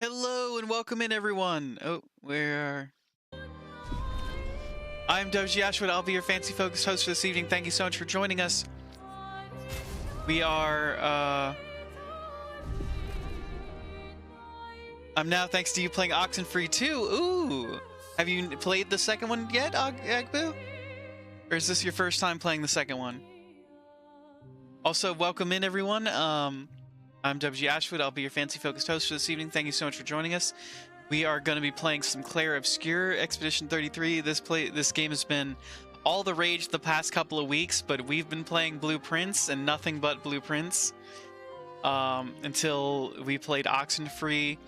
Hello and welcome in, everyone. Oh, where? I'm Doji Ashwood. I'll be your fancy focused host for this evening. Thank you so much for joining us. We are, I'm now, thanks to you, playing Oxenfree 2. Ooh! Have you played the second one yet, Agbu? Or is this your first time playing the second one? Also, welcome in, everyone. I'm WG Ashwood. I'll be your fancy focused host for this evening. Thank you so much for joining us. We are going to be playing some Clair Obscur Expedition 33. This game has been all the rage the past couple of weeks, but we've been playing Blueprints and nothing but Blueprints until we played Oxenfree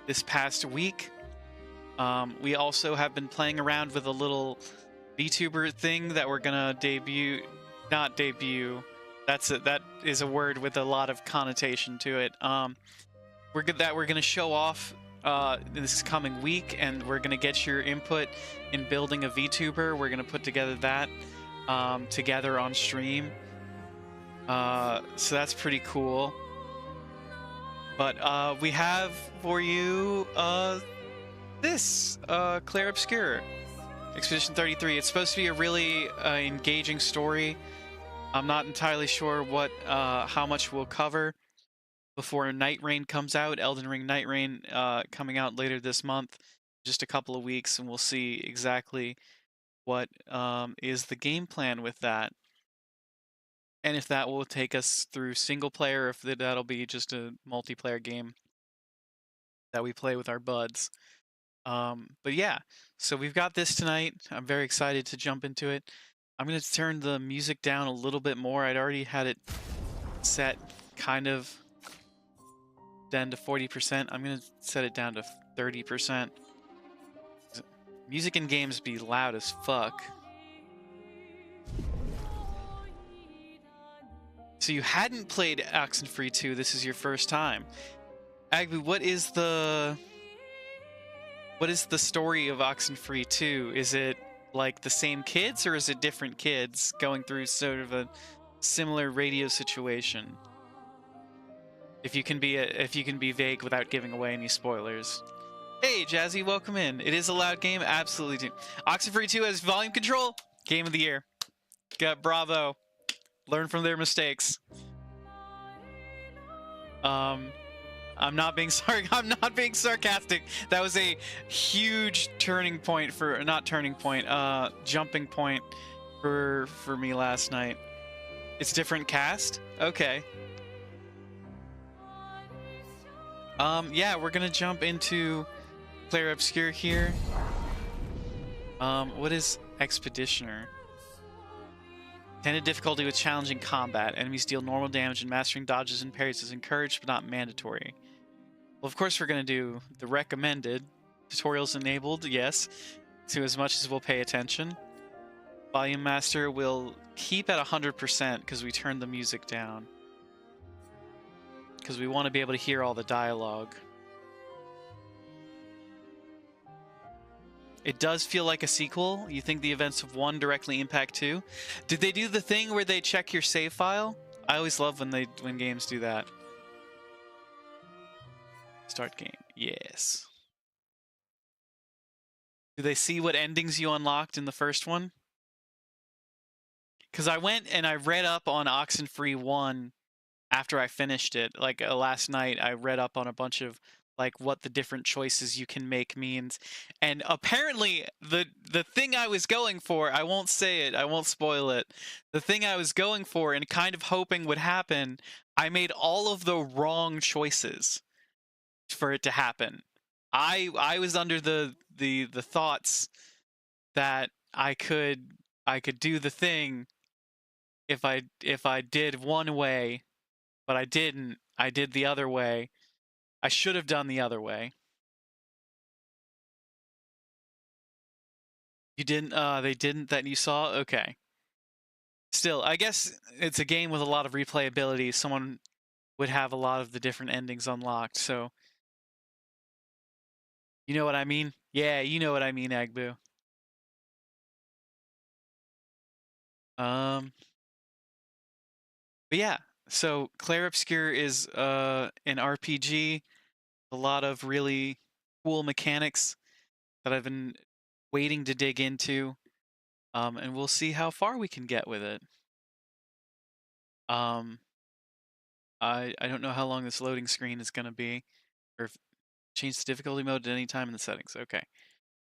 this past week. We also have been playing around with a little VTuber thing that we're gonna not debut. That is a word with a lot of connotation to it. We're gonna show off this coming week, and we're gonna get your input in building a VTuber. We're gonna put together that together on stream. So that's pretty cool. But we have for you this Clair Obscur Expedition 33. It's supposed to be a really engaging story. I'm not entirely sure what how much we'll cover before Night Rain comes out. Elden Ring Night Rain coming out later this month, just a couple of weeks, and we'll see exactly what is the game plan with that. And if that will take us through single player, or if that'll be just a multiplayer game that we play with our buds. But yeah, so we've got this tonight. I'm very excited to jump into it. I'm going to turn the music down a little bit more. I'd already had it set kind of down to 40%. I'm going to set it down to 30%. Music in games be loud as fuck. So you hadn't played Oxenfree 2. This is your first time. Agbu, what is the story of Oxenfree 2? Is it like the same kids, or is it different kids going through sort of a similar radio situation? If you can be vague without giving away any spoilers. Hey, Jazzy, welcome in. It is a loud game, absolutely. Oxenfree 2 has volume control. Game of the year. Bravo. Learn from their mistakes. I'm not being sarcastic. That was a huge jumping point for me last night. It's different cast? Okay. Yeah, we're gonna jump into Clair Obscur here. What is Expeditioner? Standard difficulty with challenging combat. Enemies deal normal damage, and mastering dodges and parries is encouraged but not mandatory. Well, of course we're going to do the recommended. Tutorials enabled, yes, to as much as we'll pay attention. Volume Master will keep at 100% because we turned the music down. Because we want to be able to hear all the dialogue. It does feel like a sequel. You think the events of 1 directly impact 2? Did they do the thing where they check your save file? I always love when games do that. Start game. Yes. Do they see what endings you unlocked in the first one? Because I went and I read up on Oxenfree 1 after I finished it. Like last night, I read up on a bunch of like what the different choices you can make means. And apparently the thing I was going for, I won't say it, I won't spoil it. The thing I was going for and kind of hoping would happen, I made all of the wrong choices for it to happen. I was under the thoughts that I could do the thing if I did one way, but I didn't. I did the other way. I should have done the other way. You didn't, they didn't that you saw? Okay. Still, I guess it's a game with a lot of replayability. Someone would have a lot of the different endings unlocked, so. You know what I mean? Yeah, you know what I mean, Agbu. But yeah, so Clair Obscur is an RPG A lot of really cool mechanics that I've been waiting to dig into, and we'll see how far we can get with it. Um, I don't know how long this loading screen is going to be, or if change the difficulty mode at any time in the settings. Okay,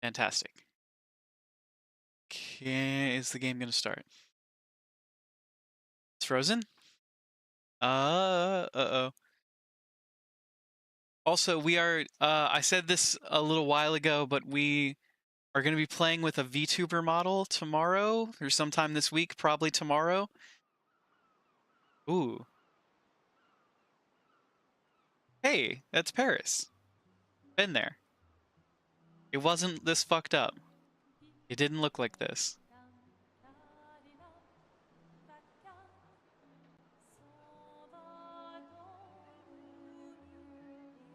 fantastic. Okay, is the game going to start? It's frozen? Uh-oh. Also, we are, I said this a little while ago, but we are going to be playing with a VTuber model tomorrow, or sometime this week, probably tomorrow. Ooh. Hey, that's Paris. Been there. It wasn't this fucked up. It didn't look like this.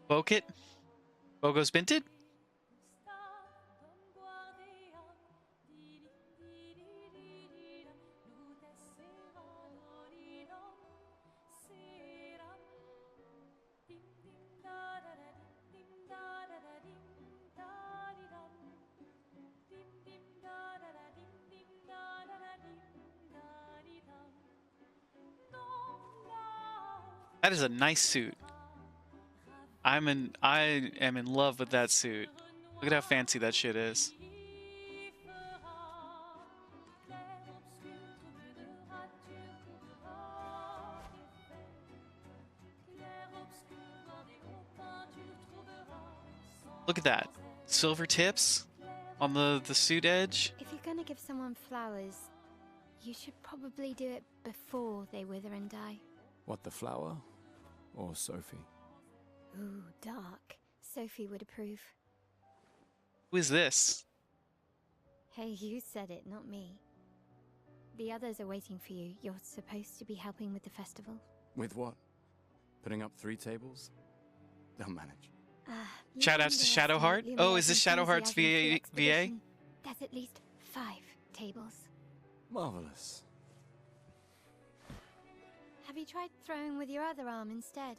Bokit? Bogo's Binted? That is a nice suit. I am in love with that suit. Look at how fancy that shit is. Look at that. Silver tips on the suit edge. If you're gonna give someone flowers, you should probably do it before they wither and die. What, the flower? Or Sophie? Ooh, dark. Sophie would approve. Who is this? Hey, you said it, not me. The others are waiting for you. You're supposed to be helping with the festival. With what? Putting up 3 tables? They'll manage. Shoutouts to Shadowheart. Oh, is this Shadowheart's VA? There's at least 5 tables. Marvelous. Have you tried throwing with your other arm instead?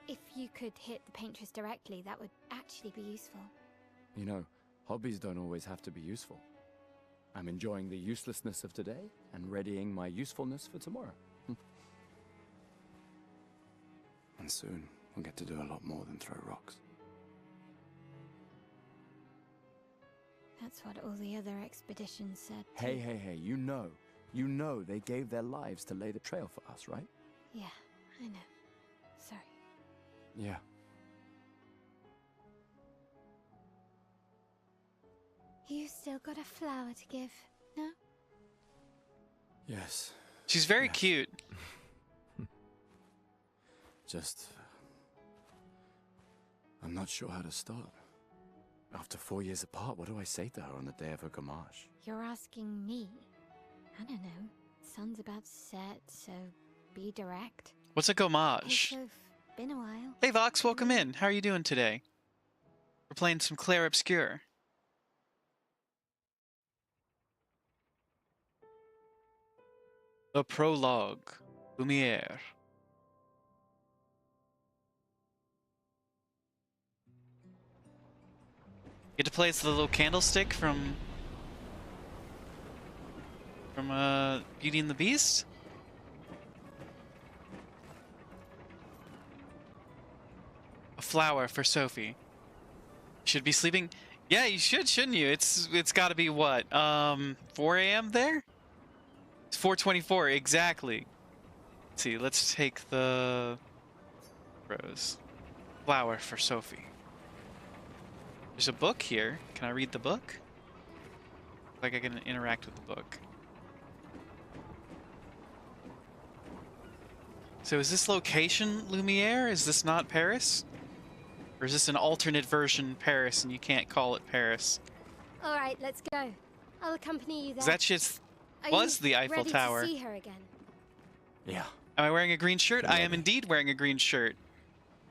If you could hit the paintress directly, that would actually be useful. You know, hobbies don't always have to be useful. I'm enjoying the uselessness of today and readying my usefulness for tomorrow. And soon, we'll get to do a lot more than throw rocks. That's what all the other expeditions said. Hey, you know they gave their lives to lay the trail for us, right? Yeah, I know. Sorry. Yeah. You still got a flower to give, no? Yes. She's very Yes. cute. Just... I'm not sure how to start. After 4 years apart, what do I say to her on the day of her gamache? You're asking me? I don't know. Sun's about to set, so be direct. What's a Hey, gomage? Soph, been a while. Hey Vox, welcome in. How are you doing today? We're playing some Clair Obscur. The prologue. Lumiere. Get to play as the little candlestick from Beauty and the Beast? A flower for Sophie. Should be sleeping. Yeah, you should, shouldn't you? It's got to be what? 4 a.m. there? It's 4:24 exactly. Let's see. Let's take the rose. Flower for Sophie. There's a book here. Can I read the book? Like I can interact with the book. So is this location Lumiere? Is this not Paris? Or is this an alternate version Paris and you can't call it Paris? All right, let's go. I'll accompany you there. 'Cause that shit Are was you the Eiffel ready Tower. To see her again? Yeah. Am I wearing a green shirt? I am Yeah. indeed wearing a green shirt.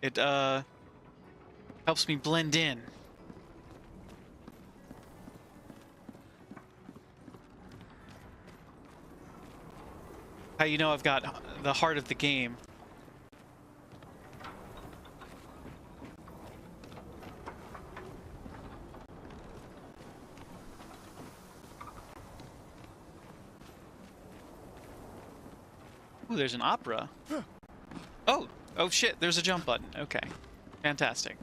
It helps me blend in. How you know I've got the heart of the game. Ooh, there's an opera. Oh, oh shit, there's a jump button. Okay, fantastic.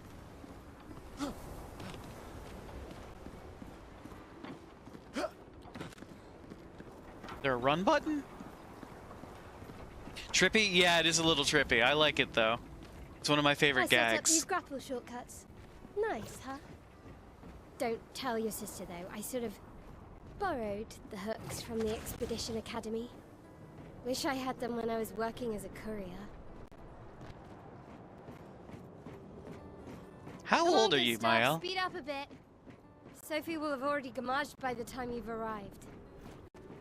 There a run button? Trippy? Yeah, it is a little trippy. I like it though. It's one of my favorite I set up gags. these grapple shortcuts. Nice, huh? Don't tell your sister though. I sort of borrowed the hooks from the Expedition Academy. Wish I had them when I was working as a courier. How Come old on, are you, Gustav, Mael? Speed up a bit. Sophie will have already gamaged by the time you've arrived.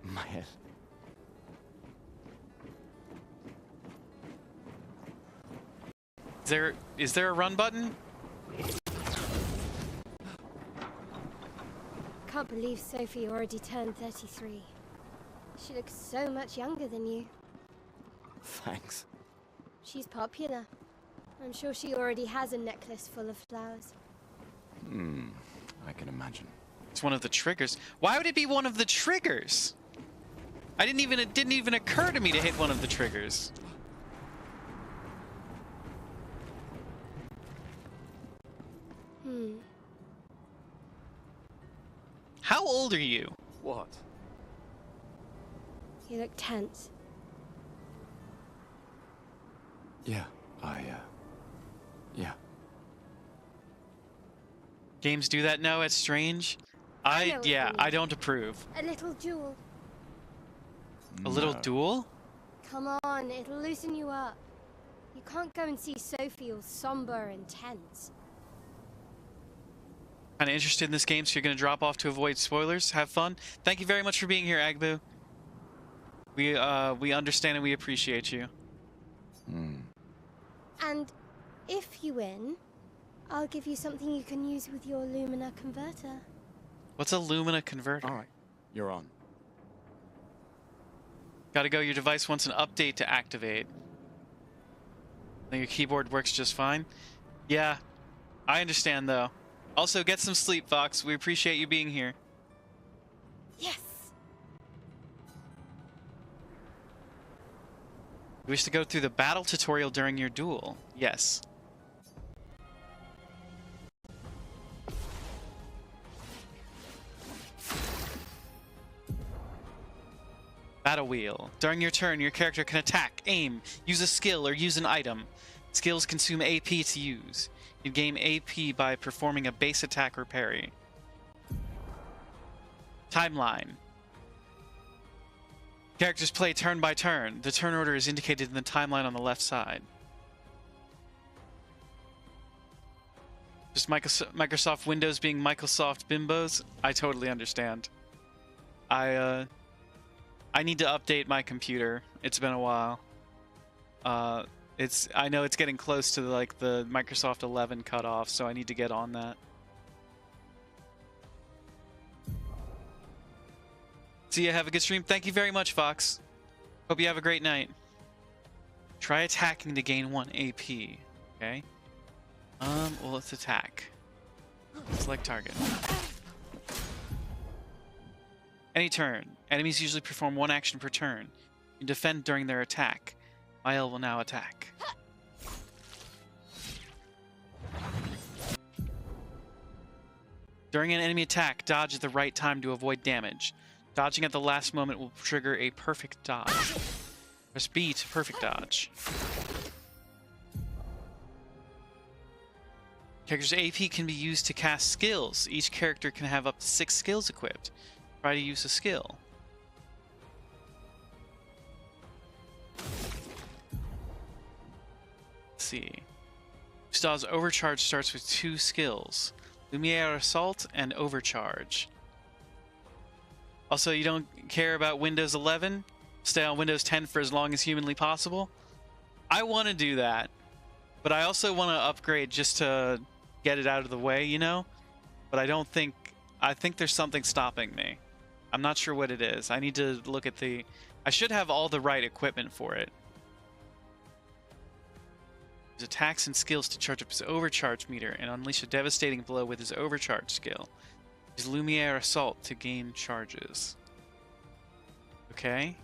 Mael. Is there a run button? Can't believe Sophie already turned 33. She looks so much younger than you. Thanks. She's popular. I'm sure she already has a necklace full of flowers. I can imagine. It's one of the triggers. Why would it be one of the triggers? It didn't even occur to me to hit one of the triggers. How old are you? What? You look tense. Yeah, yeah. Games do that? No, it's strange. I know what you Yeah, mean. I don't approve. A little jewel. A little No. duel? Come on, it'll loosen you up. You can't go and see Sophie all somber and tense. Kind of interested in this game, so you're going to drop off to avoid spoilers. Have fun. Thank you very much for being here, Agbu. We understand and we appreciate you. And if you win, I'll give you something you can use with your Lumina converter. What's a Lumina converter? All right, you're on. Gotta go. Your device wants an update to activate. Then your keyboard works just fine. Yeah, I understand though. Also, get some sleep, Fox. We appreciate you being here. Yes! You wish to go through the battle tutorial during your duel? Yes. Battle wheel. During your turn, your character can attack, aim, use a skill, or use an item. Skills consume AP to use. You gain AP by performing a base attack or parry. Timeline. Characters play turn by turn. The turn order is indicated in the timeline on the left side. Just Microsoft Windows being Microsoft bimbos? I totally understand. I need to update my computer. It's been a while. I know it's getting close to like the Microsoft 11 cutoff, so I need to get on that. See ya, have a good stream. Thank you very much, Fox. Hope you have a great night. Try attacking to gain 1 AP. Okay. Well, let's attack. Select target. Any turn. Enemies usually perform 1 action per turn. You defend during their attack. Mael will now attack. During an enemy attack, dodge at the right time to avoid damage. Dodging at the last moment will trigger a perfect dodge. Press B to perfect dodge. Character's AP can be used to cast skills. Each character can have up to 6 skills equipped. Try to use a skill. Let's see. Gustav's Overcharge starts with 2 skills. Lumiere Assault and Overcharge. Also, you don't care about Windows 11? Stay on Windows 10 for as long as humanly possible? I want to do that. But I also want to upgrade just to get it out of the way, you know? But I think there's something stopping me. I'm not sure what it is. I need to look at I should have all the right equipment for it. His attacks and skills to charge up his overcharge meter and unleash a devastating blow with his overcharge skill. His Lumiere Assault to gain charges. Okay.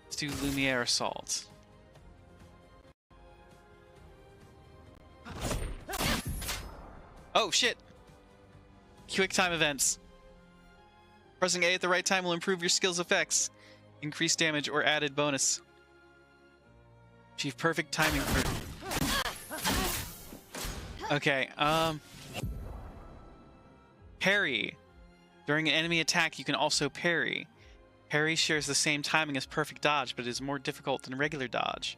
Let's do Lumiere Assault. Oh, shit! Quick time events. Pressing A at the right time will improve your skill's effects. Increase damage or added bonus. Achieve perfect timing for... Okay, parry. During an enemy attack, you can also parry. Parry shares the same timing as perfect dodge, but is more difficult than regular dodge.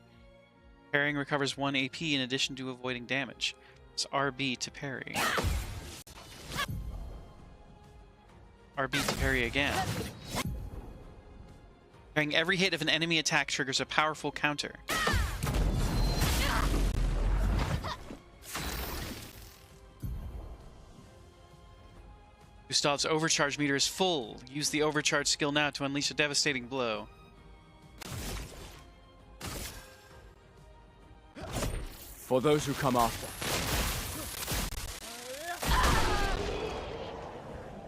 Parrying recovers 1 AP in addition to avoiding damage. It's RB to parry. RB to parry again. Parrying every hit of an enemy attack triggers a powerful counter. Gustav's overcharge meter is full. Use the overcharge skill now to unleash a devastating blow. For those who come after.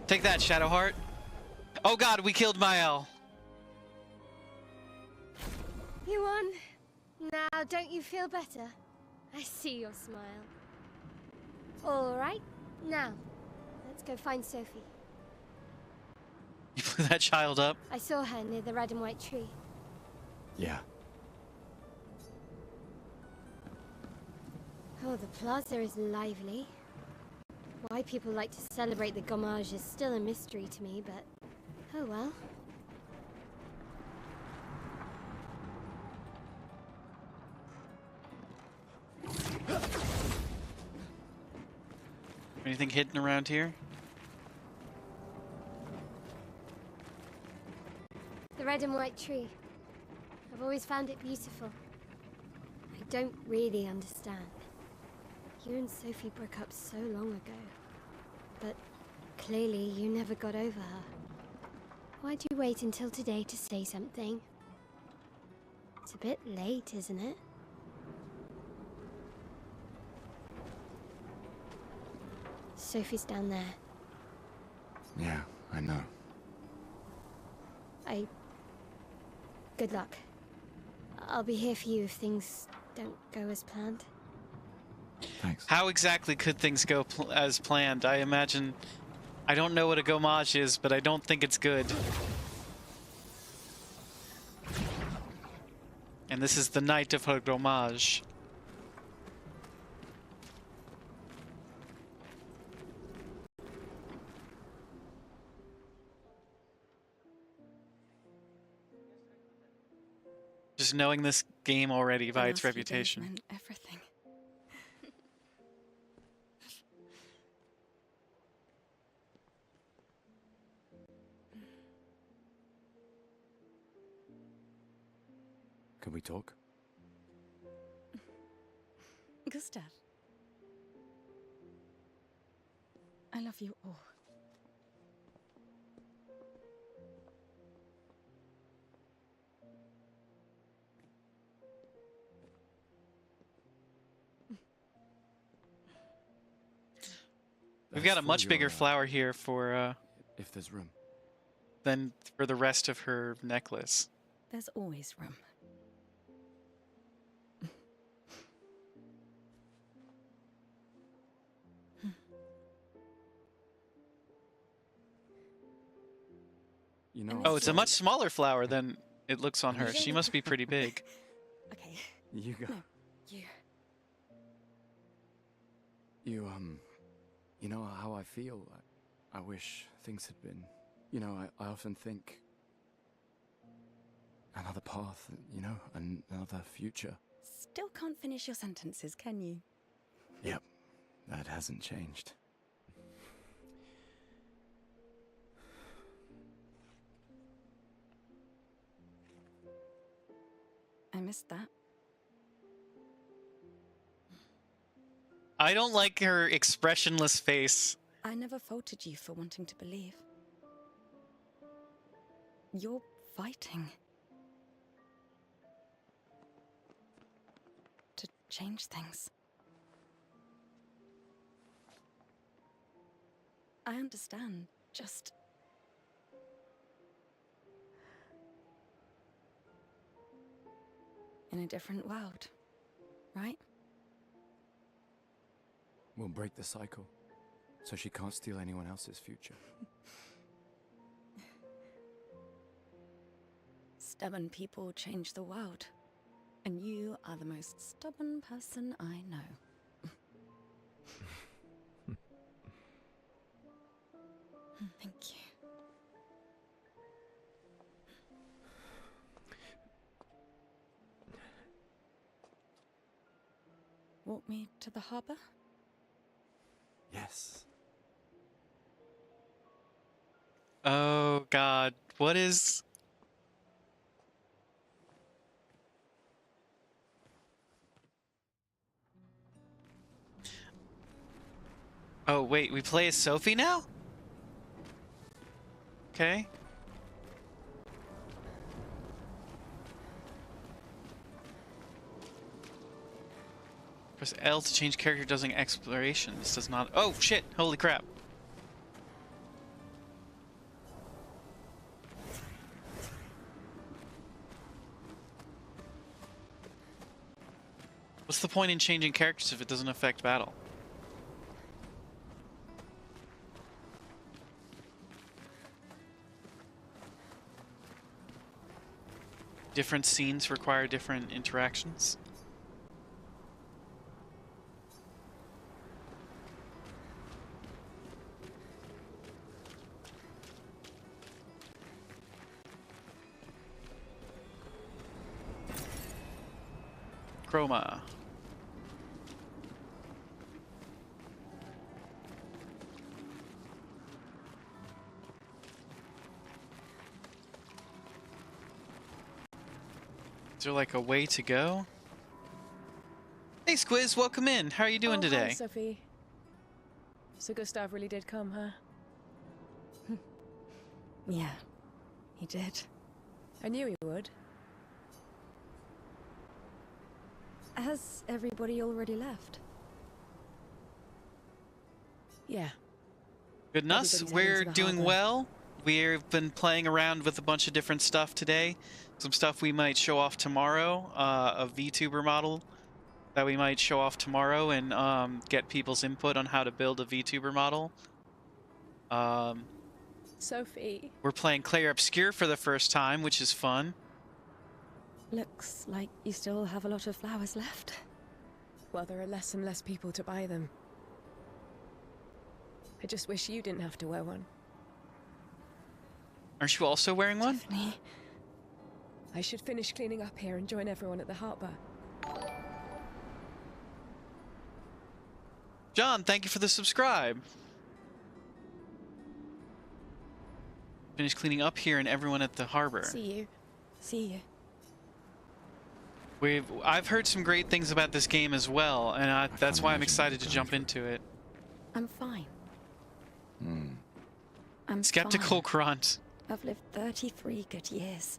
Take that, Shadowheart. Oh god, we killed Mael. You won. Now, don't you feel better? I see your smile. All right, now, let's go find Sophie. You blew that child up? I saw her near the red and white tree. Yeah. Oh, the plaza is lively. Why people like to celebrate the gommage is still a mystery to me, but oh well. Anything hidden around here? The red and white tree. I've always found it beautiful. I don't really understand. You and Sophie broke up so long ago. But clearly you never got over her. Why'd you wait until today to say something? It's a bit late, isn't it? Sophie's down there. Yeah, I know. Good luck. I'll be here for you if things don't go as planned. Thanks. How exactly could things go as planned? I imagine... I don't know what a gommage is, but I don't think it's good. And this is the night of her gommage. Just knowing this game already by its reputation. Everything. Can we talk? Gustav. I love you all. We've got a That's much for bigger your, flower here for if there's room. than for the rest of her necklace. There's always room. You know. Oh, it's a much smaller flower than it looks on her. She must be pretty big. Okay. You go. No, you. You know how I feel? I wish things had been... You know, I often think... Another path, you know, another future. Still can't finish your sentences, can you? Yep, that hasn't changed. I missed that. I don't like her expressionless face. I never faulted you for wanting to believe. You're fighting. To change things. I understand, just... in a different world, right? We'll break the cycle, so she can't steal anyone else's future. Stubborn people change the world. And you are the most stubborn person I know. Thank you. Walk me to the harbor? Yes. Oh God, what is? Oh wait, we play as Sophie now? Okay. Press L to change character doesn't exploration. This does not. Oh shit! Holy crap! What's the point in changing characters if it doesn't affect battle? Different scenes require different interactions. Chroma. Is there like a way to go? Hey Squiz, welcome in. How are you doing today? Hi, Sophie. So Gustav really did come, huh? Yeah, he did. I knew he would. Has everybody already left? Yeah. Good nuts. Everybody's We're heading to the doing harbor. well. We've been playing around with a bunch of different stuff today. Some stuff we might show off tomorrow. A VTuber model that we might show off tomorrow and get people's input on how to build a VTuber model. Sophie. We're playing Clair Obscur for the first time, which is fun. Looks like you still have a lot of flowers left. Well, there are less and less people to buy them. I just wish you didn't have to wear one. Aren't you also wearing one? Tiffany, I should finish cleaning up here and join everyone at the harbor. John, thank you for the subscribe. Finish cleaning up here and everyone at the harbor. see you. See you. I've heard some great things about this game as well, and that's can't why I'm imagine excited what to you're jump going into it. I'm fine. Hmm. I'm Skeptical fine. grunt. I've lived 33 good years.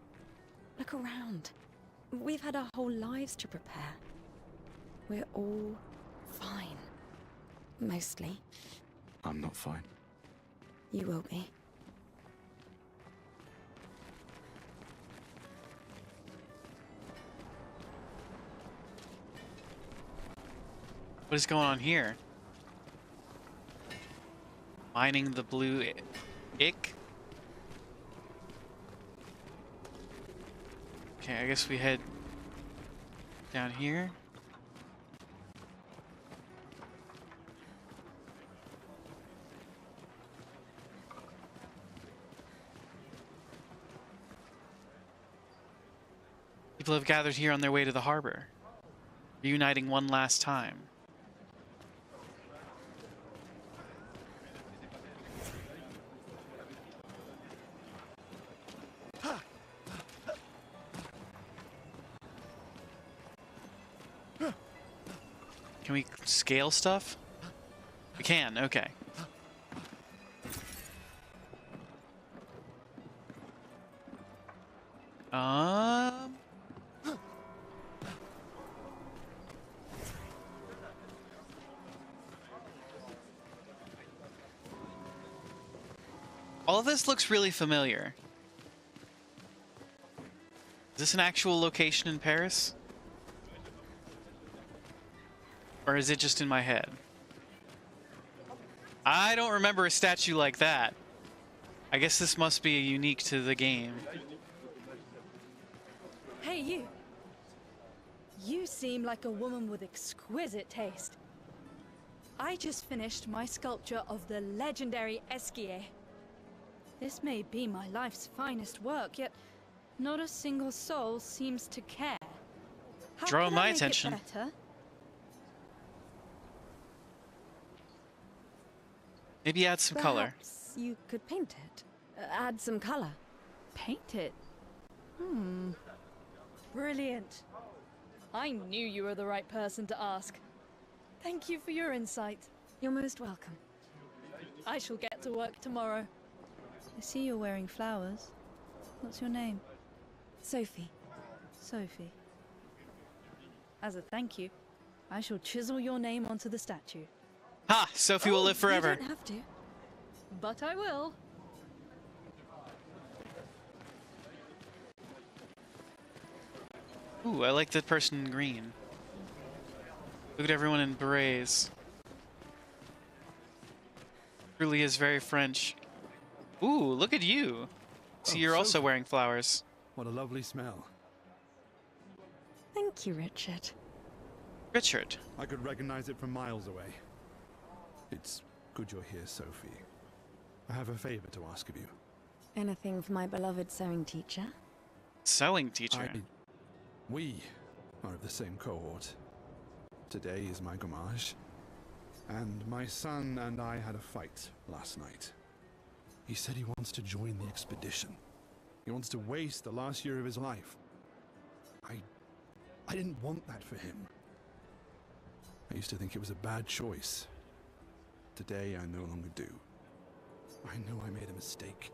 Look around. We've had our whole lives to prepare. We're all fine. Mostly. I'm not fine. You will be. What is going on here? Mining the blue ick? Okay, I guess we head down here. People have gathered here on their way to the harbor, reuniting one last time. Can we scale stuff? We can, okay. All of this looks really familiar. Is this an actual location in Paris? Or is it just in my head? I don't remember a statue like that. I guess this must be unique to the game. Hey, you. You seem like a woman with exquisite taste. I just finished my sculpture of the legendary Esquier. This may be my life's finest work, yet not a single soul seems to care. How Draw can my I make it attention. better? Maybe add some color. Perhaps you could paint it. Add some color. Paint it? Brilliant. I knew you were the right person to ask. Thank you for your insight. You're most welcome. I shall get to work tomorrow. I see you're wearing flowers. What's your name? Sophie. Sophie. As a thank you, I shall chisel your name onto the statue. Ha! Sophie will live forever. You don't have to. But I will. Ooh, I like the person in green. Look at everyone in berets. Truly is very French. Ooh, look at you. See, you're also Sophie. wearing flowers. What a lovely smell. Thank you, Richard. Richard. I could recognize it from miles away. It's good you're here, Sophie. I have a favor to ask of you. Anything for my beloved sewing teacher? Sewing teacher. We are of the same cohort. Today is my gommage. And my son and I had a fight last night. He said he wants to join the expedition. He wants to waste the last year of his life. I didn't want that for him. I used to think it was a bad choice. Today I no longer do. I know I made a mistake.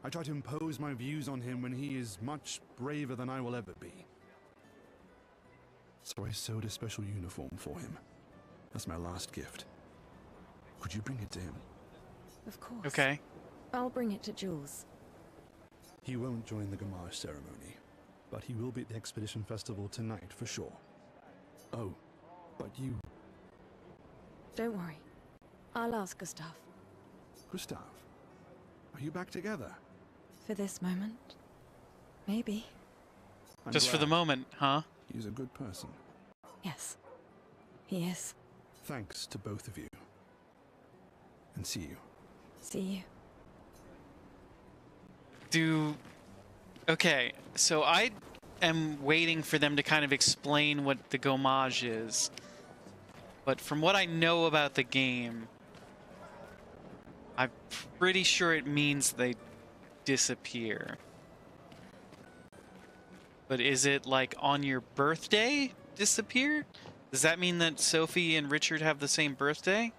I tried to impose my views on him when he is much braver than I will ever be. So I sewed a special uniform for him. That's my last gift. Could you bring it to him? Of course. Okay. I'll bring it to Jules. He won't join the Gamage ceremony, but he will be at the Expedition Festival tonight for sure. Oh, but you... Don't worry. I'll ask Gustav. Gustav, are you back together? For this moment. Maybe. I'm Just for the glad. moment, huh? He's a good person. Yes. He is. Thanks to both of you. And see you. See you. Okay, so I am waiting for them to kind of explain what the gommage is. But from what I know about the game, I'm pretty sure it means they disappear. But is it like on your birthday disappear? Does that mean that Sophie and Richard have the same birthday?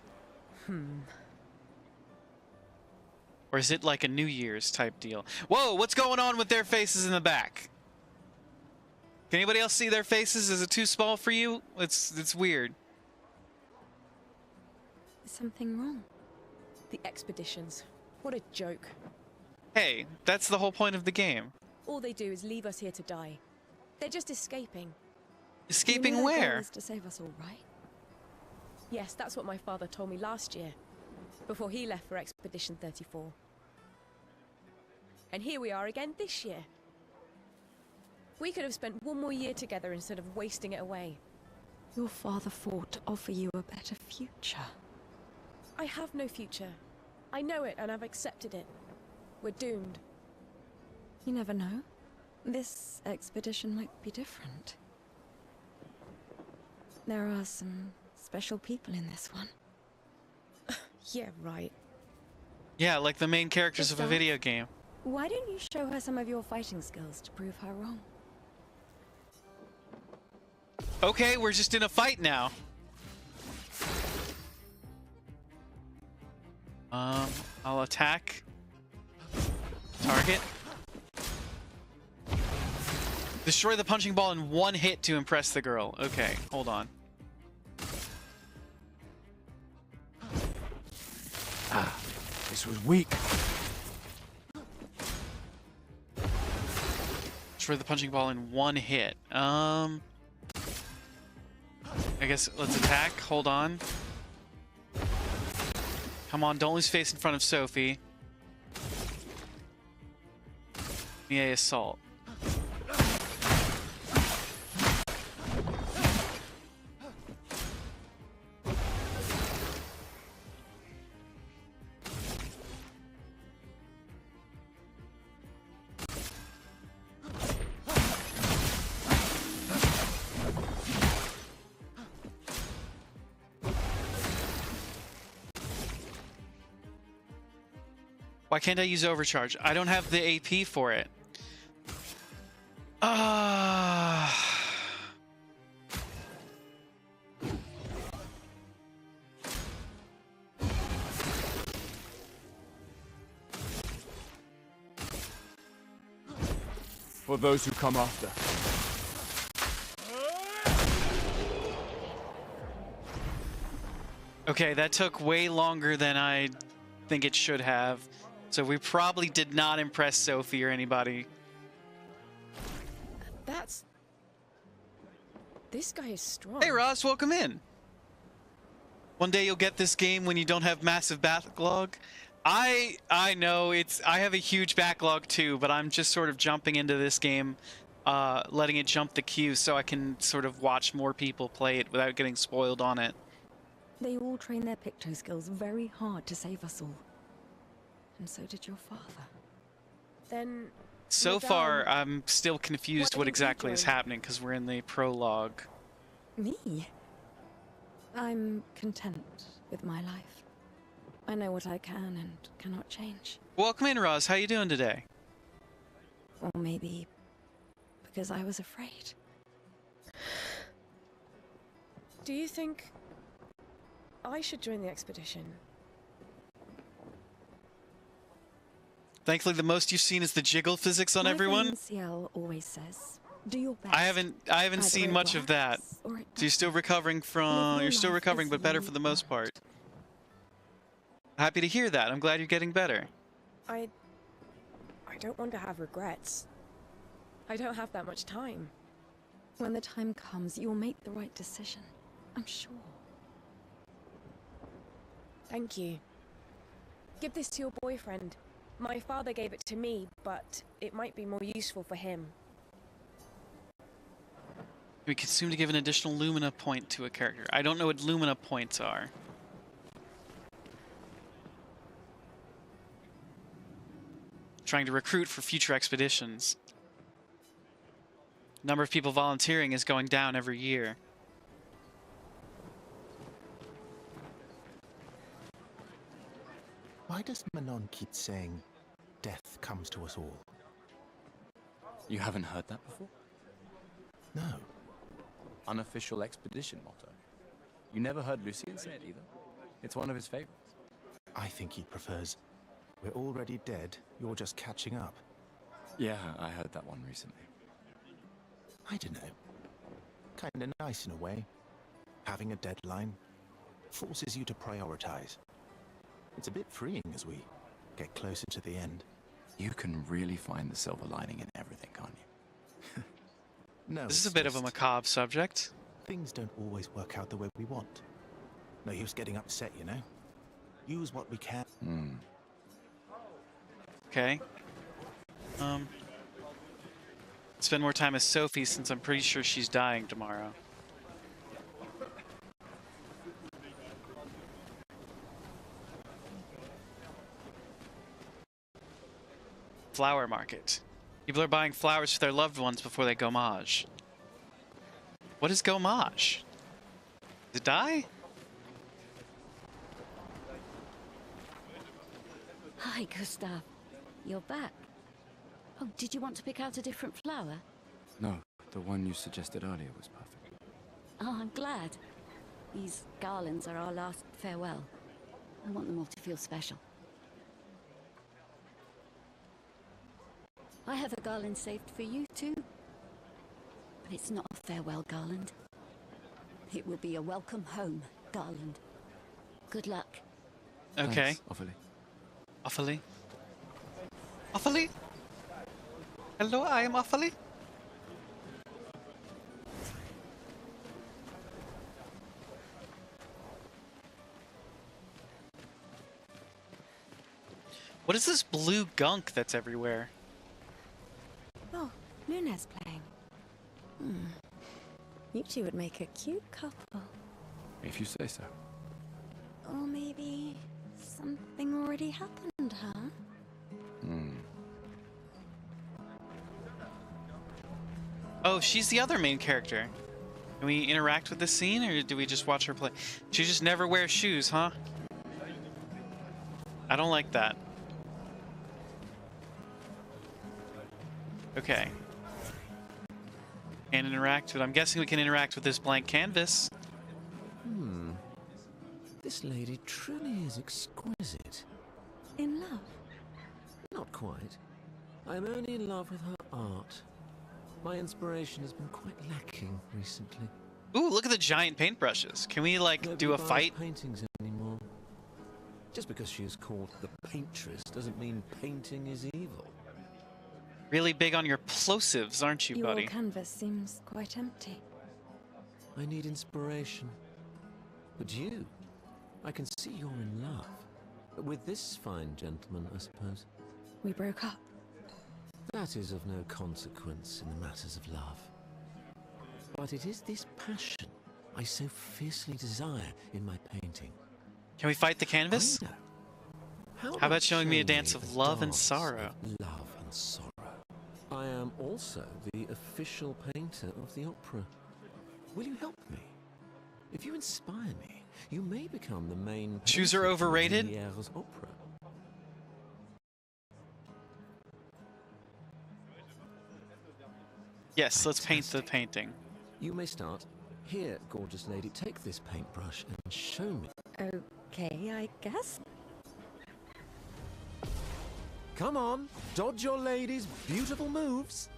Or is it like a New Year's type deal? Whoa, what's going on with their faces in the back? Can anybody else see their faces? Is it too small for you? It's weird. Is something wrong? The expeditions. What a joke. Hey, that's the whole point of the game. All they do is leave us here to die. They're just escaping. Escaping You know their goal where? is to save us all, right? Yes, that's what my father told me last year, before he left for Expedition 34. And here we are again this year. We could have spent one more year together instead of wasting it away. Your father fought to offer you a better future. I have no future. I know it and I've accepted it. We're doomed. You never know. This expedition might be different. There are some special people in this one. Yeah, right. Yeah, like the main characters of a Gustav? video game. Why don't you show her some of your fighting skills to prove her wrong? Okay, we're just in a fight now. I'll attack. Target. Destroy the punching ball in one hit to impress the girl. Okay, hold on. This was weak. Destroy the punching ball in one hit. I I guess let's attack. Hold on. Come on, don't lose face in front of Sophie. Yeah, assault. Why can't I use overcharge? I don't have the AP for it. For those who come after. Okay, that took way longer than I think it should have. So we probably did not impress Sophie or anybody. That's... This guy is strong. Hey Ross, welcome in. One day you'll get this game when you don't have massive backlog. I know I have a huge backlog too, but I'm just sort of jumping into this game, letting it jump the queue so I can sort of watch more people play it without getting spoiled on it. They all train their picto skills very hard to save us all. And so did your father. Then... So Madame, far, I'm still confused why what didn't you exactly is join? happening because we're in the prologue. Me? I'm content with my life. I know what I can and cannot change. Welcome in, Roz. How you doing today? Or maybe because I was afraid. Do you think I should join the expedition? Thankfully, the most you've seen is the jiggle physics on My everyone. friend CL always says, do your best. I haven't Either seen it much of that. works or it So you're still recovering from. your You're still life recovering, as but better you for the most want. part. Happy to hear that. I'm glad you're getting better. I don't want to have regrets. I don't have that much time. When the time comes, you'll make the right decision. I'm sure. Thank you. Give this to your boyfriend. My father gave it to me, but it might be more useful for him. We consume to give an additional Lumina point to a character. I don't know what Lumina points are. Trying to recruit for future expeditions. Number of people volunteering is going down every year. Why does Manon keep saying, death comes to us all? You haven't heard that before? No. Unofficial expedition motto. You never heard Lucien say it either? It's one of his favorites. I think he prefers, we're already dead, you're just catching up. Yeah, I heard that one recently. I don't know. Kinda nice in a way. Having a deadline forces you to prioritize. It's a bit freeing as we get closer to the end. You can really find the silver lining in everything, can't you? No, This is a it's bit of a just macabre subject. things don't always work out the way we want. No use getting upset, you know? Use what we can. Okay. Spend more time with Sophie since I'm pretty sure she's dying tomorrow. Flower market. People are buying flowers for their loved ones before they gommage. What is gommage? Does it die? Hi, Gustav. You're back. Oh, did you want to pick out a different flower? No, the one you suggested earlier was perfect. Oh, I'm glad. These garlands are our last farewell. I want them all to feel special. I have a garland saved for you, too. But it's not a farewell garland. It will be a welcome home garland. Good luck. Okay. Thanks, Ophelie. Ophelie? Ophelie? Hello, I am Ophelie. What is this blue gunk that's everywhere? Oh, Luna's playing. You two would make a cute couple. If you say so. Or maybe something already happened, huh? Oh, she's the other main character. Can we interact with this scene, or do we just watch her play? She just never wears shoes, huh? I don't like that. Okay. Can't interact, but I'm guessing we can interact with this blank canvas. This lady truly is exquisite. In love? Not quite. I'm only in love with her art. My inspiration has been quite lacking recently. Ooh, look at the giant paintbrushes. Can we, like, Nobody do a buys fight? paintings anymore. Just because she is called the paintress doesn't mean painting is evil. Really big on your plosives, aren't you, Your buddy? canvas seems quite empty. I need inspiration. But you, I can see you're in love. With this fine gentleman, I suppose. We broke up. That is of no consequence in the matters of love. But it is this passion I so fiercely desire in my painting. Can we fight the canvas? I know. How about showing me a dance a of love and dance sorrow? of love and sorrow. I am also the official painter of the opera. Will you help me? If you inspire me, you may become the main Shoes are painter of overrated? Molière's opera. Yes, let's paint the painting. You may start. Here, gorgeous lady, take this paintbrush and show me. Okay, I guess. Come on, dodge your lady's beautiful moves.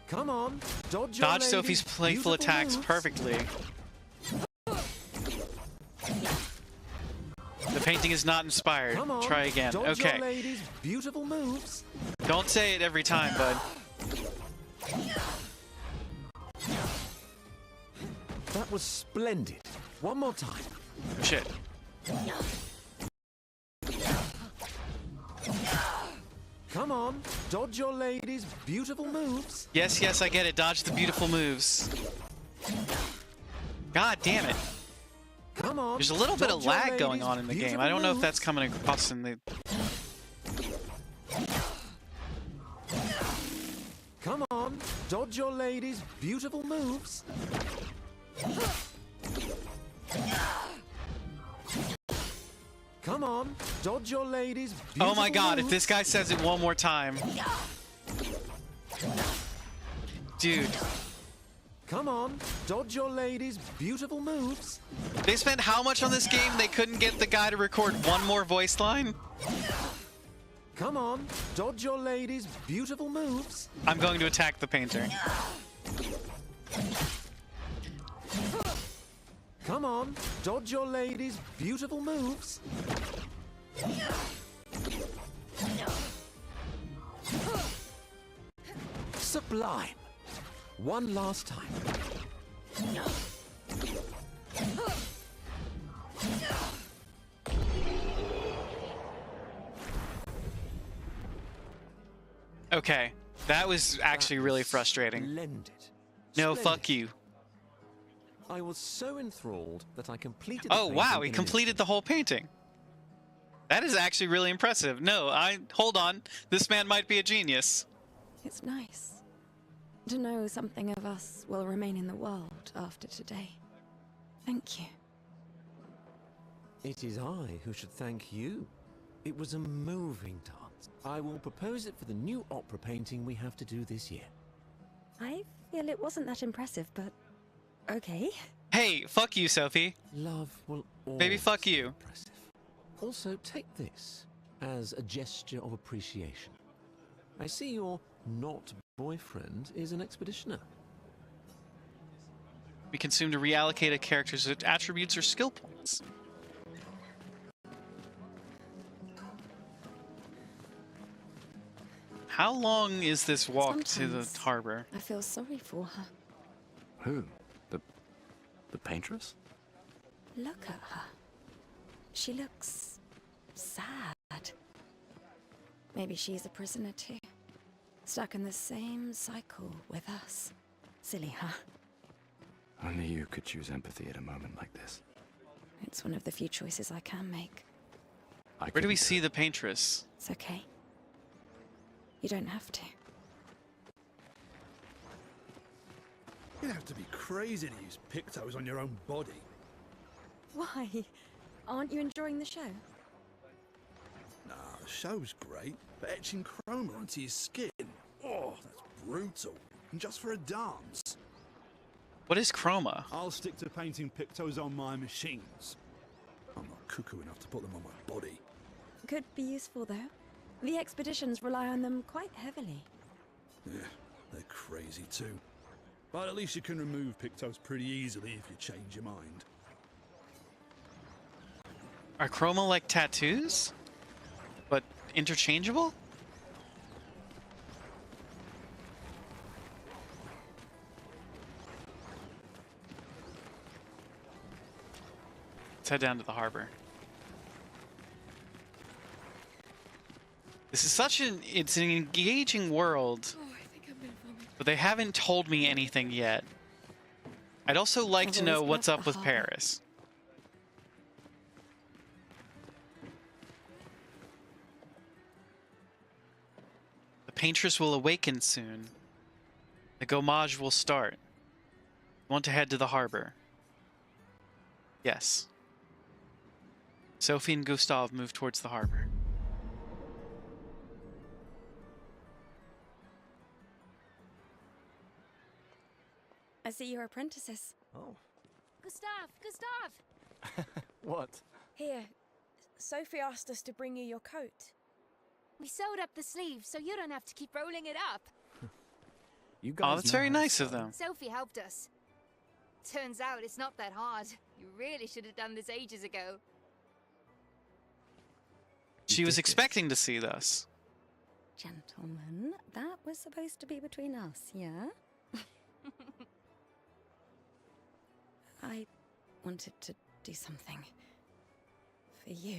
Come on, dodge your Dodge lady's Sophie's playful beautiful attacks moves. perfectly. The painting is not inspired. Come on, Try again. dodge Okay. your lady's beautiful moves. Don't say it every time, bud. That was splendid. One more time. Shit. Come on, dodge your lady's beautiful moves. Yes, yes, I get it. Dodge the beautiful moves. God damn it. Come on. There's a little bit of dodge your lag going lady's on in the game. beautiful I don't know if moves. that's coming across in the... Come on, dodge your lady's beautiful moves. Come on, dodge your lady's beautiful Oh my god, if moves. this guy says it one more time. Dude, Come on, dodge your lady's beautiful moves. they spent how much on this game they couldn't get the guy to record one more voice line? Come on, dodge your lady's beautiful moves. I'm going to attack the painter. Come on, dodge your lady's beautiful moves. Sublime. One last time. Okay, that was actually really frustrating. Splendid. No, Splendid. fuck you. I was so enthralled that I completed. Oh, the wow, painting he in an completed the whole painting. That is actually really impressive. No, hold on. This man might be a genius. It's nice to know something of us will remain in the world after today. Thank you. It is I who should thank you. It was a moving dance. I will propose it for the new opera painting we have to do this year. I feel it wasn't that impressive, but okay. Hey, fuck you, Sophie. Love will always Baby, fuck be you. impressive. Also, take this as a gesture of appreciation. I see your not boyfriend is an expeditioner. We consume to reallocate a character's attributes or skill points. How long is this walk to the Sometimes harbor? I feel sorry for her. Who? The paintress? Look at her. She looks sad. Maybe she's a prisoner too. Stuck in the same cycle with us. Silly, huh? Only you could choose empathy at a moment like this. It's one of the few choices I can make. Where do we see the paintress? It's okay. You don't have to. You'd have to be crazy to use pictos on your own body. Why? Aren't you enjoying the show? Nah, the show's great, but etching chroma onto your skin, oh, that's brutal. And just for a dance. What is chroma? I'll stick to painting pictos on my machines. I'm not cuckoo enough to put them on my body. Could be useful, though. The expeditions rely on them quite heavily. Yeah, they're crazy too. But at least you can remove pictos pretty easily if you change your mind. Are chroma like tattoos? But interchangeable? Let's head down to the harbor. This is it's an engaging world, but they haven't told me anything yet. I'd also like to know what's up with Paris. The paintress will awaken soon. The gommage will start. I want to head to the harbor. Yes. Sophie and Gustav move towards the harbor. I see you're apprentices. Oh. Gustav! What? Here, Sophie asked us to bring you your coat. We sewed up the sleeves so you don't have to keep rolling it up. You guys Oh, that's know very how to nice of sew. them. Sophie helped us. Turns out it's not that hard. You really should have done this ages ago. She was expecting to see us. Gentlemen, that was supposed to be between us, yeah? I wanted to do something for you.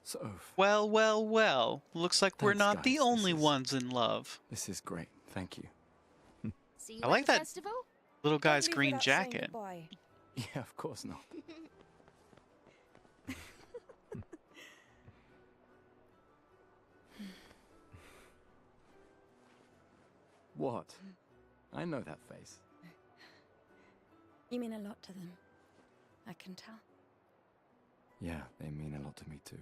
Soph, Well, well, well. Looks like we're Thanks, not the guys. only This is- ones in love. this is great. Thank you. See you I at like the that festival? little guy's Don't leave green without saying jacket. goodbye. Yeah, of course not. What? I know that face. You mean a lot to them. I can tell. Yeah, they mean a lot to me too.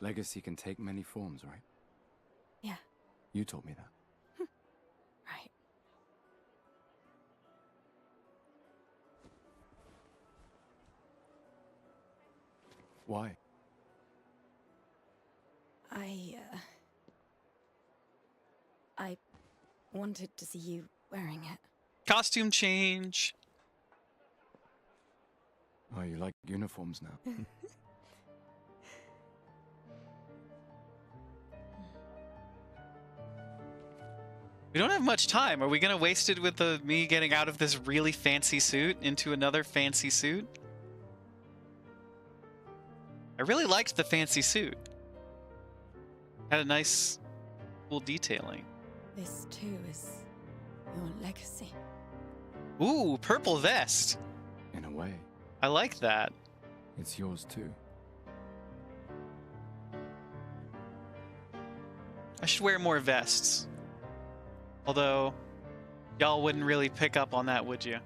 Legacy can take many forms, right? Yeah, You told me that. right. Why? I wanted to see you wearing it. Costume change. Oh, you like uniforms now. We don't have much time. Are we gonna waste it with me getting out of this really fancy suit into another fancy suit? I really liked the fancy suit. Had a nice, cool detailing. This too is your legacy. Ooh, purple vest. In a way, I like that. it's yours too. I should wear more vests. Although, y'all wouldn't really pick up on that, would you?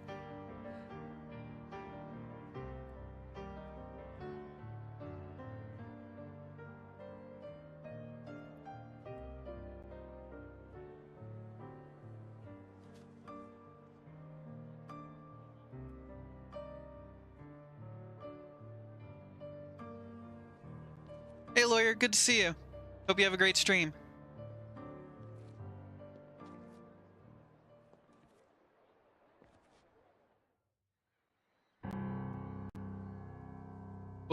Hey, lawyer, good to see you. Hope you have a great stream.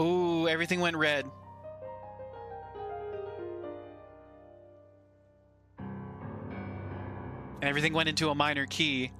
Ooh, everything went red. And everything went into a minor key.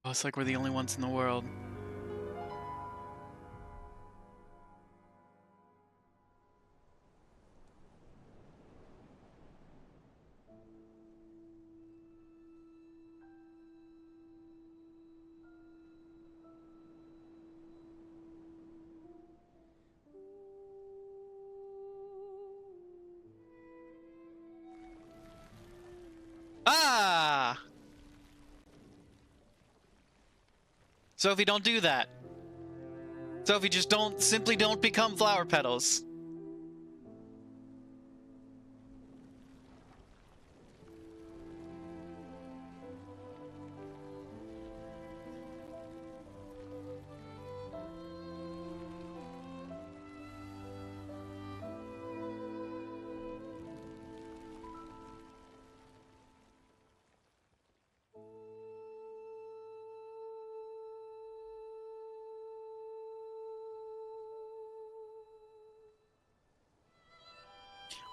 Oh, it's like we're the only ones in the world. Ah! Sophie, don't do that. Sophie, just simply don't become flower petals.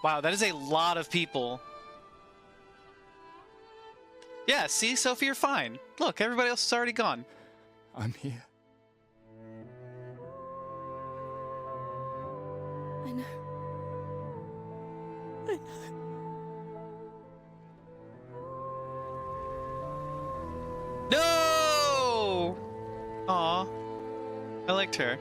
Wow, that is a lot of people. Yeah, see, Sophie, you're fine. Look, everybody else is already gone. I'm here. I know. I know. No! Aw. I liked her.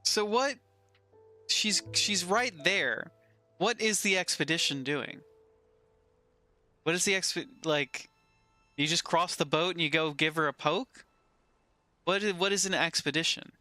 So what? She's right there. What is the expedition doing? What is the like? You just cross the boat and you go give her a poke? What is an expedition?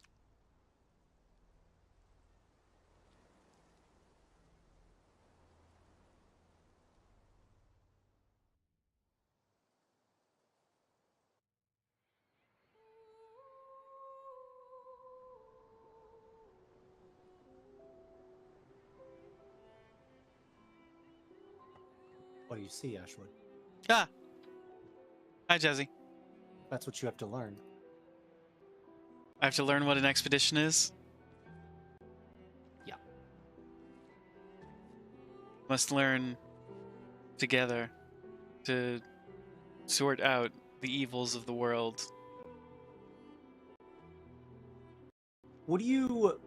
What do you see, Ashwood? Ah. Hi, Jesse. That's what you have to learn. I have to learn what an expedition is? Yeah. Must learn together to sort out the evils of the world. What do you...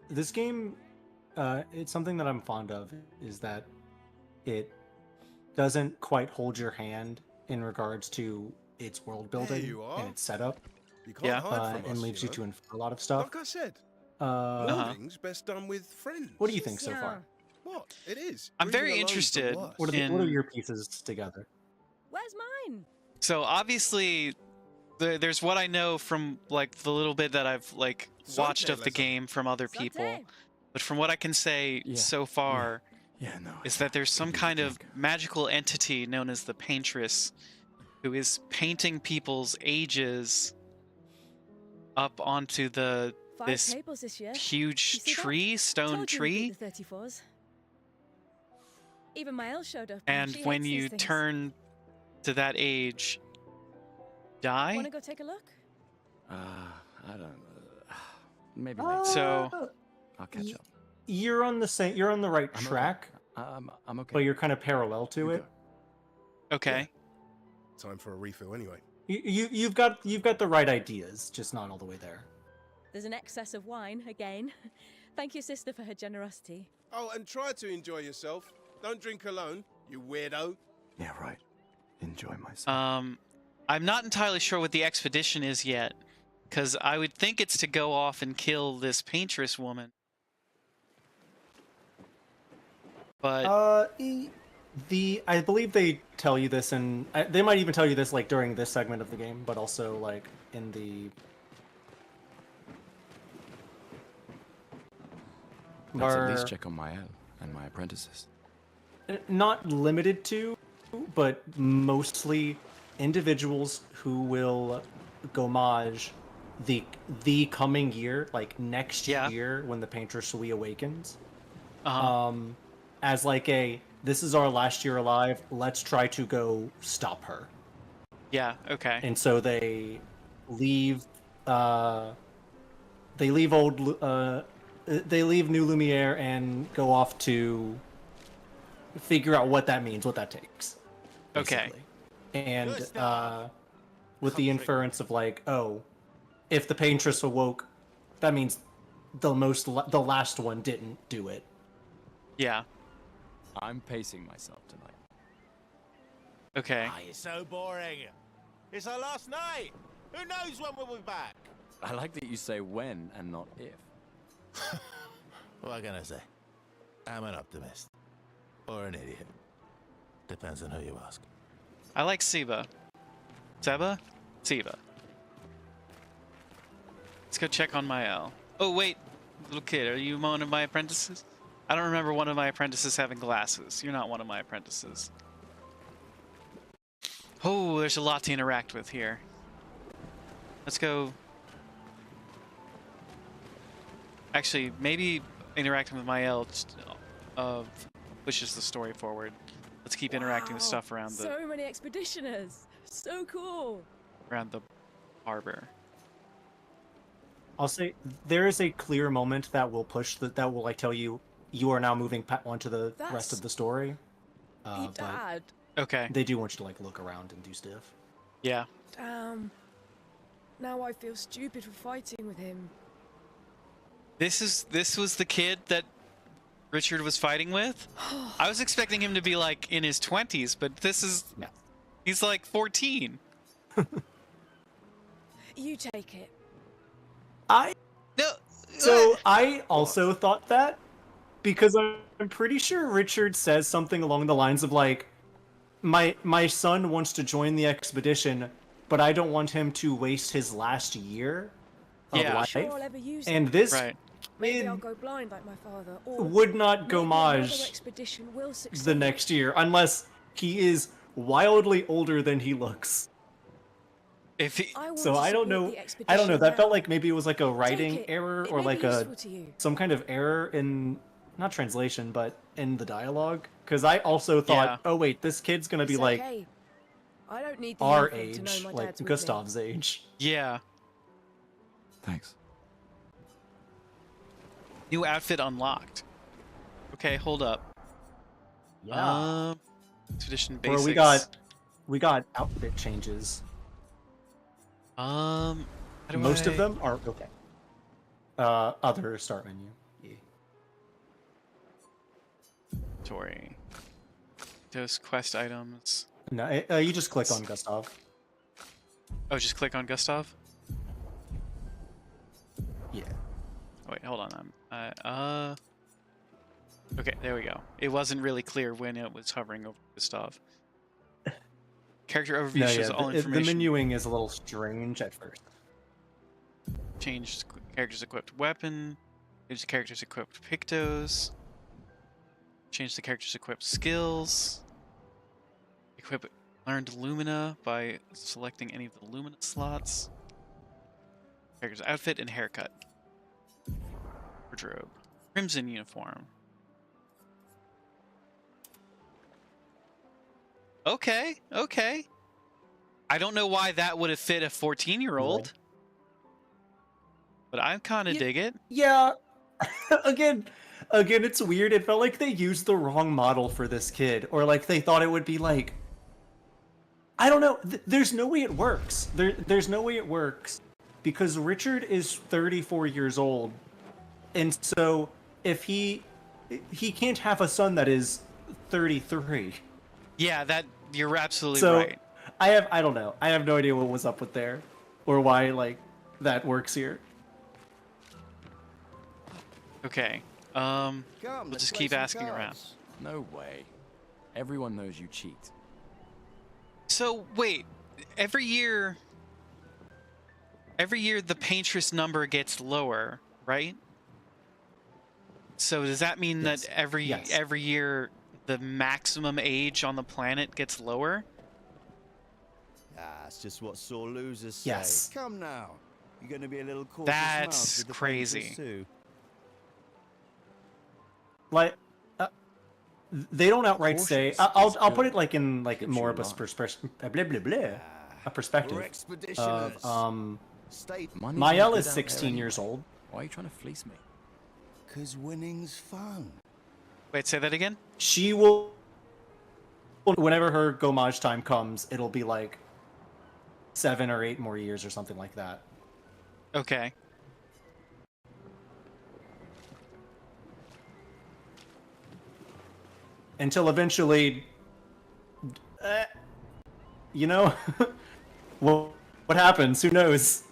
This game, it's something that I'm fond of, is that it doesn't quite hold your hand in regards to its world building you are. and its setup. You can't Yeah. hide from And us, leaves you you to know. infer a lot of stuff. Like I said, Uh, mourning's best done with friends. What do you think so far? What? It is. I'm Grieving very alone's the interested worst. What in. are your pieces together? Where's mine? So obviously, there's what I know from like the little bit that I've like watched of the game from other people, but from what I can say so far, is that there's some kind of magical entity known as the Paintress, who is painting people's ages up onto this tables this year. huge You see that? tree, stone Told you we'd tree, beat the 34s. Even my Elle showed up. and she when hates you these things. turn to that age, die. Wanna go take a look? I don't. Maybe Uh, later. So I'll catch up. You're on the right I'm okay. track. I'm okay. But you're kind of parallel to it. okay. Time for a refill anyway. You've got the right ideas, just not all the way there. There's an excess of wine again. Thank your sister for her generosity. Oh, and try to enjoy yourself. Don't drink alone, you weirdo. Yeah, right. Enjoy myself. I'm not entirely sure what the expedition is yet, because I would think it's to go off and kill this paintress woman. But I believe they tell you this, and they might even tell you this like during this segment of the game, but also like in the. Let's at least check on my Elle and my apprentices. Not limited to, but mostly individuals who will gomage the coming year, like next year when the Paintress reawakens. As like this is our last year alive, let's try to go stop her. Yeah, okay. And so they leave they leave New Lumiere and go off to figure out what that means, what that takes. Okay. And with the inference of like, oh, if the Paintress awoke, that means the last one didn't do it. Yeah. I'm pacing myself tonight. Okay. Ah, you're so boring. It's our last night. Who knows when we'll be back? I like that you say when and not if. What can I say? I'm an optimist. Or an idiot. Depends on who you ask. I like Seba. Seba? Seba. Let's go check on my Elle. Oh, wait. Little kid, are you one of my apprentices? I don't remember one of my apprentices having glasses. You're not one of my apprentices. Oh, there's a lot to interact with here. Let's go. Actually, maybe interacting with my Elle pushes the story forward. Let's keep interacting with stuff around the So many expeditioners. So cool. around the harbor. I'll say there is a clear moment that will push that will like tell you are now moving on to the rest of the story. But Dad. Okay. They do want you to like look around and do stuff. Yeah. Damn. Now I feel stupid for fighting with him. This was the kid that Richard was fighting with? I was expecting him to be like in his 20s, but he's like 14. You take it. So I also thought that because I'm pretty sure Richard says something along the lines of like, my son wants to join the expedition, but I don't want him to waste his last year of life. Sure I'll ever use And it. this Maybe I'll go blind like my father, or would not maybe gomage another expedition will succeed. the next year unless he is wildly older than he looks. If he, so I don't know. I don't know. That felt like maybe it was like a writing error or like some kind of error in not translation but in the dialogue. Because I also thought, oh wait, this kid's gonna be It's like okay. I don't need the our info to age, know my like dad's with me. Gustav's age. Yeah. Thanks. New outfit unlocked. Okay, hold up. Yeah. Expedition Bro, basics. we got outfit changes. How do Most I- of them are okay. Other start menu. Yeah. Tory. Those quest items. No, you just click on Gustav. Oh, just click on Gustav? Yeah. Oh, wait, hold on. Okay, there we go. It wasn't really clear when it was hovering over Gustav. Character overview No, shows yeah, all the information. menuing is a little strange at first. Change character's equipped weapon. Change the character's equipped pictos. Change the character's equipped skills. Equip learned Lumina by selecting any of the Lumina slots. Character's outfit and haircut. Wardrobe. Crimson uniform. Okay, okay. I don't know why that would have fit a 14-year-old. But I kind of dig it. Yeah. Again, it's weird. It felt like they used the wrong model for this kid, or like they thought it would be like, I don't know. There's no way it works. There's no way it works because Richard is 34 years old, and so if he can't have a son that is 33. Yeah, that you're absolutely So right. I don't know. I have no idea what was up with there, or why like that works here. Okay. We'll just keep asking around. No way. Everyone knows you cheat. So wait, every year the paintress number gets lower, right? So does that mean that every year the maximum age on the planet gets lower? That's just what sore losers say. Yes. Come now. You're going to be a little cautious. That's with the crazy. painters too. Like, they don't outright say. I'll put it like in like more of a perspective of Mael is 16 years old. Why are you trying to fleece me? 'Cause winning's fun. Wait, say that again? She will. Whenever her Gomage time comes, it'll be like 7 or 8 more years or something like that. Okay. Until eventually, you know, what happens? Who knows?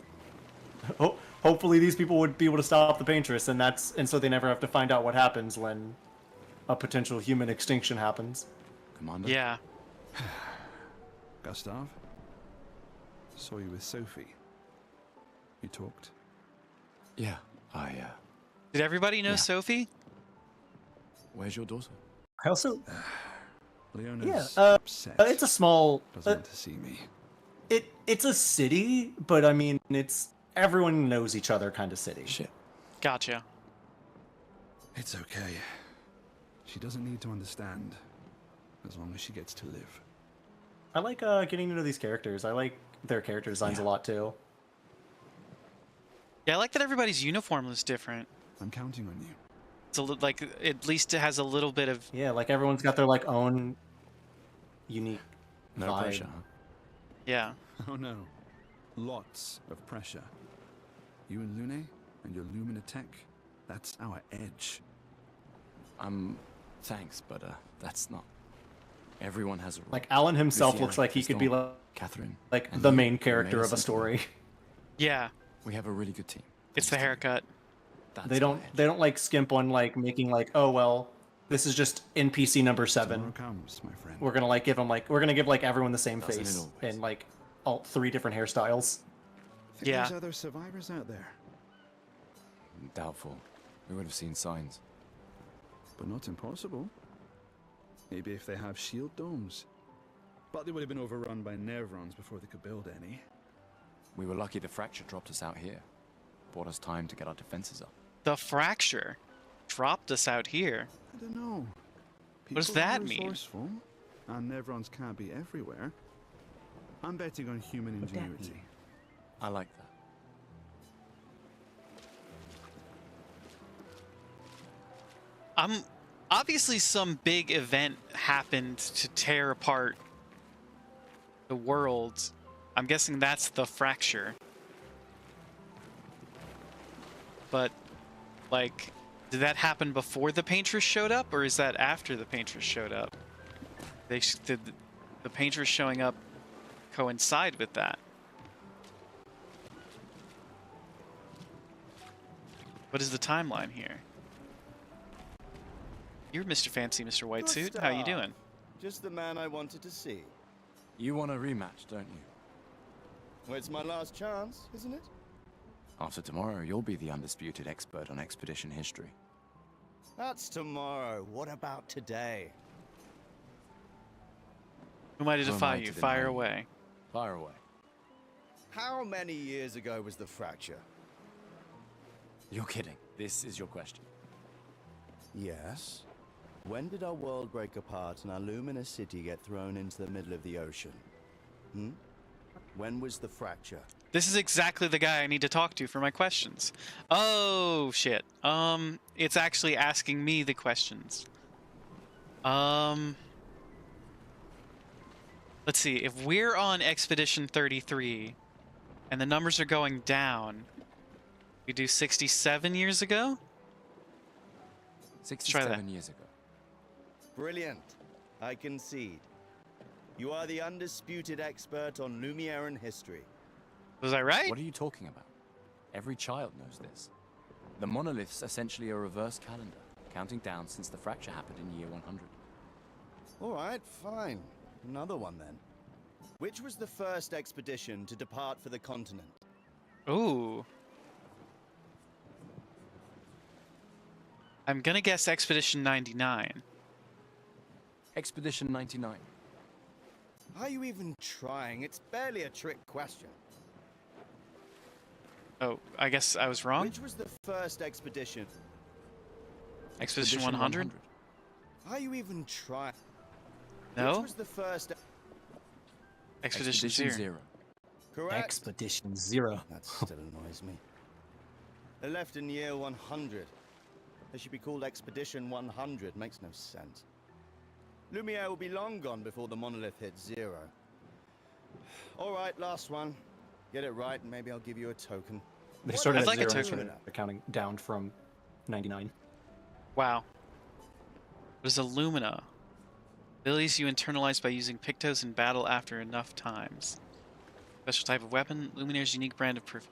Hopefully, these people would be able to stop the paintress, and so they never have to find out what happens when a potential human extinction happens. Commander. Yeah. Gustav, saw you with Sophie. You talked. Yeah, Did everybody know Sophie? Where's your daughter? I also. Leona's upset. It's a small. Doesn't want to see me. It's a city, but I mean, it's everyone knows each other kind of city. Shit. Gotcha. It's okay. She doesn't need to understand, as long as she gets to live. I like getting to know these characters. I like their character designs a lot too. Yeah, I like that everybody's uniform was different. I'm counting on you. It's a like at least it has a little bit of like everyone's got their like own unique No vibe. pressure, huh? Yeah. Oh no. Lots of pressure. You and Lune and your Lumina tech, that's our edge. Thanks, but that's not. Everyone has a role. Like Alan himself Luciana, looks like he could be Crystal, like Catherine, like and the you, main character May of a Simpson. story. Yeah. We have a really good team. It's the haircut. They don't like skimp on like making like, oh well, this is just NPC number 7. Tomorrow comes, my friend. We're gonna like give them like we're gonna give like everyone the same Doesn't it face always? and like all 3 different hairstyles. Think Yeah. There's other survivors out there, Doubtful. We would have seen signs. but not impossible. Maybe if they have shield domes. But they would have been overrun by Nevrons before they could build any. We were lucky the fracture dropped us out here. Bought us time to get our defenses up. The fracture dropped us out here. I don't know. What does People are that mean? resourceful, and Nevrons can't be everywhere. I'm betting on human ingenuity. I like that. Obviously some big event happened to tear apart the world. I'm guessing that's the fracture. But like, did that happen before the paintress showed up, or is that after the paintress showed up? The painters showing up coincide with that. What is the timeline here? You're Mr. Fancy, Mr. Whitesuit. How you doing? Just the man I wanted to see. You want a rematch, don't you? Well, it's my last chance, isn't it? After tomorrow, you'll be the undisputed expert on expedition history. That's tomorrow. What about today? Who am I to defy you? Fire away. Fire away. How many years ago was the fracture? You're kidding. This is your question. Yes. When did our world break apart and our luminous city get thrown into the middle of the ocean? When was the fracture? This is exactly the guy I need to talk to for my questions. Oh, shit. It's actually asking me the questions. Let's see. If we're on Expedition 33 and the numbers are going down, we do 67 years ago? 67 years ago. Brilliant. I concede. You are the undisputed expert on Lumieran history. Was I right? What are you talking about? Every child knows this. The monolith's essentially a reverse calendar, counting down since the fracture happened in year 100. All right, fine. Another one then. Which was the first expedition to depart for the continent? Ooh. I'm gonna guess Expedition 99. Expedition 99. Are you even trying? It's barely a trick question. Oh, I guess I was wrong? Which was the first expedition? Expedition 100? Are you even trying? No? Which was the first? Expedition Zero. Correct. Expedition Zero. That still annoys me. They left in year 100. They should be called Expedition 100. Makes no sense. Lumiere will be long gone before the monolith hits zero. All right, last one. Get it right, and maybe I'll give you a token. They started I'd like a at 0 token. and started counting down from 99. Wow. What is Illumina? Abilities you internalize by using Pictos in battle after enough times. Special type of weapon. Luminaire's unique brand of proof.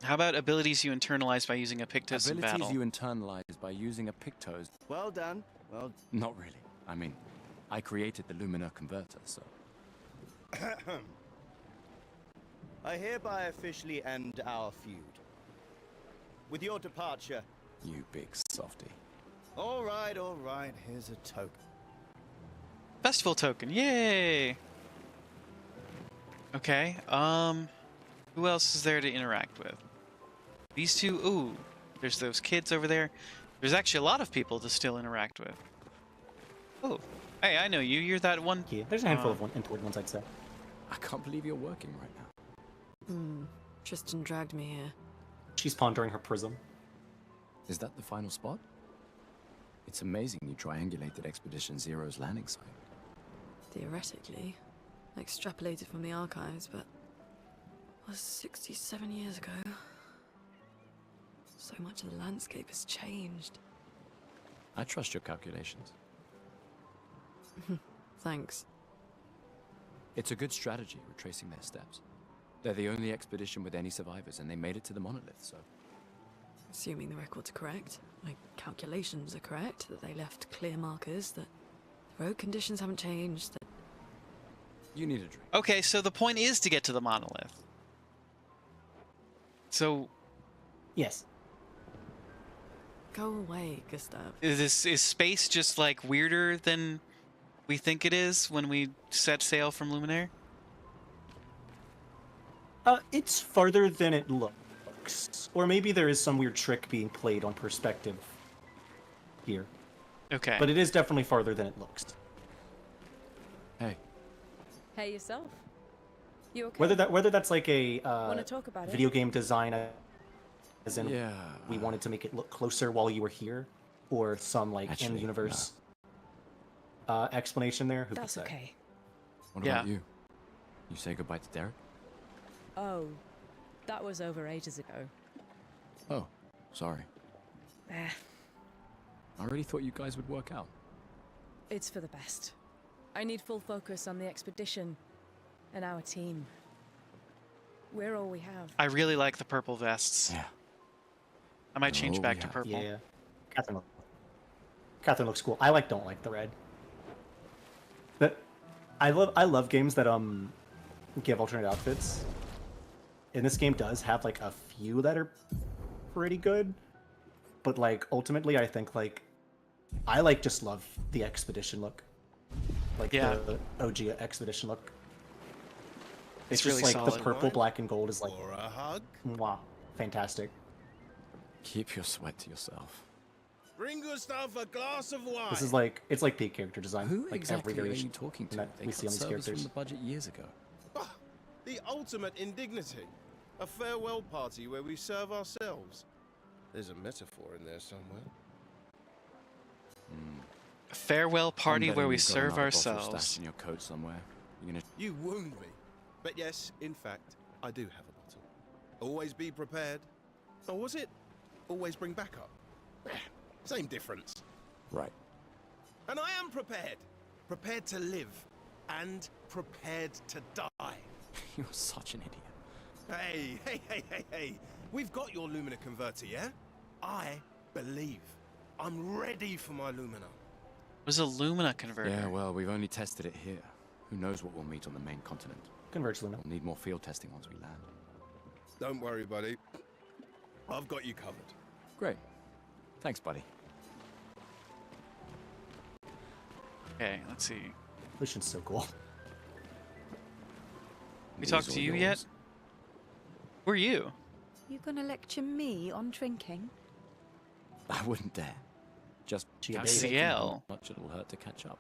How about abilities you internalize by using a Pictos in battle? Abilities you internalize by using a Pictos. Well done. Well, not really. I mean, I created the Lumina converter, so. I hereby officially end our feud. With your departure. You big softy. All right, here's a token. Festival token, yay! Okay, who else is there to interact with? These two, ooh, there's those kids over there. There's actually a lot of people to still interact with. Oh, hey, I know you, you're that one. Yeah, there's a handful of important ones, I'd say. I can't believe you're working right now. Tristan dragged me here. She's pondering her prism. Is that the final spot? It's amazing you triangulated Expedition Zero's landing site. Theoretically, extrapolated from the archives, but was 67 years ago. So much of the landscape has changed. I trust your calculations. Thanks. It's a good strategy, retracing their steps. They're the only expedition with any survivors, and they made it to the monolith, so... Assuming the records are correct, my calculations are correct, that they left clear markers, that the road conditions haven't changed, that... You need a drink. Okay, so the point is to get to the monolith. So... Yes. Go away, Gustav. Is space just, like, weirder than we think it is when we set sail from Luminaire? It's farther than it looks. Or maybe there is some weird trick being played on perspective here. Okay. But it is definitely farther than it looks. Hey. Hey, yourself. You okay? Whether that's like a Wanna talk about video it? game design, as in Yeah. we wanted to make it look closer while you were here, or some like Actually, in-universe explanation there. Who That's could say? okay. What about you? You say goodbye to Derek? Oh, that was over ages ago. Oh, sorry. Eh, I really thought you guys would work out. It's for the best. I need full focus on the expedition and our team. We're all we have. I really like the purple vests. Yeah. I might change back to purple. Yeah. Catherine looks cool. Don't like the red. But I love games that give alternate outfits. And this game does have like a few that are pretty good. But like ultimately I think like I just love the expedition look. Like the OG expedition look. It's just really like the solid. purple, black, and gold is like Or a hug? wow, fantastic. Keep your sweat to yourself. Bring Gustav a glass of wine. This is like it's like peak character design. Who like exactly every are variation you talking to? that They we see cut on these servers characters. from the budget years ago. Ah, the ultimate indignity. A farewell party where we serve ourselves. There's a metaphor in there somewhere. A farewell party I'm where betting we you've got serve another bottle ourselves. stashed in your coat somewhere. You're gonna. You wound me. But yes, in fact, I do have a bottle. Always be prepared. Or was it always bring backup? Same difference. Right. And I am prepared. Prepared to live. And prepared to die. You're such an idiot. Hey. We've got your Lumina converter, yeah? I believe. I'm ready for my Lumina. What is a Lumina converter? Yeah, well, we've only tested it here. Who knows what we'll meet on the main continent? Converge Luna. We'll need more field testing once we land. Don't worry, buddy. I've got you covered. Great. Thanks, buddy. Okay, let's see. Mission's so cool. We talked to you yet? Who are you? You gonna lecture me on drinking? I wouldn't dare. Just CL. how much it'll hurt to catch up.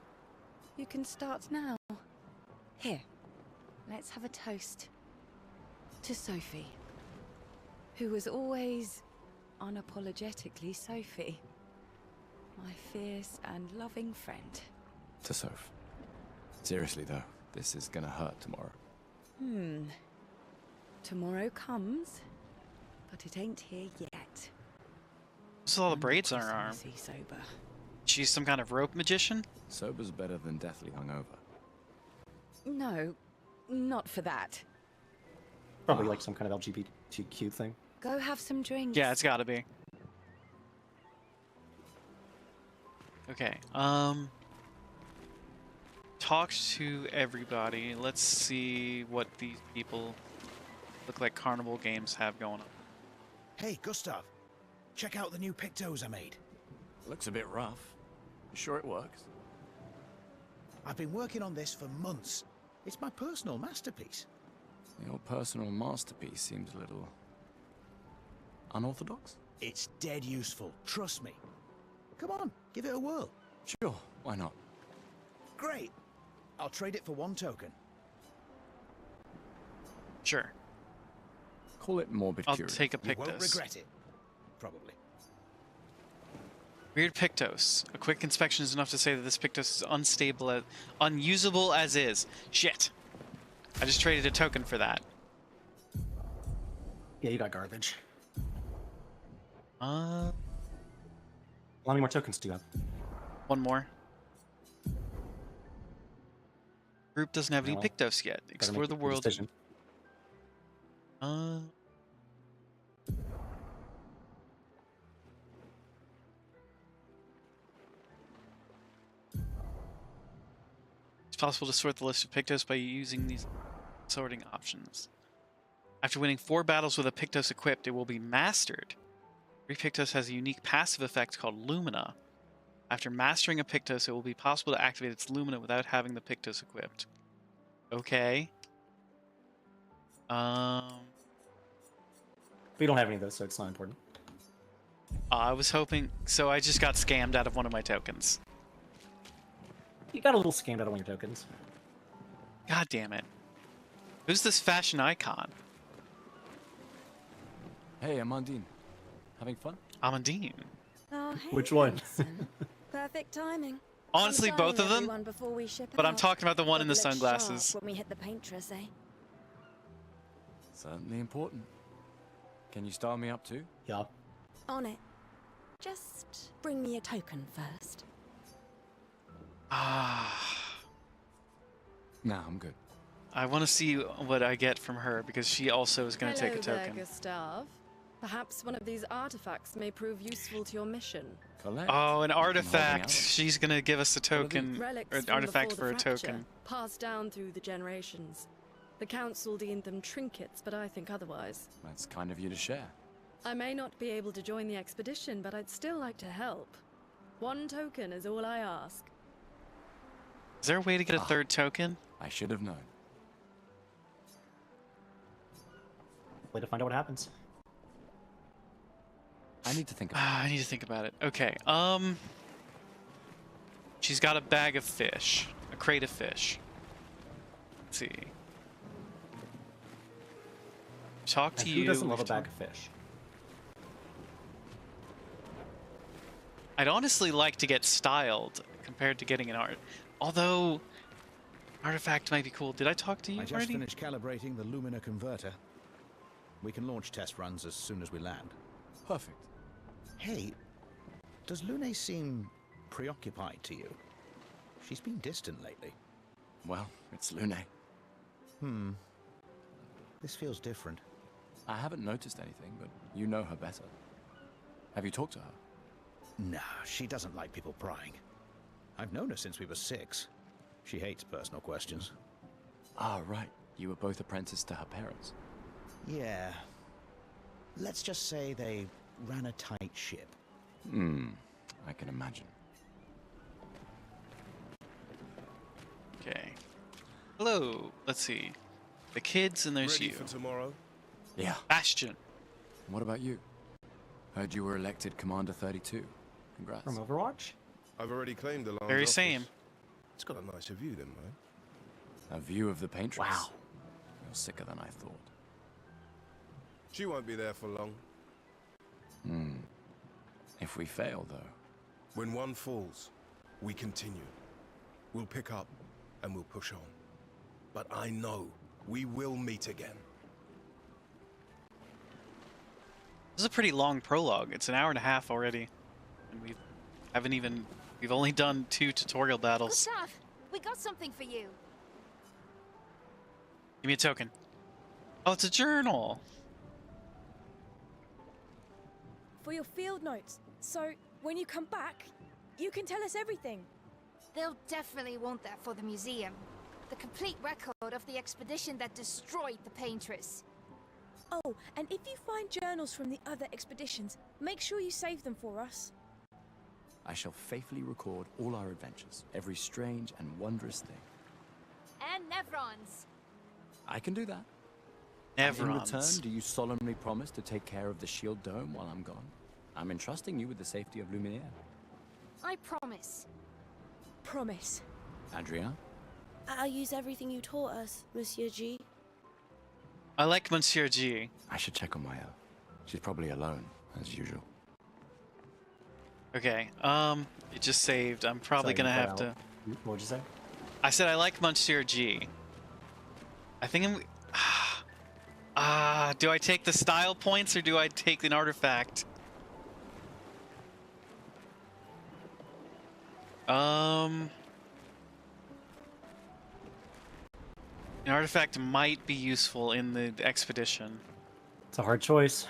You can start now. Here, let's have a toast. To Sophie. Who was always unapologetically Sophie. My fierce and loving friend. To Soph. Seriously though, this is gonna hurt tomorrow. Tomorrow comes, but it ain't here yet. What's all the braids on her arm? Sober. She's some kind of rope magician? Sober's better than deathly hungover. No, not for that. Probably like some kind of LGBTQ thing. Go have some drinks. Yeah, it's gotta be. Okay, talk to everybody. Let's see what these people look like Carnival Games have going on. Hey, Gustav. Check out the new pictos I made. Looks a bit rough. You sure it works? I've been working on this for months. It's my personal masterpiece. Your personal masterpiece seems a little unorthodox. It's dead useful, trust me. Come on, give it a whirl. Sure, why not? Great. I'll trade it for 1 token. Sure. Call it morbid I'll curiosity. take a You won't Pictos. regret it. Probably. Weird Pictos. A quick inspection is enough to say that this Pictos is unstable, unusable as is. Shit. I just traded a token for that. Yeah, you got garbage. Uh, How many more tokens do you have? one more. Group doesn't have any No. Pictos yet. Gotta Explore make the a world. decision. It's possible to sort the list of Pictos by using these sorting options. After winning 4 battles with a Pictos equipped, it will be mastered. Every Pictos has a unique passive effect called Lumina. After mastering a Pictos, it will be possible to activate its Lumina without having the Pictos equipped. Okay. We don't have any of those, so it's not important. I was hoping... So I just got scammed out of one of my tokens. You got a little scammed out of one of your tokens. God damn it. Who's this fashion icon? Hey, Amandine. Having fun? Amandine. Oh, hey, Which one? Hanson. Perfect timing. Honestly, I'm both signing of them. everyone before we ship But I'm out. talking about the one in the Gotta look sunglasses. sharp when we hit the paintress, eh? Certainly important. Can you style me up too? Yeah. On it. Just bring me a token first. Nah, I'm good. I want to see what I get from her because she also is going to take a Hello token. there, Gustav. Perhaps one of these artifacts may prove useful to your mission. Collect. Oh, an holding artifact. out. she's going to give us a token, Relics or an from artifact before for a the fracture, token. passed down through the generations. The council deemed them trinkets, but I think otherwise. That's kind of you to share. I may not be able to join the expedition, but I'd still like to help. 1 token is all I ask. Is there a way to get a third token? I should have known. Way to find out what happens. I need to think about I need to think about it. Okay, she's got a bag of fish. A crate of fish. Let's see. Talk to And you. who doesn't love a bag of fish? I'd honestly like to get styled compared to getting an art. Although, artifact might be cool. Did I talk to you I just already? finished calibrating the Lumina converter. We can launch test runs as soon as we land. Perfect. Hey, does Lune seem preoccupied to you? She's been distant lately. Well, it's Lune. This feels different. I haven't noticed anything, but you know her better. Have you talked to her? Nah, she doesn't like people prying. I've known her since we were 6. She hates personal questions. Ah, right. You were both apprenticed to her parents. Yeah. Let's just say they ran a tight ship. I can imagine. Okay. Hello. Let's see. The kids and there's Ready you. for tomorrow? Yeah. Bastion. What about you? Heard you were elected Commander 32. Congrats. From Overwatch? I've already claimed the lounge Very office. same. It's got a nicer view then, right? A view of the paintress. Wow. You're sicker than I thought. She won't be there for long. If we fail, though. When one falls, we continue. We'll pick up and we'll push on. But I know we will meet again. This is a pretty long prologue. It's an hour and a half already. And we've only done 2 tutorial battles. Gustav, we got something for you. Give me a token. Oh, it's a journal. For your field notes. So, when you come back, you can tell us everything. They'll definitely want that for the museum. The complete record of the expedition that destroyed the Paintress. Oh, and if you find journals from the other expeditions, make sure you save them for us. I shall faithfully record all our adventures, every strange and wondrous thing. And Nevrons. I can do that. And in Nevrons. return, do you solemnly promise to take care of the shield dome while I'm gone? I'm entrusting you with the safety of Luminaire. I promise. Promise. Adrien? I'll use everything you taught us, Monsieur G. I like Monsieur G. I should check on Maya. She's probably alone, as usual. Okay, it just saved. I'm probably Sorry, gonna you have cut to... out. What'd you say? I said I like Monsieur G. I think I'm... do I take the style points or do I take an artifact? An artifact might be useful in the expedition. It's a hard choice.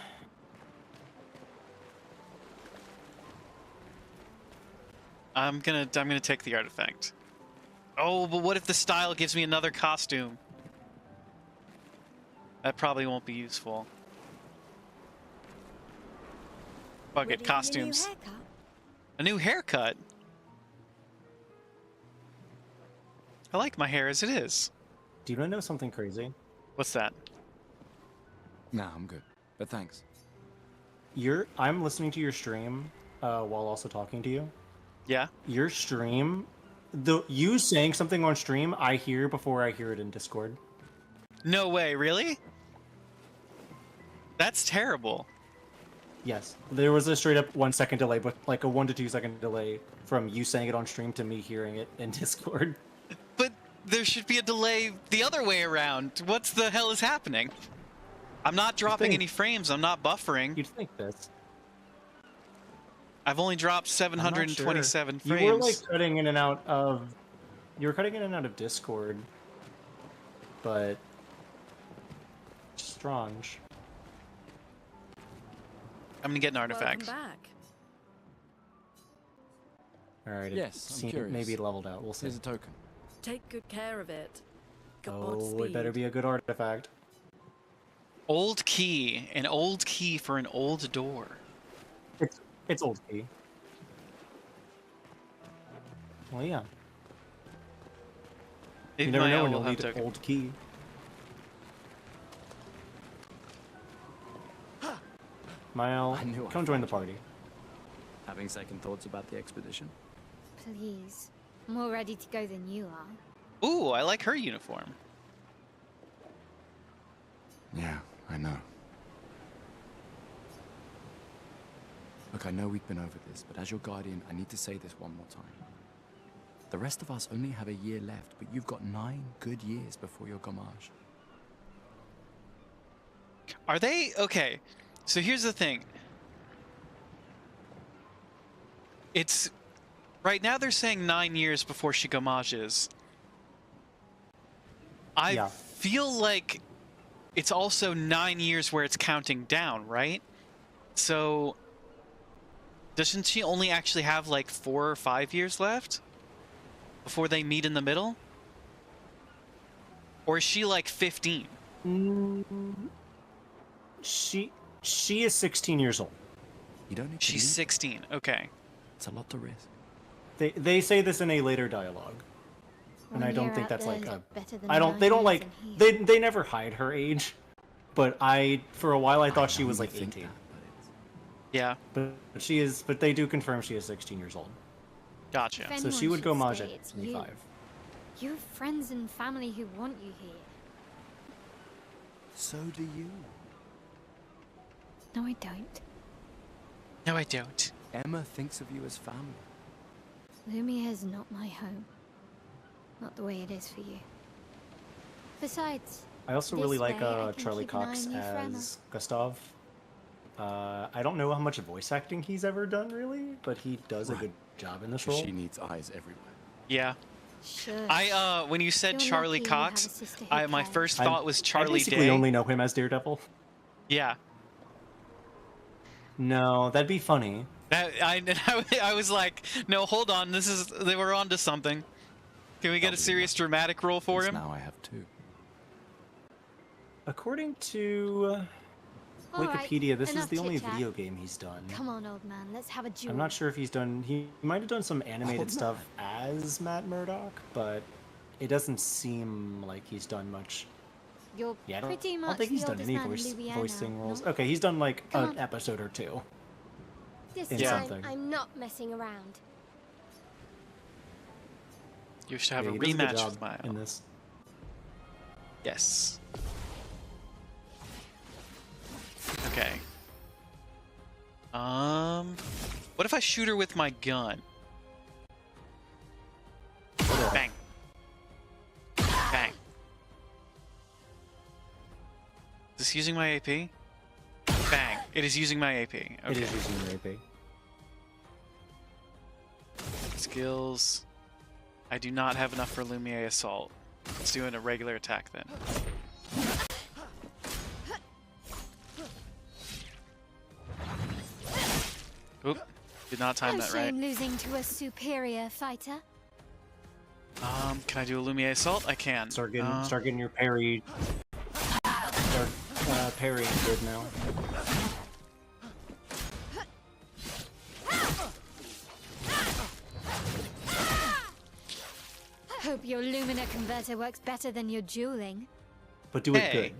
I'm gonna take the artifact. Oh, but what if the style gives me another costume? That probably won't be useful. Fuck it, costumes. A new haircut? I like my hair as it is. Do you want to know something crazy? What's that? Nah, I'm good. But thanks. I'm listening to your stream while also talking to you. Yeah? Your stream, you saying something on stream, I hear before I hear it in Discord. No way, really? That's terrible. Yes. There was a straight up 1 second delay, but like a 1 to 2 second delay from you saying it on stream to me hearing it in Discord. But there should be a delay the other way around. What the hell is happening? I'm not dropping any frames. I'm not buffering. You'd think this. I've only dropped I'm not sure. 727 You frames. were like cutting in and out of. You were cutting in and out of Discord, but strange. I'm gonna get an artifact. Welcome back. All right. Yes, I'm curious. Maybe it leveled out. We'll see. Here's a token. Take good care of it. Oh, it better be a good artifact. Old key. An old key for an old door. It's old key. Well, yeah. You Maybe never my know owl when will you'll have need an token. old key. Mile, I knew come I'd join the find party. Having second thoughts about the expedition? Please. I'm more ready to go than you are. Ooh, I like her uniform. Yeah, I know. Look, I know we've been over this, but as your guardian, I need to say this one more time. The rest of us only have a year left, but you've got 9 good years before your gommage. Are they? Okay. So here's the thing. It's... Right now they're saying 9 years before she gommages. I feel like it's also 9 years where it's counting down, right? So... Doesn't she only actually have like 4 or 5 years left? Before they meet in the middle? Or is she like 15? She is 16 years old. You don't need She's 16. Okay. It's a lot to risk. They say this in a later dialogue. And I One don't year think out that's there like is a better than they 9 don't years like in here. they never hide her age. But for a while I thought she was like 18. Yeah. But they do confirm she is 16 years old. Gotcha. If So she anyone would should go maj stay, at it's you. 25. You have friends and family who want you here. So do you. No, I don't. No, I don't. Emma thinks of you as family. Lumia is not my home. Not the way it is for you. Besides, I also this really like way I can Charlie keep an eye Cox on you forever. as Gustav. I don't know how much voice acting he's ever done really, but he does a good job in this role. She needs eyes everywhere. Yeah. Sure. When you said You're Charlie lucky you have a Cox, sister who my cares. first I thought was Charlie basically Day. only know him as Daredevil. Yeah. No, that'd be funny. I was like, no, hold on. They were onto something. Can we get a serious dramatic role for him? Now I have 2. According to All right, Wikipedia, this is enough the only chit-chat. video game he's done. Come on, old man, let's have a duel. I'm not sure if he's done. He might have done some animated Oh, stuff as Matt Murdock, but it doesn't seem like he's done much. You're Yeah, I pretty don't much think he's the done oldest any man in Louisiana, voicing roles. no? Okay, he's done like Come an on. episode or 2. This in time, something. I'm not messing around. You should have Yeah, a he does good rematch job with Mile. in this. Yes. Okay. What if I shoot her with my gun? Bang. Bang. Is this using my AP? Bang. It is using my AP. Okay. It is using your AP. Skills. I do not have enough for Lumiere Assault. Let's do a regular attack then. Oop. Did not time No that right. shame losing to a superior fighter. Can I do a Lumiere Assault? I can. Start getting your parry. Start parrying good now. Hope your Lumina converter works better than your dueling. But do it Hey. good.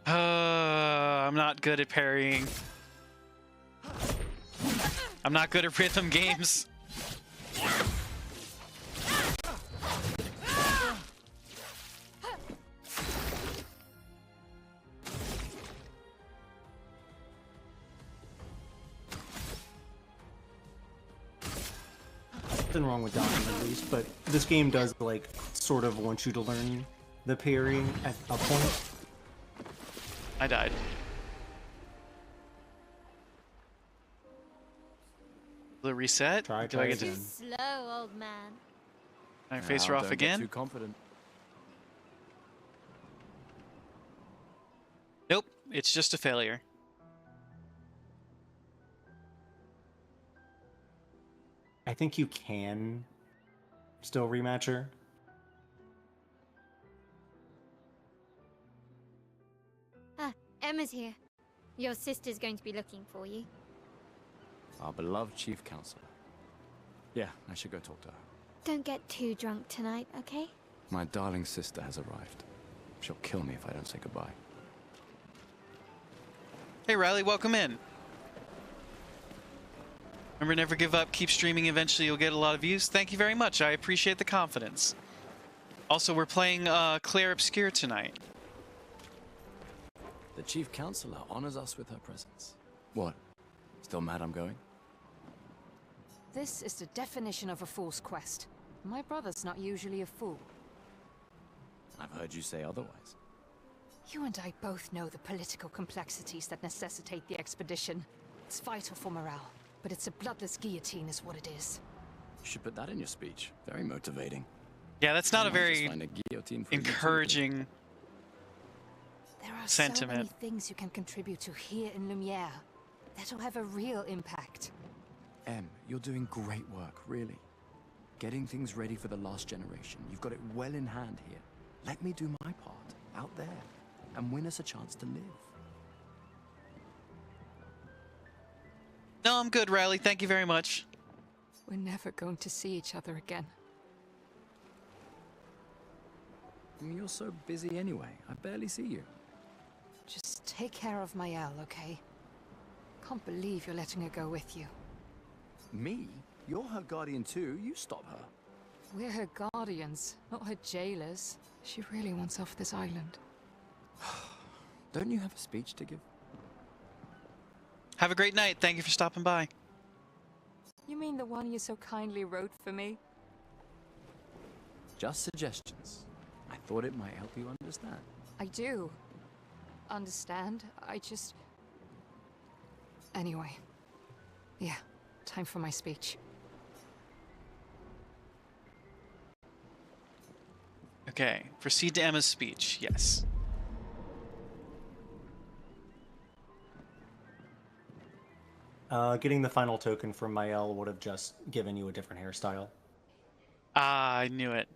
I'm not good at parrying. I'm not good at rhythm games. nothing wrong with dodging at least, but this game does, like, sort of want you to learn the parrying at a point. I died. Will it reset? Try Do I get again. to Slow, old man. can I face her off don't again? Get too confident. Nope, it's just a failure. I think you can still rematch her. Ah, Emma's here. Your sister's going to be looking for you. Our beloved chief counselor. Yeah, I should go talk to her. Don't get too drunk tonight, okay? My darling sister has arrived. She'll kill me if I don't say goodbye. Hey Riley, welcome in. Remember, never give up, keep streaming, eventually you'll get a lot of views. Thank you very much, I appreciate the confidence. Also, we're playing Clair Obscur tonight. The chief counselor honors us with her presence. What? Still mad I'm going? This is the definition of a fool's quest. My brother's not usually a fool. I've heard you say otherwise. You and I both know the political complexities that necessitate the expedition. It's vital for morale, but it's a bloodless guillotine is what it is. You should put that in your speech. Very motivating. Yeah, that's not a I might just very find a guillotine for you too. encouraging There are sentiment. so many things you can contribute to here in Lumiere that'll have a real impact. Em, you're doing great work, really. Getting things ready for the last generation. You've got it well in hand here. Let me do my part, out there, and win us a chance to live. No, I'm good, Riley. Thank you very much. We're never going to see each other again. You're so busy anyway. I barely see you. Just take care of Mael, okay? Can't believe you're letting her go with you. Me? You're her guardian too. You stop her. We're her guardians, not her jailers. She really wants off this island. Don't you have a speech to give? Have a great night. Thank you for stopping by. You mean the one you so kindly wrote for me? Just suggestions. I thought it might help you understand. I do. Understand? I just... Anyway. Yeah, time for my speech. Okay, proceed to Emma's speech. Yes. Getting the final token from Mael would have just given you a different hairstyle. Ah, I knew it.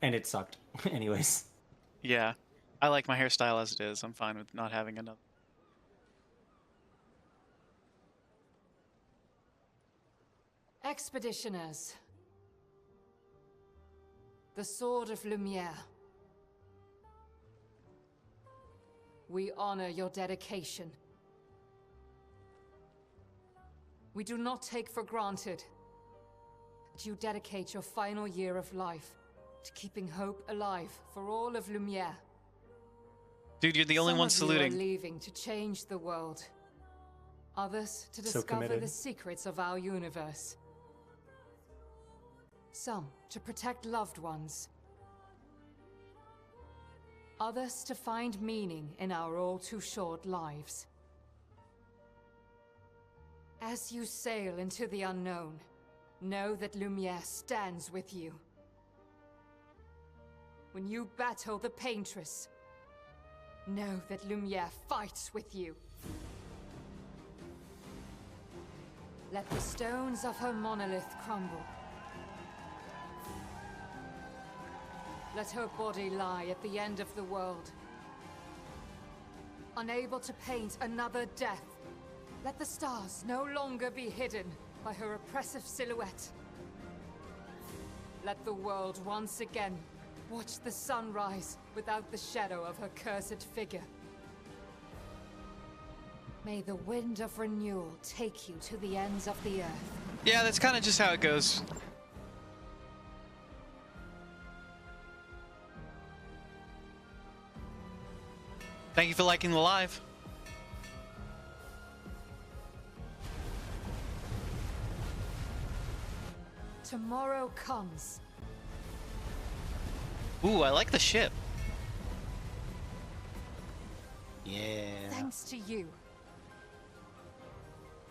And it sucked. Anyways. Yeah. I like my hairstyle as it is. I'm fine with not having another. Expeditioners. The Sword of Lumiere. We honor your dedication. We do not take for granted that you dedicate your final year of life to keeping hope alive for all of Lumiere. Dude, you're the only one Some of you saluting. are leaving to change the world. Others to So discover committed. the secrets of our universe. Some to protect loved ones. Others to find meaning in our all too short lives. As you sail into the unknown, know that Lumiere stands with you. When you battle the Paintress, know that Lumiere fights with you. Let the stones of her monolith crumble. Let her body lie at the end of the world. Unable to paint another death, let the stars no longer be hidden by her oppressive silhouette. Let the world once again watch the sun rise without the shadow of her cursed figure. May the wind of renewal take you to the ends of the earth. Yeah, that's kind of just how it goes. Thank you for liking the live. Tomorrow comes. Ooh, I like the ship. Yeah. Thanks to you.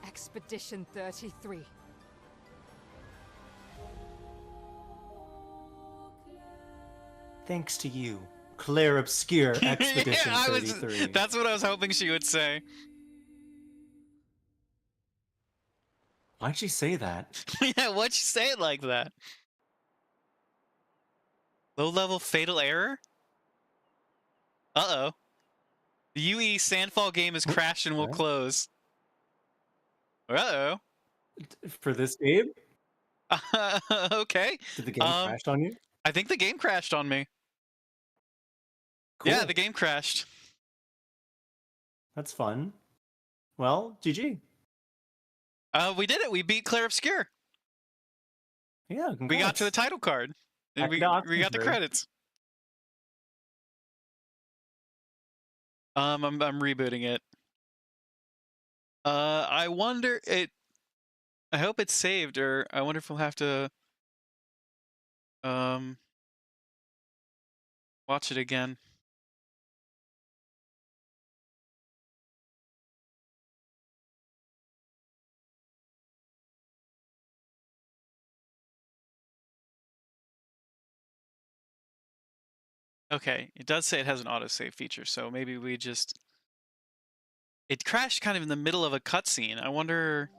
Expedition 33. Thanks to you, Clair Obscur, Expedition Yeah, 33. That's what I was hoping she would say. Why'd she say that? Yeah, why'd you say it like that? Low-level fatal error? Uh-oh. The UE Sandfall game has crashed and will close. Uh-oh. For this game? Okay. Did the game crash on you? I think the game crashed on me. Cool. Yeah, the game crashed. That's fun. Well, GG. We did it. We beat Clair Obscur. Yeah, congrats. We got to the title card. And we got the credits. I'm rebooting it. I wonder I hope it's saved, or I wonder if we'll have to watch it again. Okay, it does say it has an autosave feature, so maybe we just... It crashed kind of in the middle of a cutscene. I wonder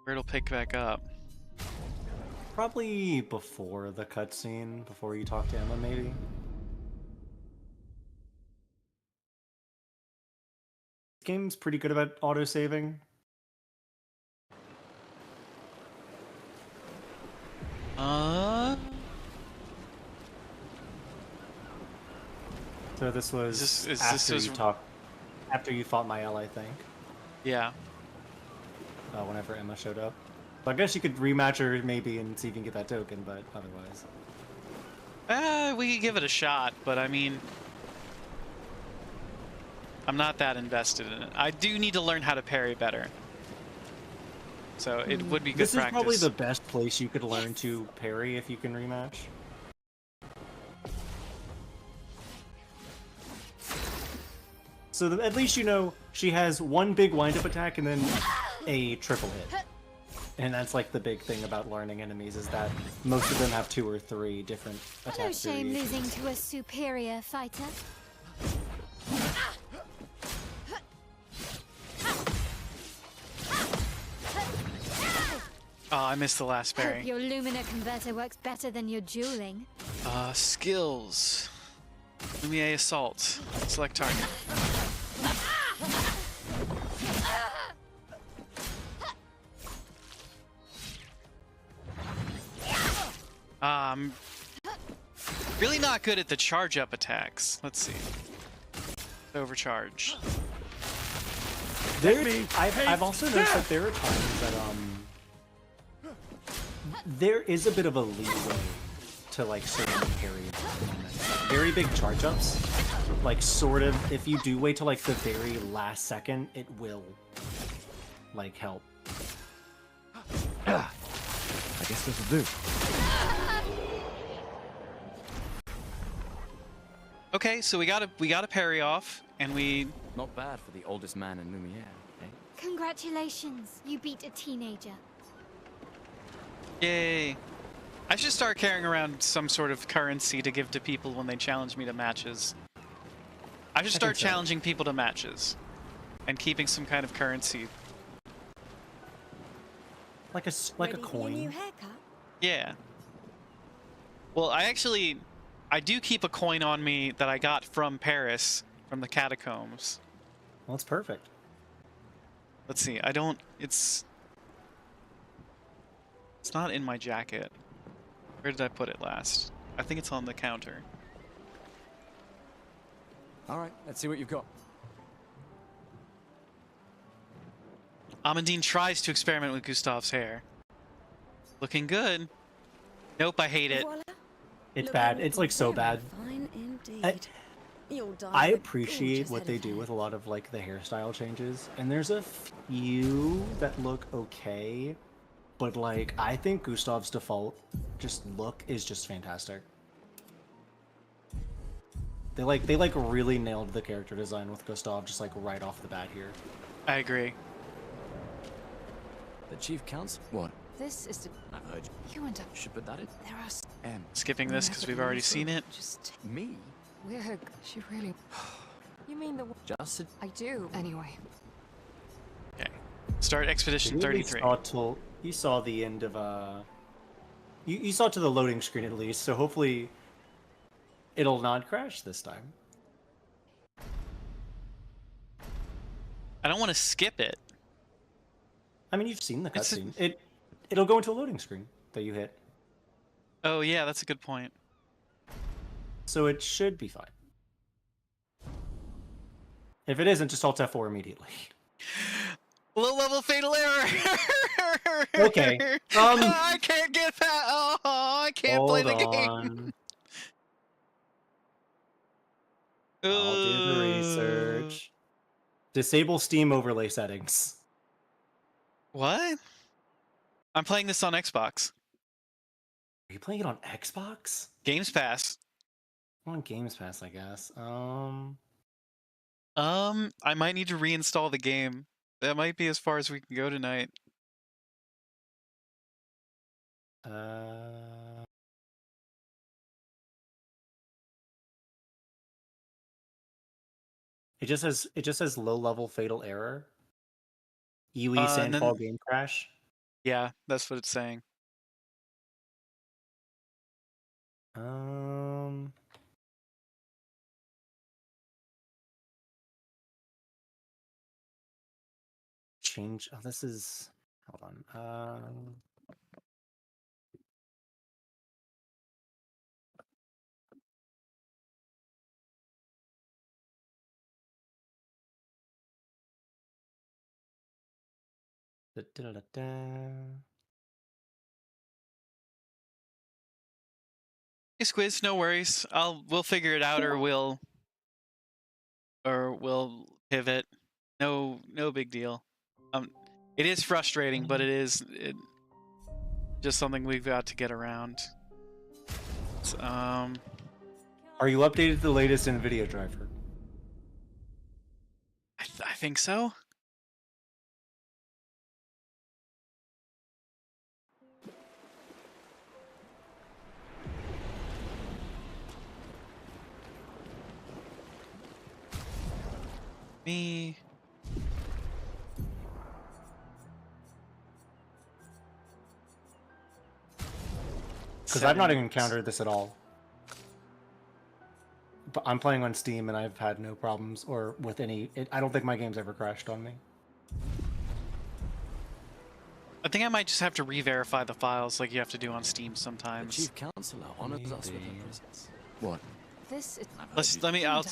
where it'll pick back up. Probably before the cutscene, before you talk to Emma, maybe. This game's pretty good about autosaving. So this was after you fought Mael, I think. Yeah. Whenever Emma showed up. So I guess you could rematch her maybe and see if you can get that token, but otherwise. We could give it a shot, but I mean... I'm not that invested in it. I do need to learn how to parry better. So it would be good This practice. is probably the best place you could learn to parry if you can rematch. So at least you know she has one big wind-up attack and then a triple hit. And that's like the big thing about learning enemies, is that most of them have 2 or 3 different attack No shame variations. losing to a superior fighter. Oh, I missed the last Hope parry. your Lumina converter works better than your dueling. Skills. Lumiere Assault. Select target. Really not good at the charge up attacks. Let's see. Overcharge. I've also noticed that there are times that there is a bit of a leeway to like certain parry moments. Like, very big charge ups, like sort of if you do wait till like the very last second, it will like help. I guess this'll do. Okay, so we got a parry off, and we... Not bad for the oldest man in Lumiere, eh? Congratulations, you beat a teenager. Yay. I should start carrying around some sort of currency to give to people when they challenge me to matches. I should start challenging people to matches. And keeping some kind of currency. Like a coin. New haircut? Yeah. Well, I do keep a coin on me that I got from Paris, from the catacombs. Well, that's perfect. Let's see, it's not in my jacket. Where did I put it last? I think it's on the counter. Alright, let's see what you've got. Amandine tries to experiment with Gustav's hair. Looking good. Nope, I hate it. It's bad. It's like so bad. Fine indeed. I appreciate what they do with a lot of like the hairstyle changes, and there's a few that look okay, but like I think Gustav's default just look is just fantastic. They really nailed the character design with Gustav just like right off the bat here. I agree. The chief counsel. What? This is the... I've heard You and I... should put that in. There are... Skipping this because we've already seen it. Just... Me? We're... She really... You mean the... Just... I do, anyway. Okay. Start Expedition 33. You saw the end of you saw to the loading screen at least, so hopefully it'll not crash this time. I don't want to skip it. I mean, you've seen the cutscene. It'll go into a loading screen that you hit. Oh yeah, that's a good point. So it should be fine. If it isn't, just Alt F4 immediately. Low level fatal error. Okay. I can't get that. Oh, I can't play the game. I'll do the research. Disable Steam overlay settings. What? I'm playing this on Xbox. Are you playing it on Xbox? Games Pass. On Games Pass, I guess. I might need to reinstall the game. That might be as far as we can go tonight. It just says low level fatal error. UE Sandfall game crash. Yeah, that's what it's saying. Change. Oh, this is. Hold on. Hey Squiz, no worries. We'll figure it out, or we'll pivot. No big deal. It is frustrating, but it is just something we've got to get around. Are you updated to the latest NVIDIA driver? I think so. Me. Because I've not even encountered this at all. But I'm playing on Steam and I've had no problems or with any. I don't think my game's ever crashed on me. I think I might just have to re-verify the files like you have to do on Steam sometimes. The chief counselor honors us with her presence. What?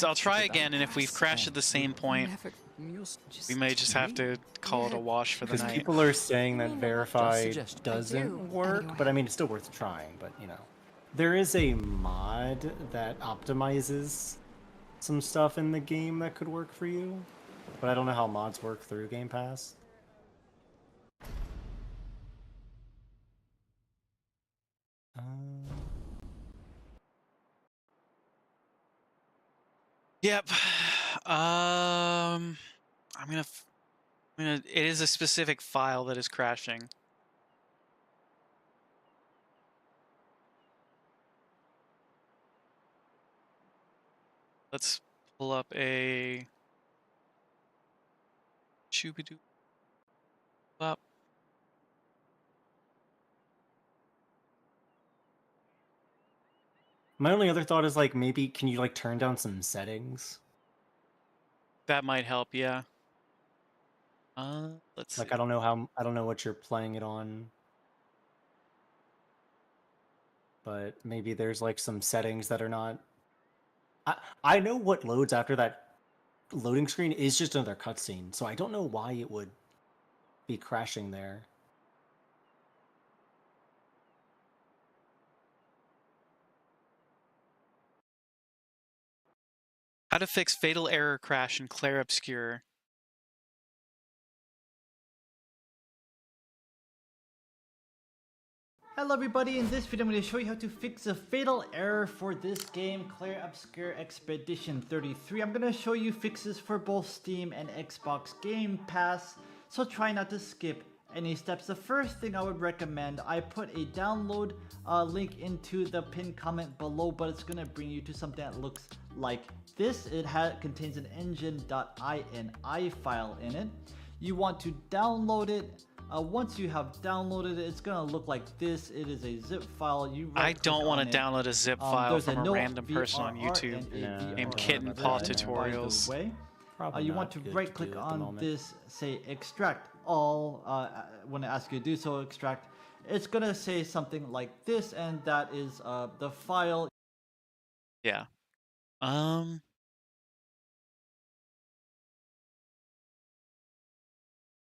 I'll try again, and if we've crashed at the same point, we may just have to call it a wash for the night. Because people are saying that verify doesn't work, but I mean it's still worth trying. But you know, there is a mod that optimizes some stuff in the game that could work for you, but I don't know how mods work through Game Pass. Yep. It is a specific file that is crashing. Let's pull up a Shooby-Doo. Up. My only other thought is like maybe can you like turn down some settings? That might help, yeah. Let's see. I don't know what you're playing it on. But maybe there's like some settings that are not. I know what loads after that loading screen is just another cutscene, so I don't know why it would be crashing there. How to fix fatal error crash in Clair Obscur. Hello everybody, in this video I'm going to show you how to fix a fatal error for this game, Clair Obscur Expedition 33. I'm going to show you fixes for both Steam and Xbox Game Pass, so try not to skip any steps. The first thing I would recommend, I put a download link into the pinned comment below, but it's going to bring you to something that looks like this. It contains an engine.ini file in it. You want to download it. Once you have downloaded it, it's gonna look like this. It is a zip file. I don't want to download a zip file from a random person on YouTube. Named Kitten Paw Tutorials. You want to right click on this, say extract all. When it asks you to do so, extract. It's gonna say something like this, and that is the file. Yeah.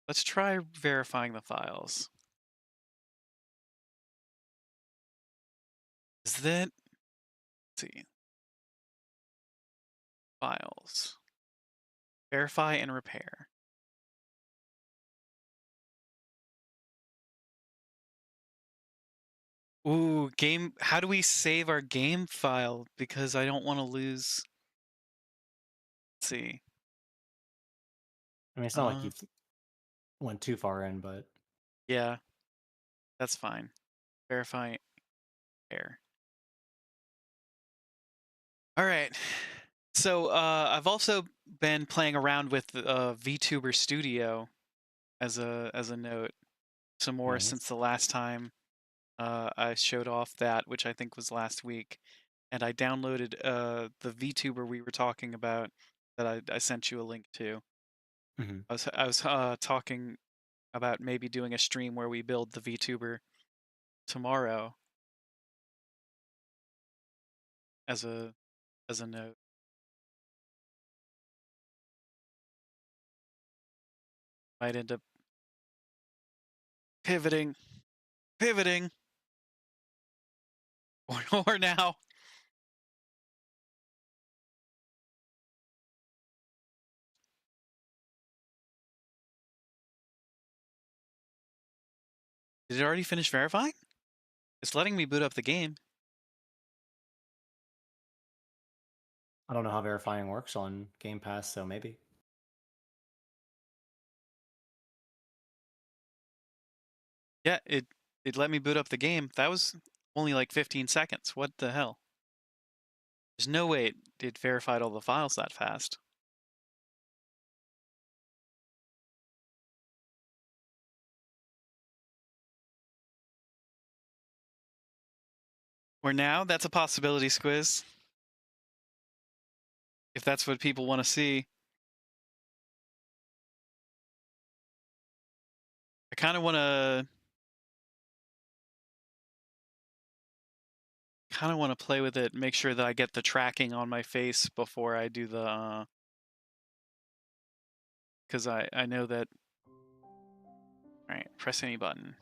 Let's try verifying the files. Is that... Let's see. Files. Verify and repair. Ooh, game... How do we save our game file? Because I don't want to lose... Let's see. I mean, it's not like you went too far in, but... Yeah. That's fine. Verify... Repair. All right. So I've also been playing around with VTuber Studio as a note some more since the last time I showed off that, which I think was last week, and I downloaded the VTuber we were talking about that I sent you a link to. I was talking about maybe doing a stream where we build the VTuber tomorrow as a note. Might end up pivoting, or now. Did it already finish verifying? It's letting me boot up the game. I don't know how verifying works on Game Pass, so maybe. Yeah, it let me boot up the game. That was only like 15 seconds. What the hell? There's no way it verified all the files that fast. Or now, that's a possibility, Squiz. If that's what people want to see. I kind of want to play with it, make sure that I get the tracking on my face before I do the because I know that. All right, press any button.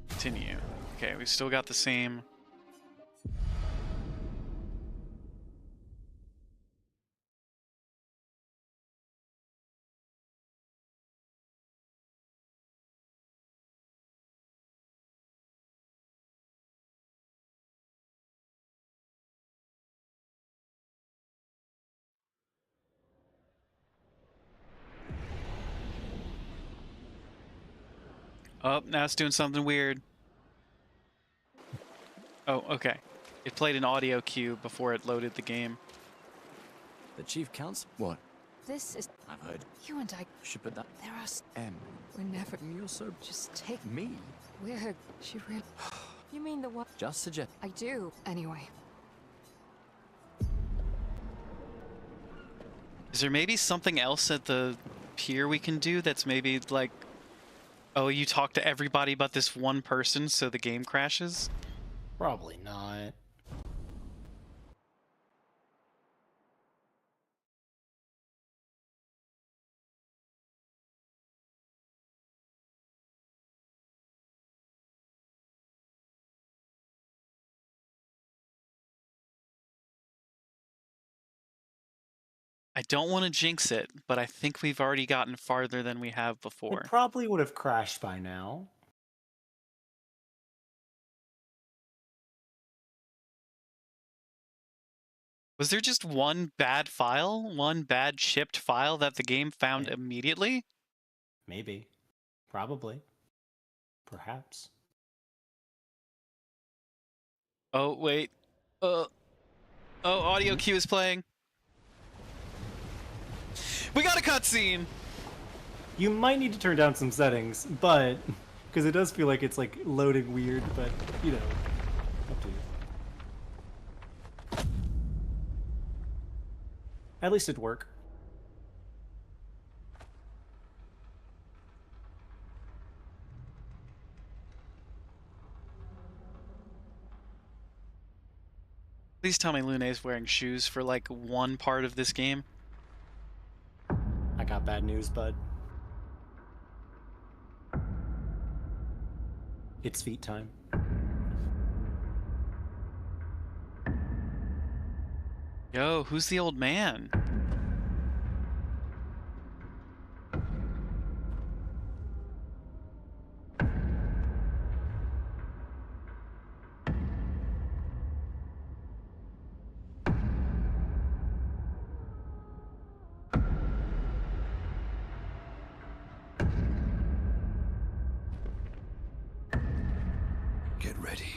Continue. Okay, we still got the same. Oh, now it's doing something weird. Oh, okay. It played an audio cue before it loaded the game. The chief counts? What? This is... I've heard. You and I... Should put that... There are... M. We're never... You're so... Just take... Me? We're... She really... You mean the what? Just suggest... I do, anyway. Is there maybe something else at the pier we can do that's maybe like... Oh, you talk to everybody but this one person so the game crashes? Probably not. I don't want to jinx it, but I think we've already gotten farther than we have before. It probably would have crashed by now. Was there just one bad file? One bad shipped file that the game found immediately? Maybe. Probably. Perhaps. Oh, wait. Oh, audio cue is playing. We got a cutscene! You might need to turn down some settings, but... Because it does feel like it's, like, loading weird, but, you know, up to you. At least it'd work. Please tell me Lune's wearing shoes for, like, one part of this game. I got bad news, bud. It's feet time. Yo, who's the old man? Get ready.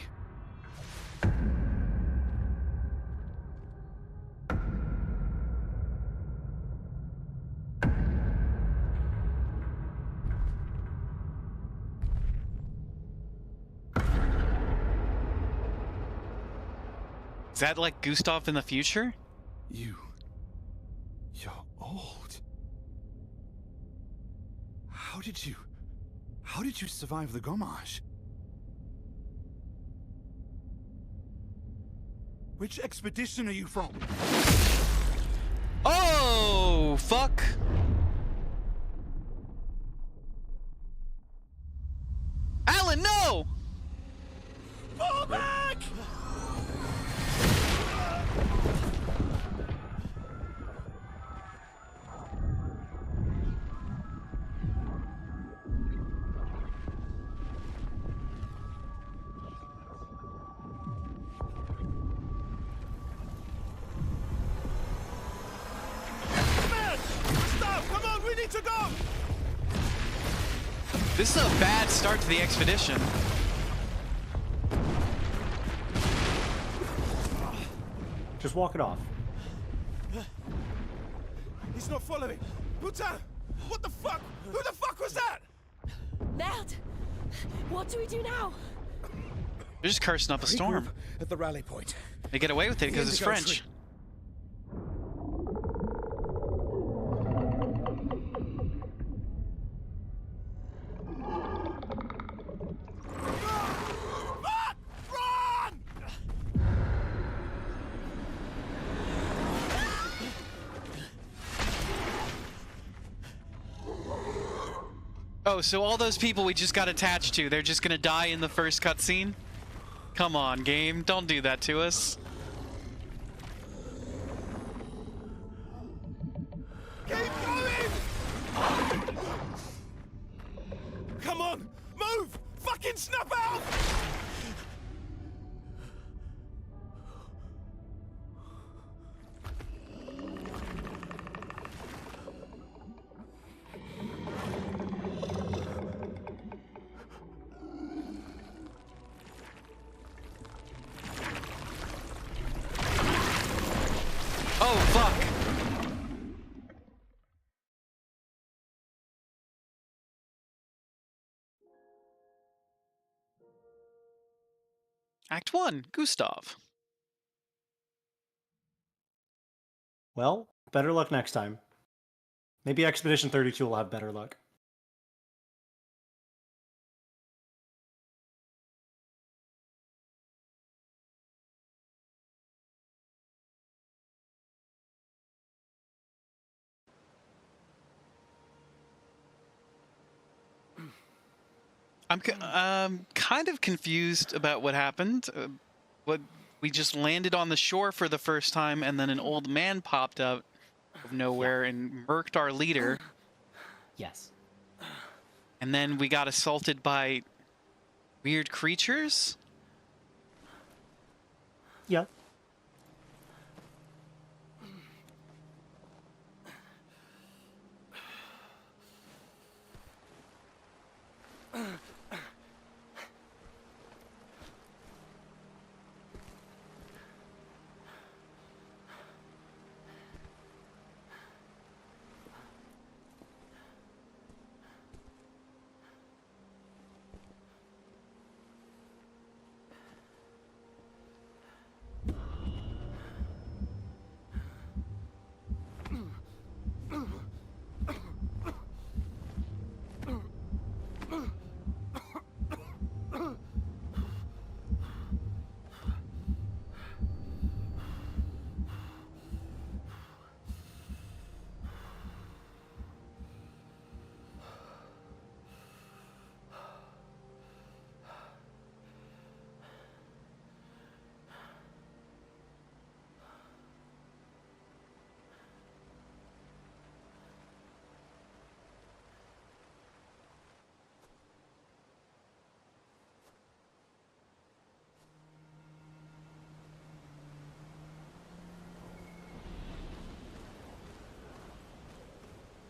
Is that like Gustav in the future? You're old. How did you survive the Gommage? Which expedition are you from? Oh, fuck. Alan, no! Fall back! To go. This is a bad start to the expedition. Just walk it off. He's not following. Bhutan! What the fuck? Who the fuck was that? Merde! What do we do now? They're just cursing up a storm. At the rally point. They get away with it because it's French. Oh, so all those people we just got attached to, they're just gonna die in the first cutscene? Come on, game. Don't do that to us. Keep going! Come on! Move! Fucking snap out! Oh, fuck. Act 1, Gustav. Well, better luck next time. Maybe Expedition 32 will have better luck. I'm kind of confused about what happened. We just landed on the shore for the first time, and then an old man popped out of nowhere and murked our leader. Yes. And then we got assaulted by weird creatures. Yeah.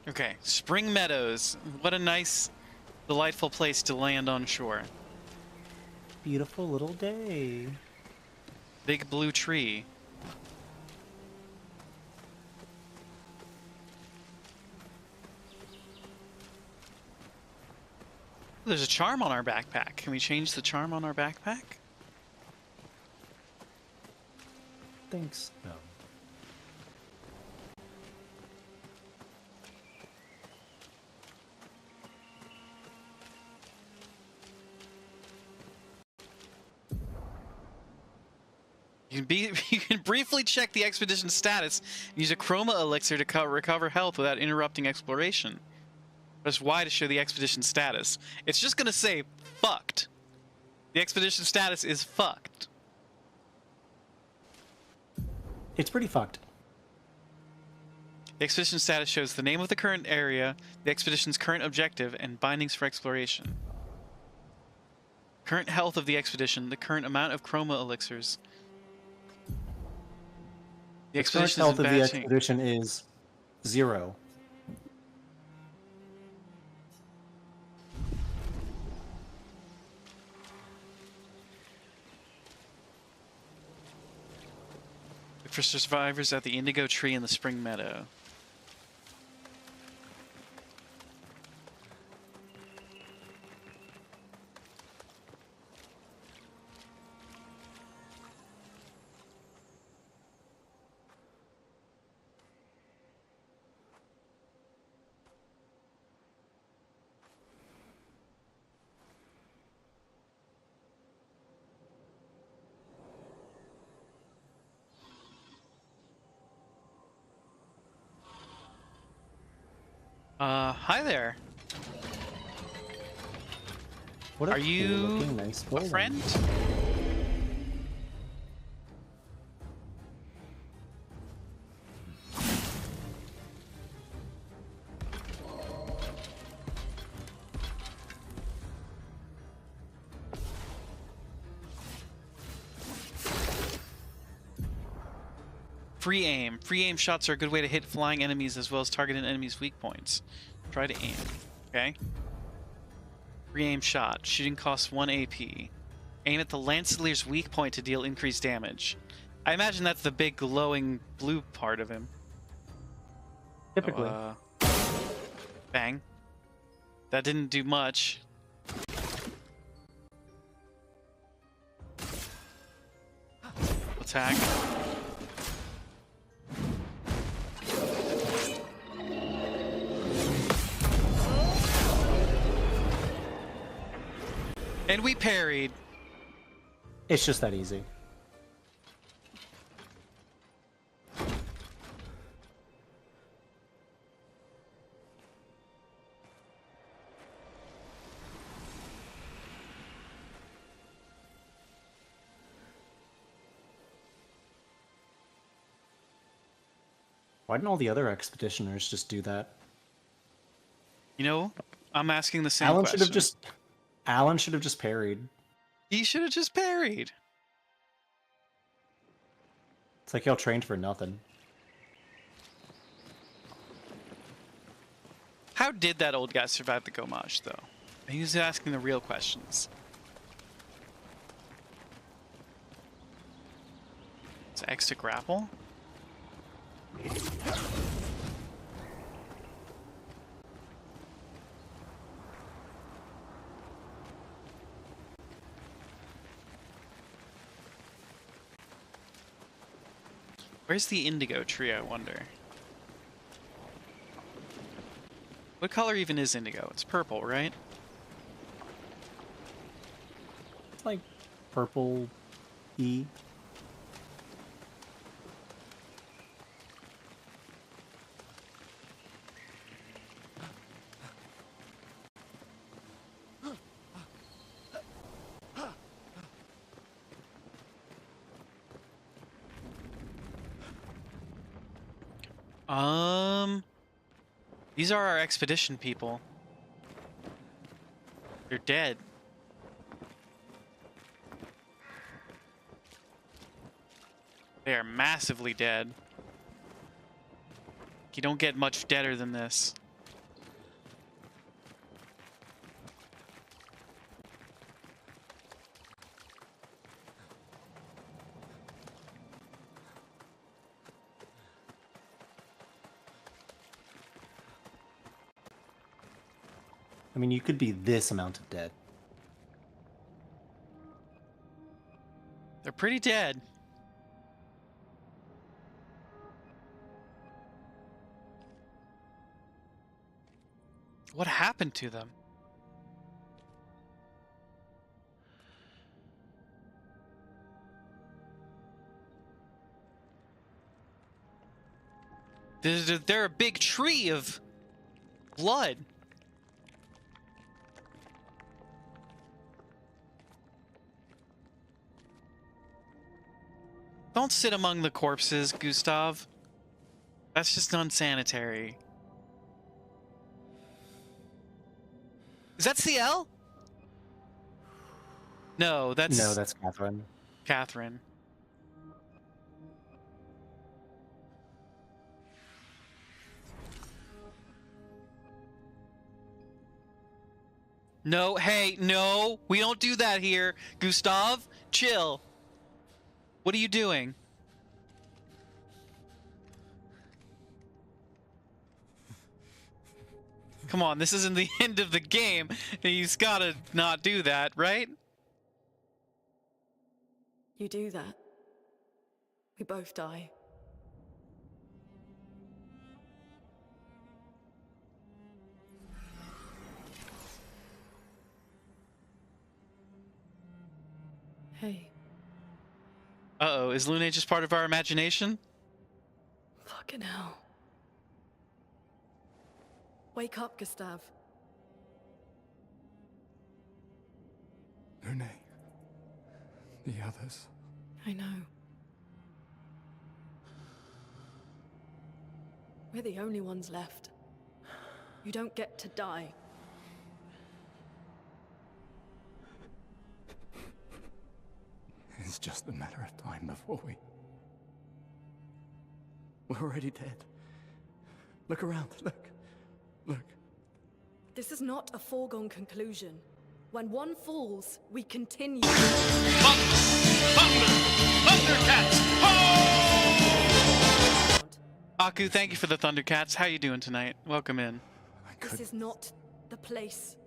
Okay, Spring Meadows. What a nice, delightful place to land on shore. Beautiful little day. Big blue tree. There's a charm on our backpack. Can we change the charm on our backpack? Thanks. No. You can briefly check the expedition status and use a chroma elixir to recover health without interrupting exploration. Press Y to show the expedition status. It's just gonna say fucked. The expedition status is fucked. It's pretty fucked. The expedition status shows the name of the current area, the expedition's current objective, and bindings for exploration. Current health of the expedition, the current amount of chroma elixirs. The current health of the expedition is 0. Look for survivors at the indigo tree in the spring meadow. Hi there. What a Are you cool-looking, nice a building. friend? Free aim. Free aim shots are a good way to hit flying enemies as well as targeting enemies' weak points. Try to aim. Okay. Free aim shot. Shooting costs 1 AP. Aim at the Lancelier's weak point to deal increased damage. I imagine that's the big glowing blue part of him. Typically. So, bang. That didn't do much. Attack. And we parried. It's just that easy. Why didn't all the other expeditioners just do that? You know, I'm asking the same Alan question. Alan should have just parried. He should have just parried. It's like y'all trained for nothing. How did that old guy survive the Gomage, though? He was asking the real questions. Is X to grapple? Where's the indigo tree, I wonder? What color even is indigo? It's purple, right? It's like purple E. These are our expedition people. They're dead. They are massively dead. You don't get much deader than this. I mean, you could be this amount of dead. They're pretty dead. What happened to them? They're a big tree of blood. Don't sit among the corpses, Gustav. That's just unsanitary. Is that CL? No, that's... No, that's Catherine. Catherine. No, hey, no, we don't do that here. Gustav, chill. What are you doing? Come on, this isn't the end of the game. He's gotta not do that, right? You do that. We both die. Hey. Uh-oh, is Lune just part of our imagination? Fucking hell. Wake up, Gustav. Lune. The others. I know. We're the only ones left. You don't get to die. It's just a matter of time before we're already dead. Look around, look. Look. This is not a foregone conclusion. When one falls, we continue. Thundercats! Aku, thank you for the Thundercats. How you doing tonight? Welcome in. This is not the place.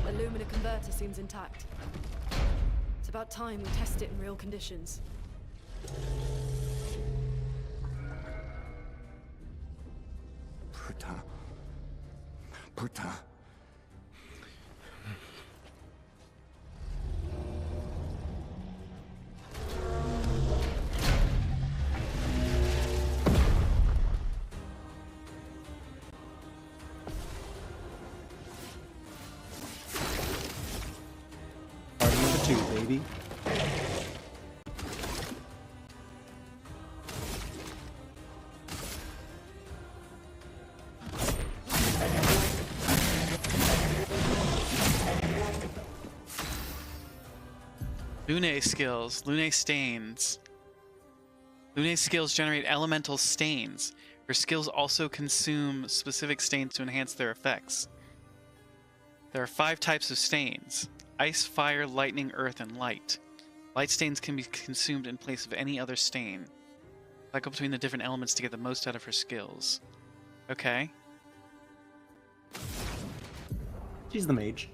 The Lumina converter seems intact. It's about time we test it in real conditions. Putain. Putain. Party number 2, baby. Lune skills, Lune stains. Lune skills generate elemental stains. Her skills also consume specific stains to enhance their effects. There are 5 types of stains: ice, fire, lightning, earth, and light. Light stains can be consumed in place of any other stain. Cycle between the different elements to get the most out of her skills. Okay. She's the mage.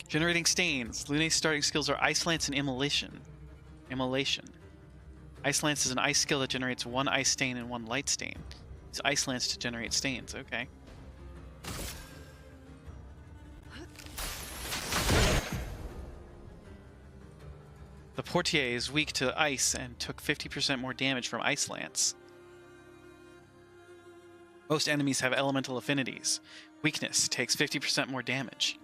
Generating stains. Lune's starting skills are Ice Lance and Immolation. Ice Lance is an ice skill that generates 1 ice stain and 1 light stain. Use Ice Lance to generate stains. Okay. The Portier is weak to ice and took 50% more damage from Ice Lance. Most enemies have elemental affinities. Weakness takes 50% more damage.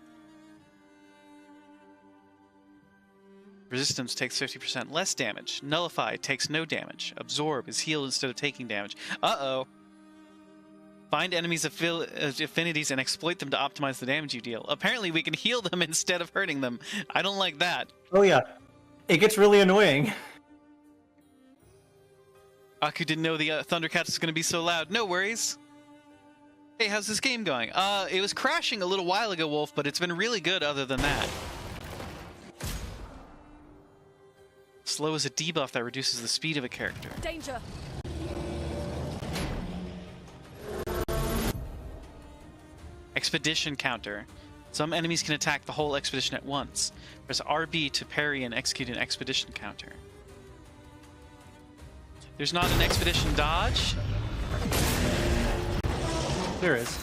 Resistance takes 50% less damage. Nullify takes no damage. Absorb is healed instead of taking damage. Uh-oh. Find enemies' affinities and exploit them to optimize the damage you deal. Apparently we can heal them instead of hurting them. I don't like that. Oh yeah. It gets really annoying. Aku didn't know the Thundercats was going to be so loud. No worries. Hey, how's this game going? It was crashing a little while ago, Wolf, but it's been really good other than that. Slow is a debuff that reduces the speed of a character. Danger! Expedition counter. Some enemies can attack the whole expedition at once. Press RB to parry and execute an expedition counter. There's not an expedition dodge? There is.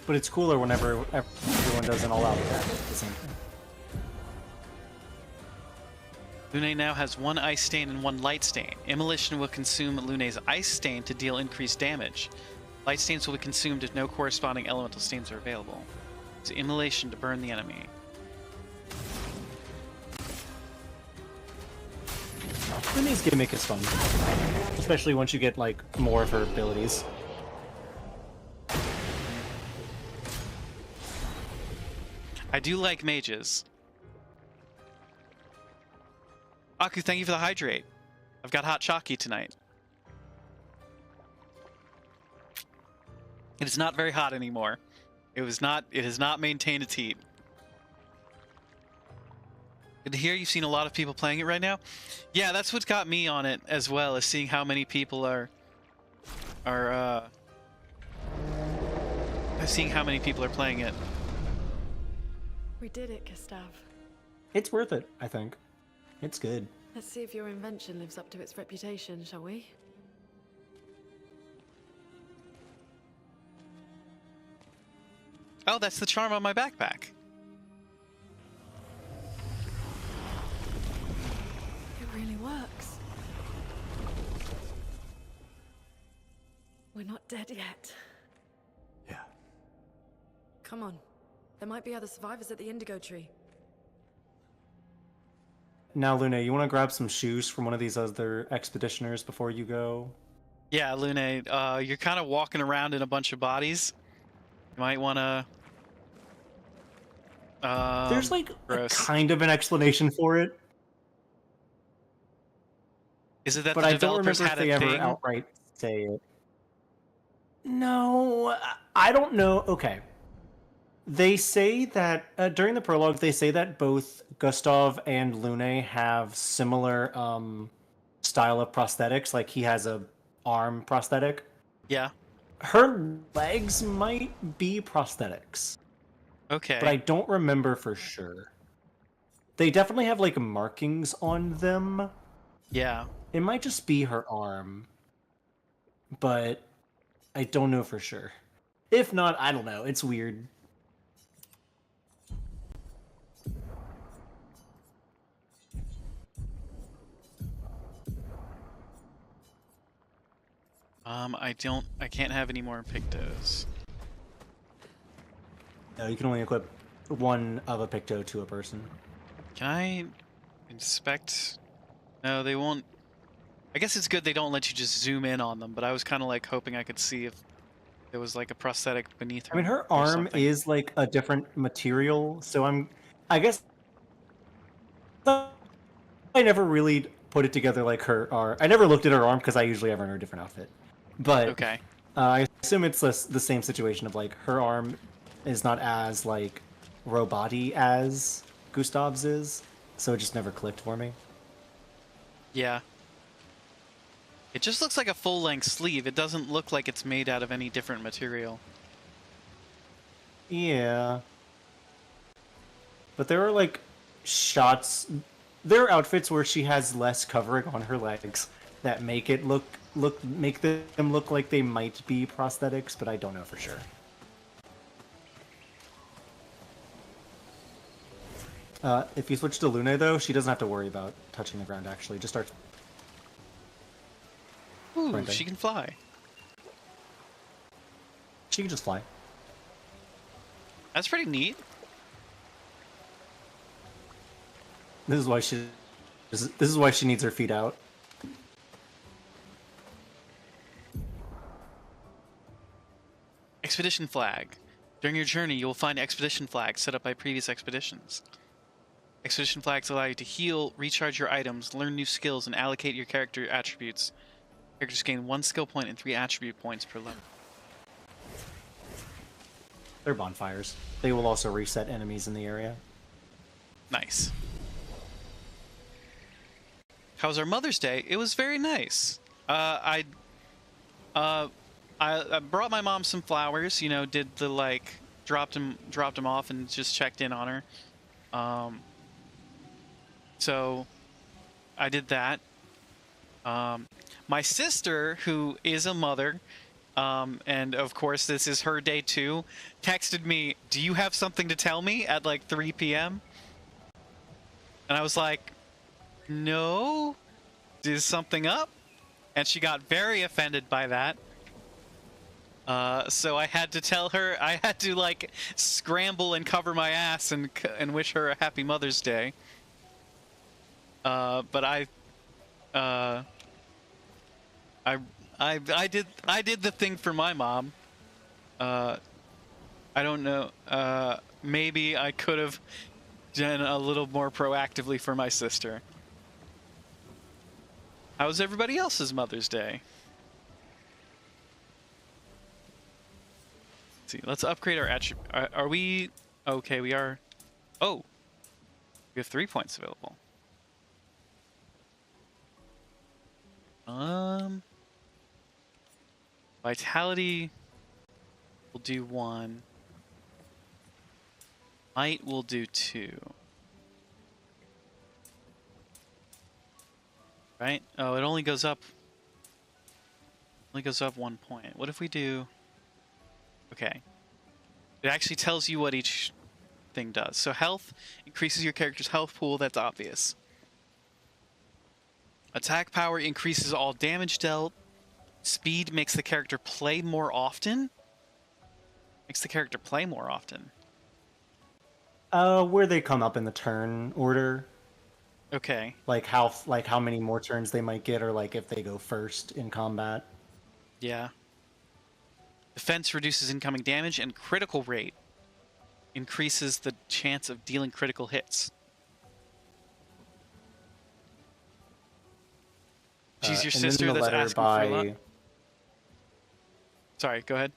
But it's cooler whenever everyone does an all-out attack at the same time. Lune now has 1 ice stain and 1 light stain. Immolation will consume Lune's ice stain to deal increased damage. Light stains will be consumed if no corresponding elemental stains are available. Use Immolation to burn the enemy. Lune's gimmick is fun. Especially once you get, like, more of her abilities. I do like mages. Aku, thank you for the hydrate. I've got hot chalky tonight. It is not very hot anymore. It has not maintained its heat. Good to hear you've seen a lot of people playing it right now. Yeah, that's what got me on it as well, as seeing how many people are seeing how many people are playing it. We did it, Gustav. It's worth it, I think. It's good. Let's see if your invention lives up to its reputation, shall we? Oh, that's the charm on my backpack. It really works. We're not dead yet. Yeah. Come on. There might be other survivors at the Indigo Tree. Now, Lune, you want to grab some shoes from one of these other expeditioners before you go? Yeah, Lune, you're kind of walking around in a bunch of bodies. You might want to... There's, like, kind of an explanation for it. Is it that but the I don't developers remember if had they a ever thing? outright say it. No, I don't know. Okay. They say that, during the prologue, they say that both Gustav and Lune have similar style of prosthetics. Like, he has a arm prosthetic. Yeah. Her legs might be prosthetics. Okay. But I don't remember for sure. They definitely have, like, markings on them. Yeah. It might just be her arm. But I don't know for sure. If not, I don't know. It's weird. I can't have any more Pictos. No, you can only equip one of a Picto to a person. Can I inspect? No, they won't. I guess it's good they don't let you just zoom in on them, but I was kind of like hoping I could see if there was like a prosthetic beneath her. I mean, her arm is like a different material, so I guess I never really put it together like her arm. I never looked at her arm because I usually have her in a different outfit. But okay. I assume it's the same situation of like her arm is not as like robot-y as Gustav's is, so it just never clicked for me. Yeah. It just looks like a full-length sleeve. It doesn't look like it's made out of any different material. Yeah. But there are like shots, there are outfits where she has less covering on her legs that make it make them look like they might be prosthetics, but I don't know for sure. If you switch to Lune, though, she doesn't have to worry about touching the ground, actually. Just starts... Ooh, sprinting. she can fly. She can just fly. That's pretty neat. This is why she needs her feet out. Expedition flag. During your journey, you will find expedition flags set up by previous expeditions. Expedition flags allow you to heal, recharge your items, learn new skills, and allocate your character attributes. Characters gain 1 skill point and 3 attribute points per level. They're bonfires. They will also reset enemies in the area. Nice. How was our Mother's Day? It was very nice. I brought my mom some flowers. You know, did the like dropped them off and just checked in on her. So I did that. My sister, who is a mother, and of course this is her day too, texted me, "Do you have something to tell me?" at like 3 p.m. And I was like, "No, is something up?" And she got very offended by that. So I had to tell her, I had to like scramble and cover my ass and wish her a happy Mother's Day. But I did the thing for my mom. I don't know. Maybe I could have done a little more proactively for my sister. How was everybody else's Mother's Day? Let's see. Let's upgrade our attribute. Are we okay? We are. Oh, we have 3 points available. Vitality will do 1. Might will do 2. Right? Oh, it only goes up. Only goes up 1 point. What if we do? Okay. It actually tells you what each thing does. So health increases your character's health pool. That's obvious. Attack power increases all damage dealt. Speed makes the character play more often. Makes the character play more often. Where they come up in the turn order. Okay. Like how many more turns they might get, or like if they go first in combat. Yeah. Defense reduces incoming damage, and critical rate increases the chance of dealing critical hits. She's your sister that's asking for a lot. Sorry, go ahead.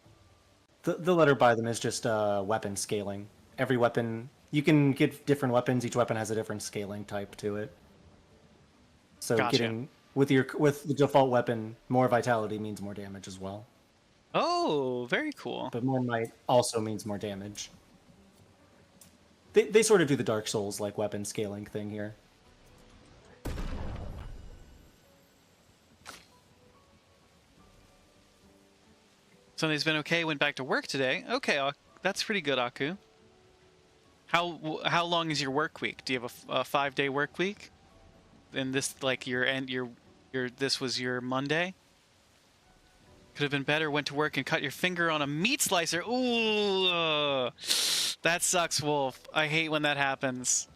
The letter by them is just weapon scaling. Every weapon, you can get different weapons. Each weapon has a different scaling type to it. So Gotcha. Getting with the default weapon, more vitality means more damage as well. Oh, very cool. But more might also means more damage. They sort of do the Dark Souls like weapon scaling thing here. Sunday's been okay. Went back to work today. Okay, that's pretty good, Aku. How long is your work week? Do you have a 5-day work week? And this like this was your Monday? Could have been better. Went to work and cut your finger on a meat slicer. Ooh, that sucks, Wolf. I hate when that happens.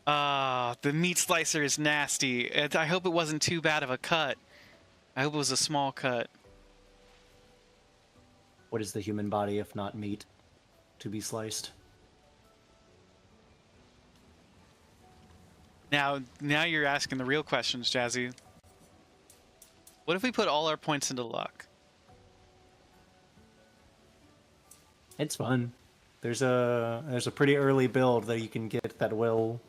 The meat slicer is nasty. I hope it wasn't too bad of a cut. I hope it was a small cut. What is the human body if not meat to be sliced? Now you're asking the real questions, Jazzy. What if we put all our points into luck? It's fun. There's a pretty early build that you can get that will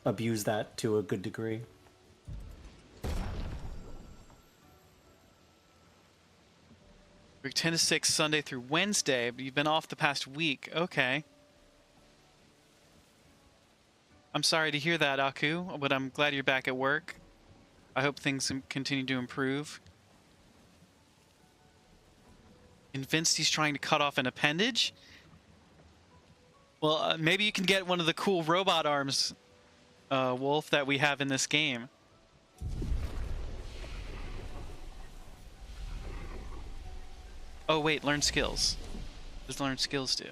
abuse that to a good degree. Week 10 to 6, Sunday through Wednesday, but you've been off the past week. Okay. I'm sorry to hear that, Aku, but I'm glad you're back at work. I hope things continue to improve. Convinced he's trying to cut off an appendage? Well, maybe you can get one of the cool robot arms, Wolf, that we have in this game. Oh, wait, learn skills. What does learn skills do?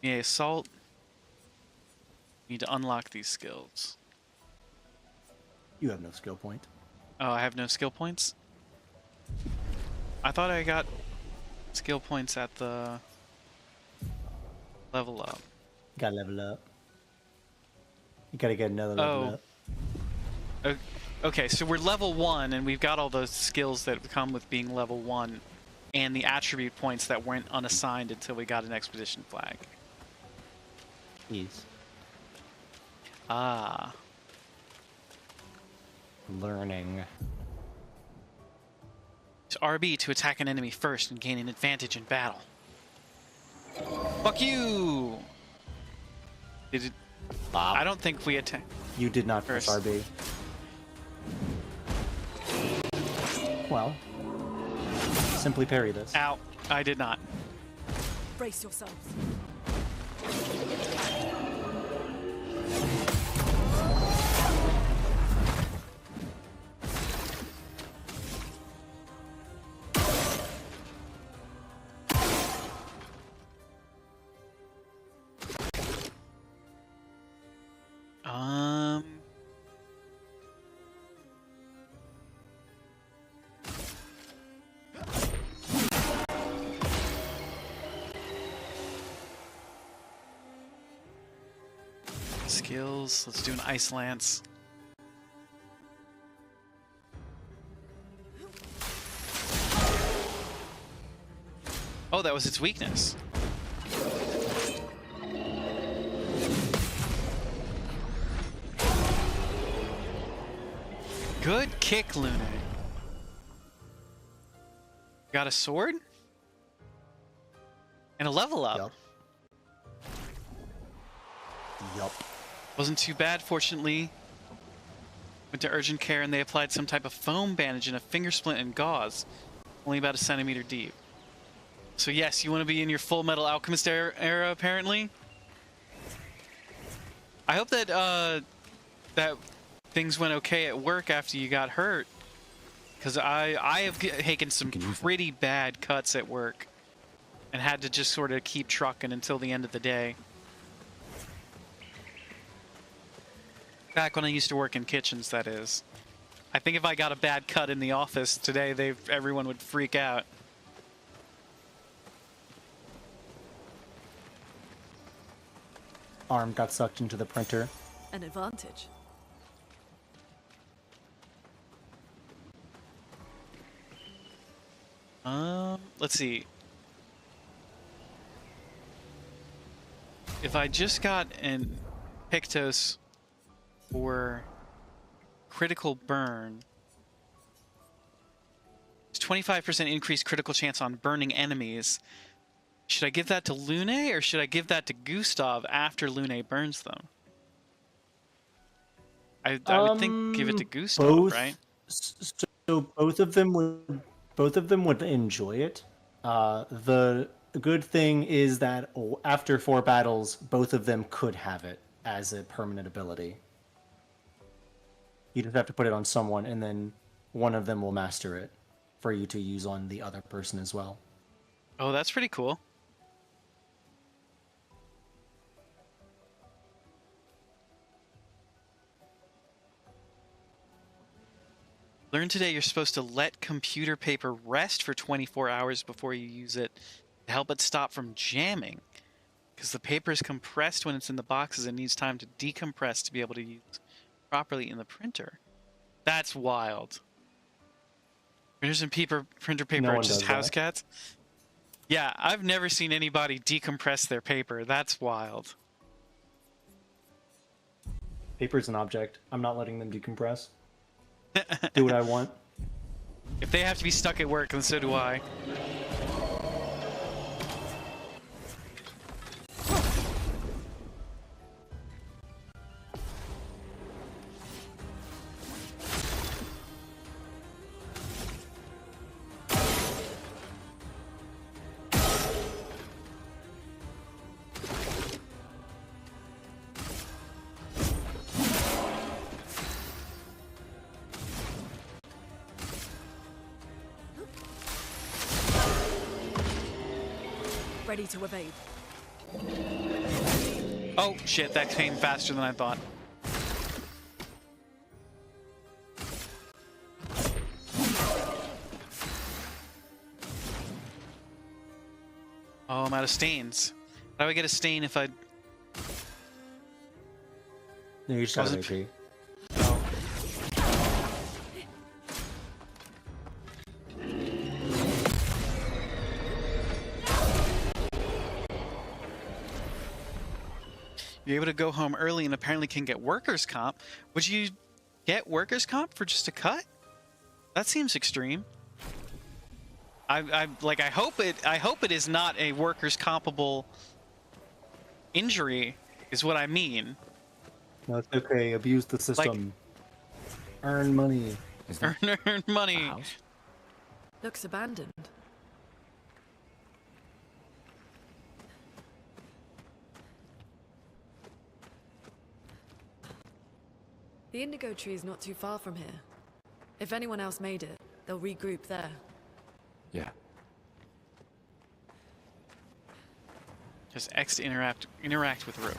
Yeah, assault. Need to unlock these skills. You have no skill point. Oh, I have no skill points? I thought I got skill points at the level up. Gotta level up. You gotta get another level up. Okay, so we're level 1, and we've got all those skills that come with being level 1. and the attribute points that weren't unassigned until we got an expedition flag. Jeez. Ah. Learning. It's RB to attack an enemy first and gain an advantage in battle. Fuck you! Did it... Bob. I don't think we attack. You did not press RB. Well, simply parry this. Ow. I did not. Brace yourselves. Skills. Let's do an Ice Lance. Oh, that was its weakness. Good kick, Luna. Got a sword? And a level up. Yup. Wasn't too bad, fortunately. Went to urgent care and they applied some type of foam bandage and a finger splint and gauze. Only about a centimeter deep. So yes, you want to be in your Full Metal Alchemist era apparently. I hope that that things went okay at work after you got hurt. Because I have taken some pretty bad cuts at work. And had to just sort of keep trucking until the end of the day. Back when I used to work in kitchens, that is. I think if I got a bad cut in the office today, everyone would freak out. Arm got sucked into the printer. An advantage. Let's see. If I just got an Pictos for critical burn, it's 25% increased critical chance on burning enemies. Should I give that to Lune or should I give that to Gustav after Lune burns them? I would think give it to Gustav, both, right? So both of them would enjoy it. The good thing is that after 4 battles, both of them could have it as a permanent ability. You just have to put it on someone, and then one of them will master it for you to use on the other person as well. Oh, that's pretty cool. Learn today you're supposed to let computer paper rest for 24 hours before you use it to help it stop from jamming. Because the paper is compressed when it's in the boxes and needs time to decompress to be able to use properly in the printer. That's wild. Printers and printer paper are just house cats? Yeah, I've never seen anybody decompress their paper. That's wild. Paper's an object. I'm not letting them decompress. Do what I want. If they have to be stuck at work, then so do I. Ready to evade. Oh, shit, that came faster than I thought. Oh, I'm out of stains. How do I get a stain if I... No, you just got an AP. You're able to go home early and apparently can get workers' comp. Would you get workers' comp for just a cut? That seems extreme. I hope it is not a workers' compable injury, is what I mean. No, it's okay. Abuse the system. Earn money. Earn money. Looks abandoned. The indigo tree is not too far from here. If anyone else made it, they'll regroup there. Yeah. Just X to interact with rope.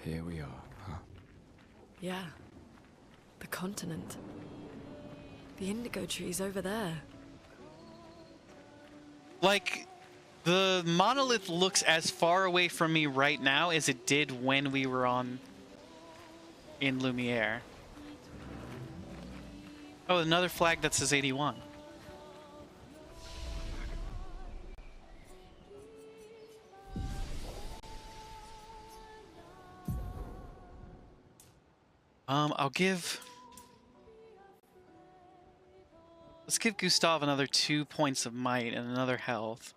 Here we are, huh? Yeah. The continent. The indigo tree's over there. Like, the monolith looks as far away from me right now as it did when we were in Lumiere. Oh, another flag that says 81. Let's give Gustav another 2 points of might and another health.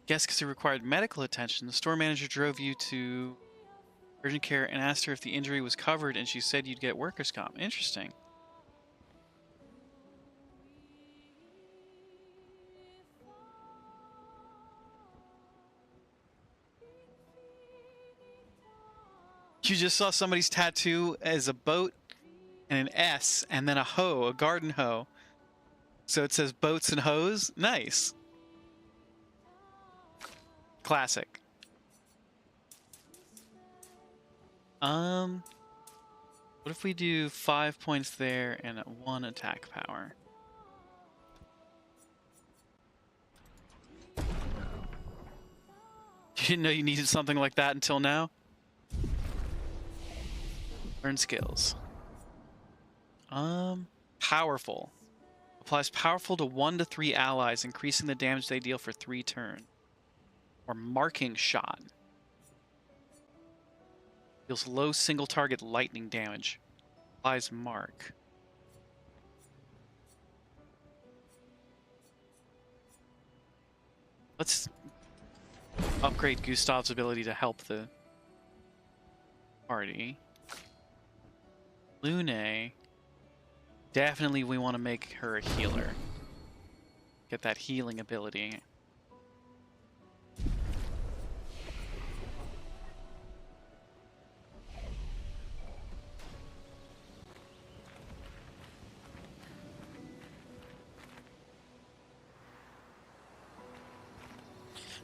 Guess because he required medical attention, the store manager drove you to urgent care and asked her if the injury was covered, and she said you'd get workers' comp. Interesting. You just saw somebody's tattoo as a boat and an S and then a hoe, a garden hoe. So it says boats and hoes. Nice. Classic. What if we do 5 points there and 1 attack power? You didn't know you needed something like that until now? Learn skills. Powerful. Applies powerful to 1 to 3 allies, increasing the damage they deal for 3 turns. Or marking shot. Deals low single target lightning damage. Applies mark. Let's upgrade Gustav's ability to help the party. Lune. Definitely we want to make her a healer. Get that healing ability.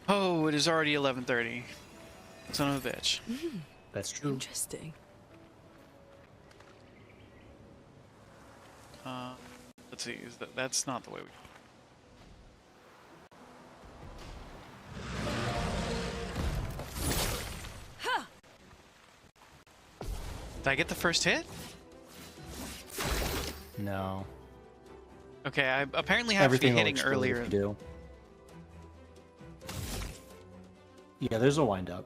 Oh, it is already 11:30. Son of a bitch. That's true. Interesting. Let's see. That's not the way we. Did I get the first hit? No. Okay, I apparently have to be hitting earlier. If you do. Yeah, there's a wind up.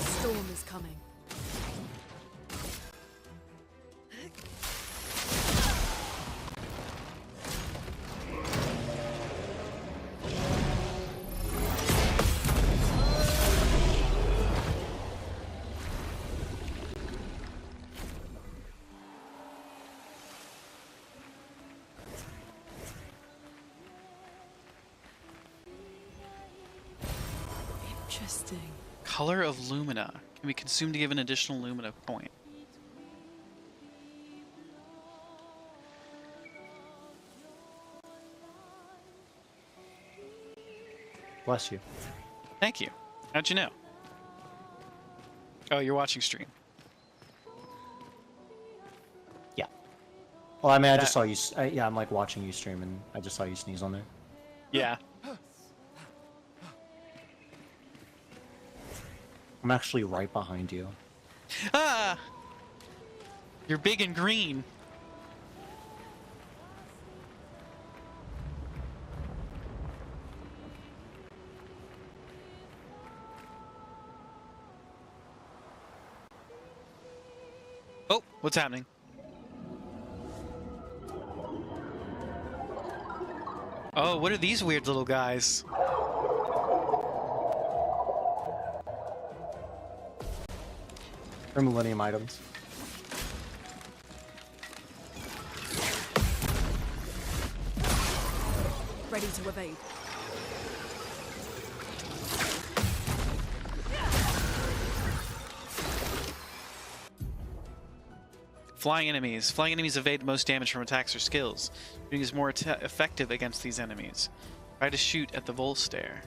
Storm is coming. Interesting. Color of Lumina can be consumed to give an additional Lumina point. Bless you. Thank you. How'd you know? Oh, you're watching stream. Yeah. Well, I mean, I just saw you. Yeah, I'm like watching you stream, and I just saw you sneeze on there. Yeah. I'm actually right behind you. Ah! You're big and green. Oh, what's happening? Oh, what are these weird little guys? They're Millennium items. Ready to evade. Flying enemies. Flying enemies evade most damage from attacks or skills. Shooting is more effective against these enemies. Try to shoot at the Volstare.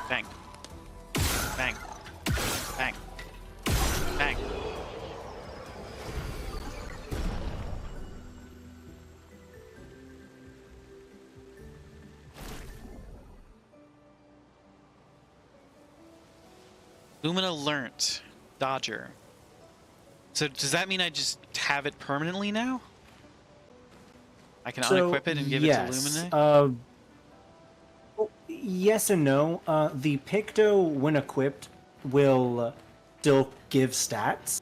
Bang. Bang. Bang. Bang. Lumina learnt. Dodger. So does that mean I just have it permanently now? I can unequip it and give it to Lumina? Yes and no. The Picto, when equipped, will still give stats,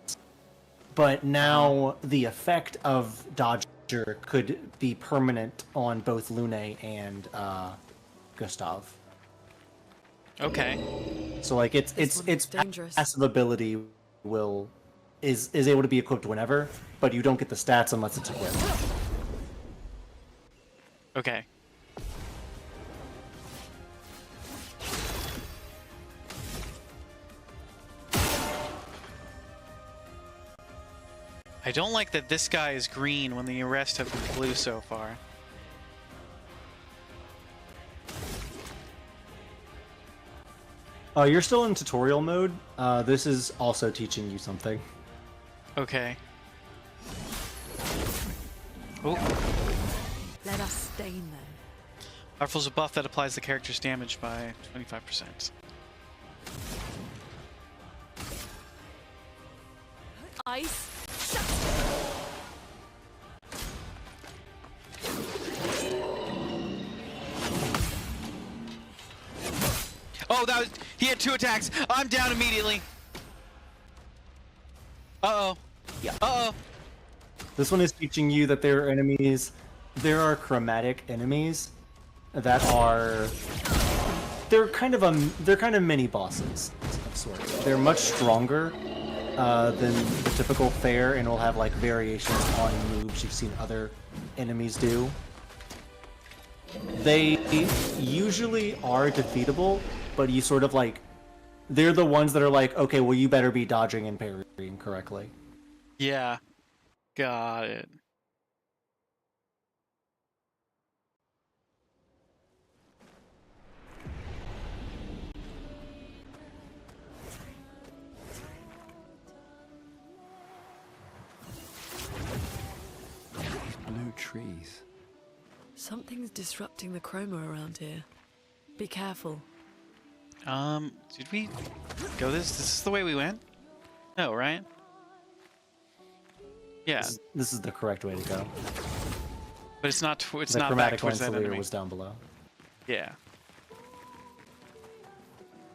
but now the effect of Dodger could be permanent on both Lune and Gustav. Okay. So like its passive ability is able to be equipped whenever, but you don't get the stats unless it's equipped. Okay. I don't like that this guy is green when the rest have been blue so far. You're still in tutorial mode. This is also teaching you something. Okay. Oh. Let us stain them. Powerful is a buff that applies the character's damage by 25%. Ice. Oh, that was... He had 2 attacks. I'm down immediately. Uh-oh. Yeah. Uh-oh. This one is teaching you that there are enemies. There are chromatic enemies that are... They're kind of mini bosses of sorts. They're much stronger than the typical fare, and will have like variations on moves you've seen other enemies do. They usually are defeatable, but you sort of like... They're the ones that are like, okay, well you better be dodging and parrying correctly. Yeah. Got it. Blue trees. Something's disrupting the chroma around here. Be careful. Did we go this is the way we went? No, right? Yeah. This is the correct way to go. But it's not it's the not back chromatic towards that Lancelier enemy. was down below. Yeah.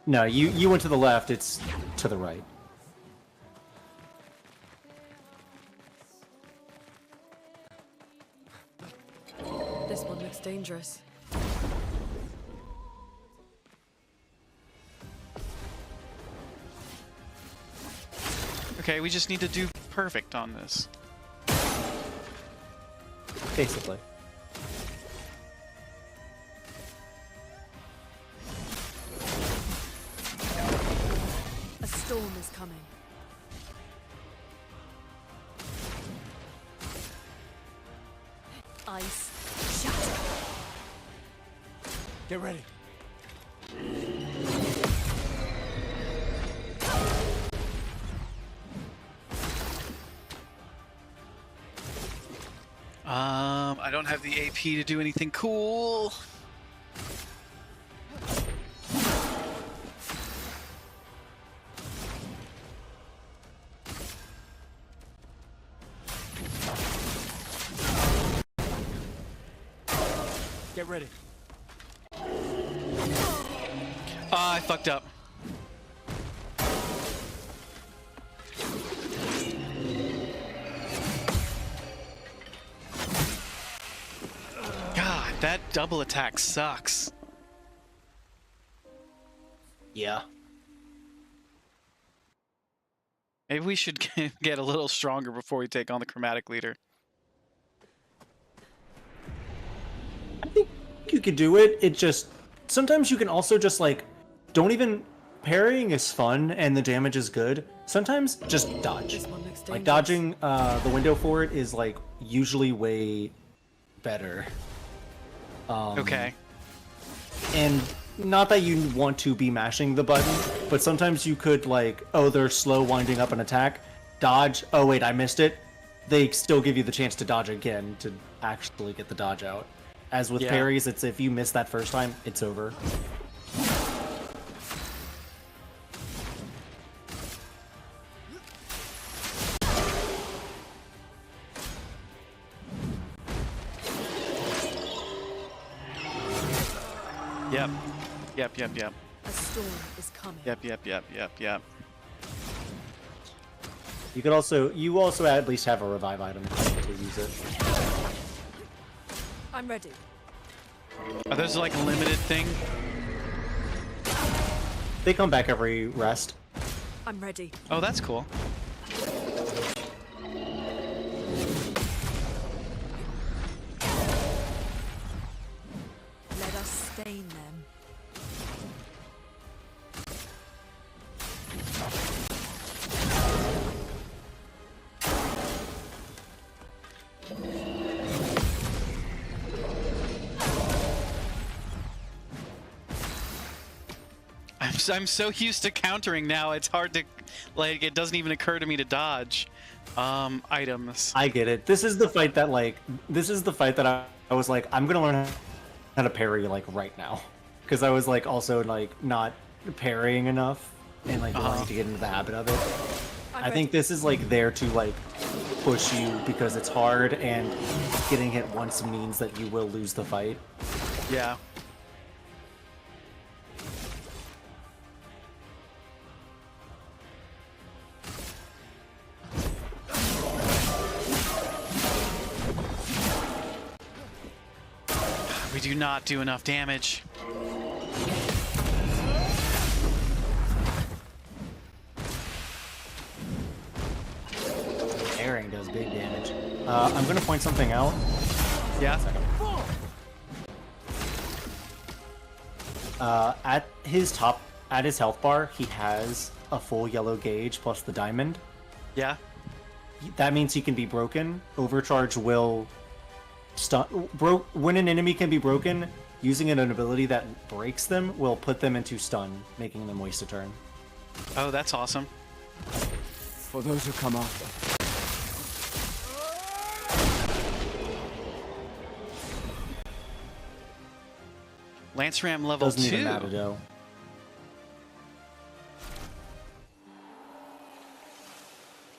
No, you went to the left, it's to the right. This one looks dangerous. Okay, we just need to do perfect on this. Basically. A storm is coming. Ice. Shatter. Get ready. I don't have the AP to do anything cool. Get ready. Ah, I fucked up. God, that double attack sucks. Yeah. Maybe we should get a little stronger before we take on the chromatic leader. You could do it. It just sometimes you can also just like don't even parrying is fun and the damage is good. Sometimes just dodge. Like dodging the window for it is like usually way better. Okay. And not that you want to be mashing the button, but sometimes you could like, oh, they're slow winding up an attack, dodge. Oh wait, I missed it. They still give you the chance to dodge again to actually get the dodge out. As with parries, it's if you miss that first time, it's over. Yep. Yep. A storm is coming. Yep. You could also, at least have a revive item to use it. I'm ready. Are those like a limited thing? They come back every rest. I'm ready. Oh, that's cool. Let us stain them. I'm so used to countering now, it's hard to, like, it doesn't even occur to me to dodge items. I get it. This is the fight that I was like, I'm gonna learn how to parry like right now. Because I was like also like not parrying enough and like wanting to get into the habit of it. I think this is like there to like push you because it's hard and getting hit once means that you will lose the fight. Yeah. We do not do enough damage. Airing does big damage. I'm gonna point something out. Yeah. At his health bar, he has a full yellow gauge plus the diamond. Yeah. That means he can be broken. Overcharge will stun. When an enemy can be broken, using an ability that breaks them will put them into stun, making them waste a turn. Oh, that's awesome. For those who come after. Lance Ram level Doesn't 2. even matter though.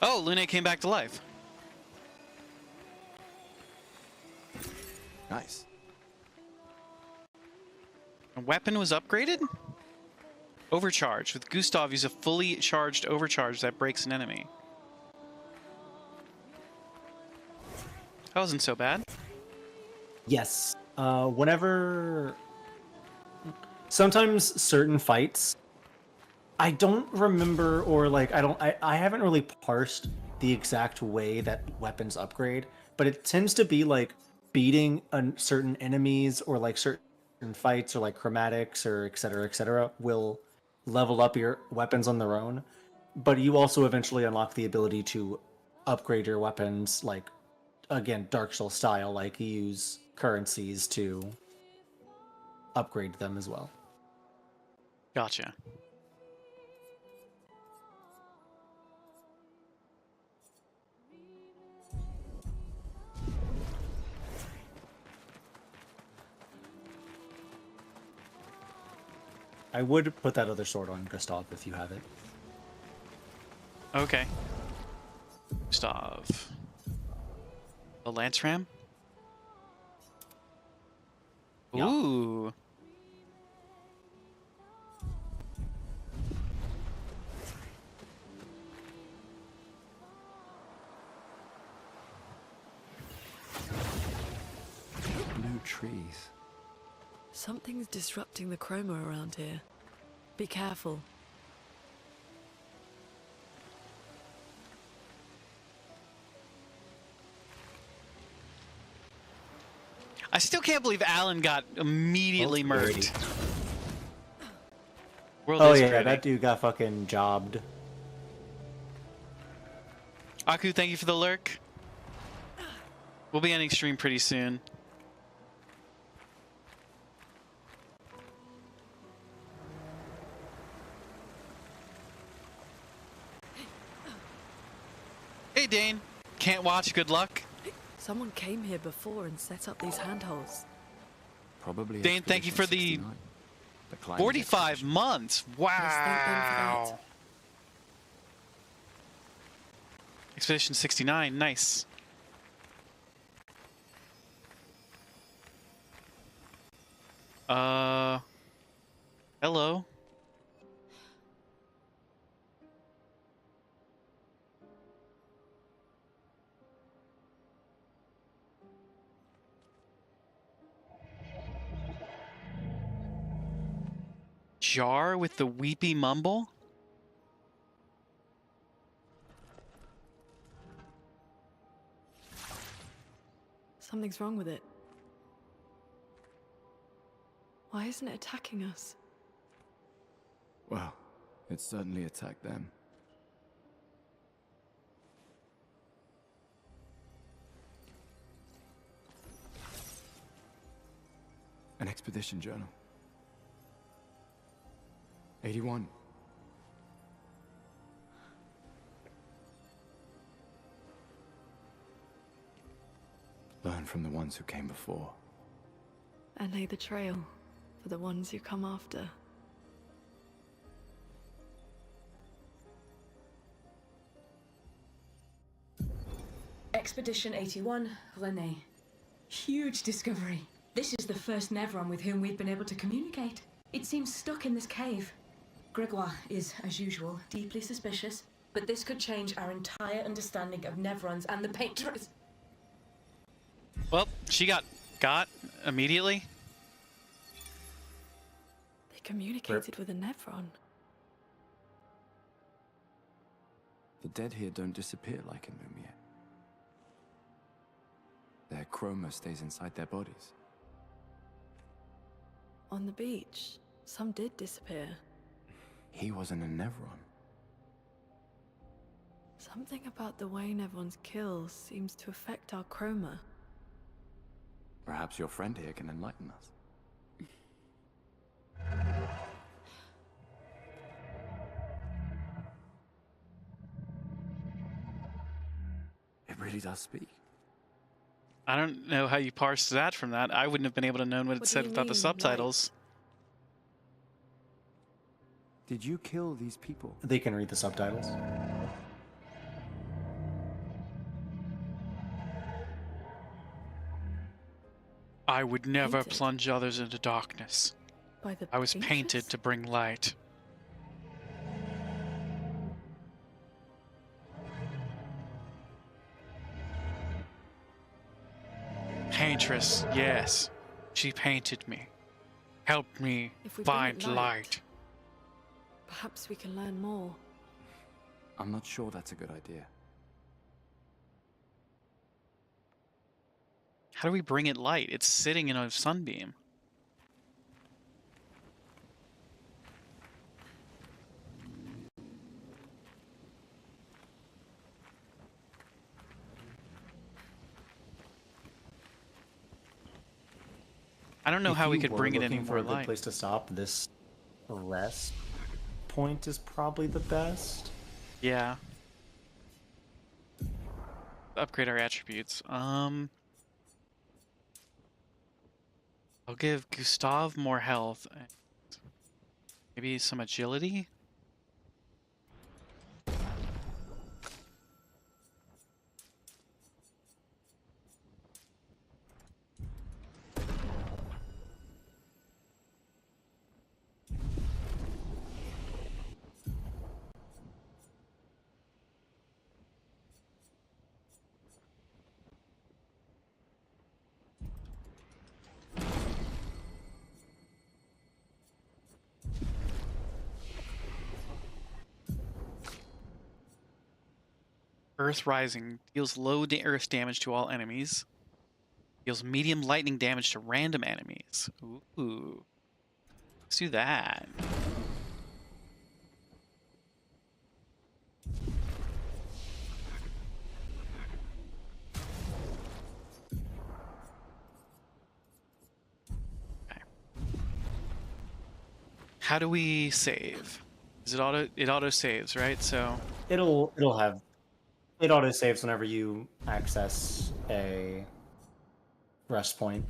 Oh, Lune came back to life. Nice. A weapon was upgraded? Overcharge. With Gustav, use a fully charged overcharge that breaks an enemy. That wasn't so bad. Yes. Whenever... Sometimes certain fights... I don't remember, or like, I haven't really parsed the exact way that weapons upgrade, but it tends to be like beating certain enemies or like certain fights or like chromatics or etc will level up your weapons on their own, but you also eventually unlock the ability to upgrade your weapons, like again Dark Souls style, like you use currencies to upgrade them as well. Gotcha. I would put that other sword on Gustav if you have it. Okay. Gustav. The Lance Ram? Yeah. Ooh. Blue trees. Something's disrupting the chroma around here. Be careful. I still can't believe Alan got immediately murked. World Oh is yeah, pretty. that dude got fucking jobbed. Aku, thank you for the lurk. We'll be ending stream pretty soon. Hey Dane, can't watch, good luck. Someone came here before and set up these handholds. Probably. Dane, thank you for the 45 months. Wow. Expedition 69, nice. Hello. Jar with the weepy mumble? Something's wrong with it. Why isn't it attacking us? Well, it certainly attacked them. An expedition journal. 81. Learn from the ones who came before. And lay the trail for the ones who come after. Expedition 81, René. Huge discovery. This is the first Nevron with whom we've been able to communicate. It seems stuck in this cave. Gregoire is, as usual, deeply suspicious, but this could change our entire understanding of Nevrons and the Painters. Well, she got immediately. They communicated with a Nevron. The dead here don't disappear like in Lumiere. Their chroma stays inside their bodies. On the beach, some did disappear. He wasn't a Nevron. Something about the way Nevrons kill seems to affect our chroma. Perhaps your friend here can enlighten us. It really does speak. I don't know how you parse that from that. I wouldn't have been able to know what it What do said you without the mean, subtitles. Did you kill these people? They can read the subtitles. I would never Painted? plunge others into darkness. By the I was Painters? painted to bring light. Paintress, yes. She painted me. Helped me If we bring find it light. light. Perhaps we can learn more. I'm not sure that's a good idea. How do we bring it light? It's sitting in a sunbeam. I don't know If how we you could were bring it looking any for more a good light. place to stop, this rest point is probably the best. Yeah. Upgrade our attributes. I'll give Gustav more health. And maybe some agility? Earth Rising deals low earth damage to all enemies. Deals medium lightning damage to random enemies. Ooh. Let's do that. Okay. How do we save? Is it auto saves, right? So it auto saves whenever you access a rest point.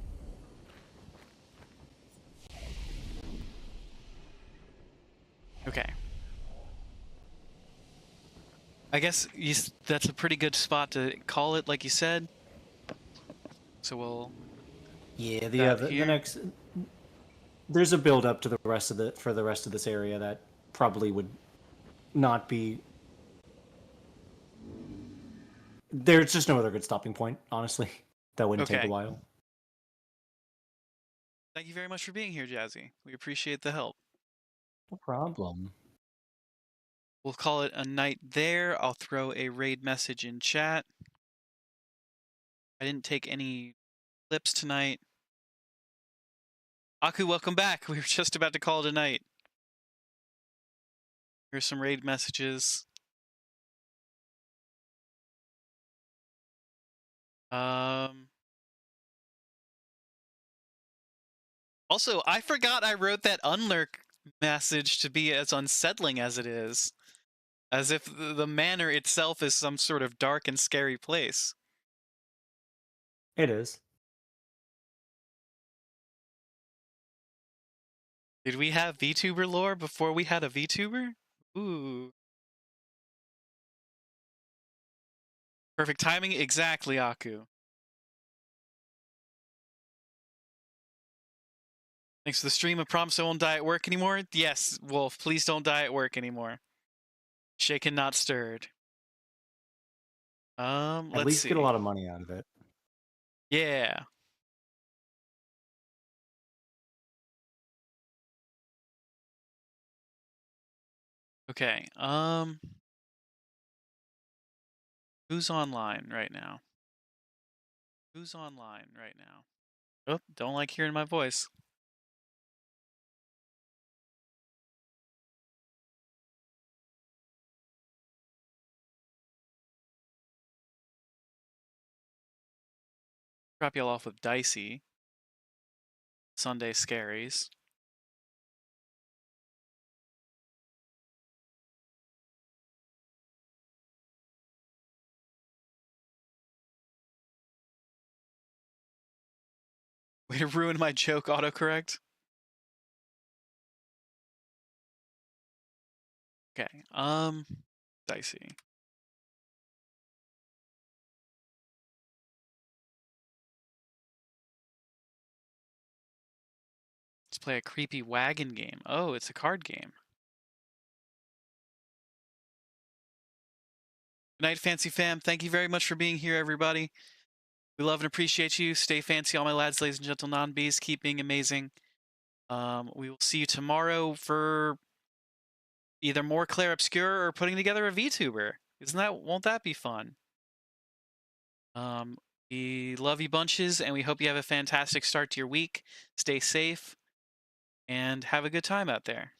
okay. I guess that's a pretty good spot to call it, like you said. So we'll. Yeah, the next. There's a build up to the rest of this area that probably would not be. There's just no other good stopping point, honestly. That wouldn't take a while. Thank you very much for being here, Jazzy. We appreciate the help. No problem. We'll call it a night there. I'll throw a raid message in chat. I didn't take any clips tonight. Aku, welcome back. We were just about to call it a night. Here's some raid messages. Also, I forgot I wrote that unlurk message to be as unsettling as it is. As if the manor itself is some sort of dark and scary place. It is. Did we have VTuber lore before we had a VTuber? Ooh. Perfect timing, exactly, Aku. Thanks for the stream. I promise I won't die at work anymore. Yes, Wolf, please don't die at work anymore. Shaken, not stirred. Let's see. At least get a lot of money out of it. Yeah. Okay. Who's online right now? Who's online right now? Oh, don't like hearing my voice. Drop y'all off with Dicey. Sunday Scaries. Way to ruin my joke, autocorrect. Okay, Dicey. Let's play a creepy wagon game. Oh, it's a card game. Good night, Fancy Fam. Thank you very much for being here, everybody. We love and appreciate you. Stay fancy, all my lads, ladies and gentle non-bees. Keep being amazing. We will see you tomorrow for either more Clair Obscur or putting together a VTuber. Won't that be fun? We love you bunches, and we hope you have a fantastic start to your week. Stay safe, and have a good time out there.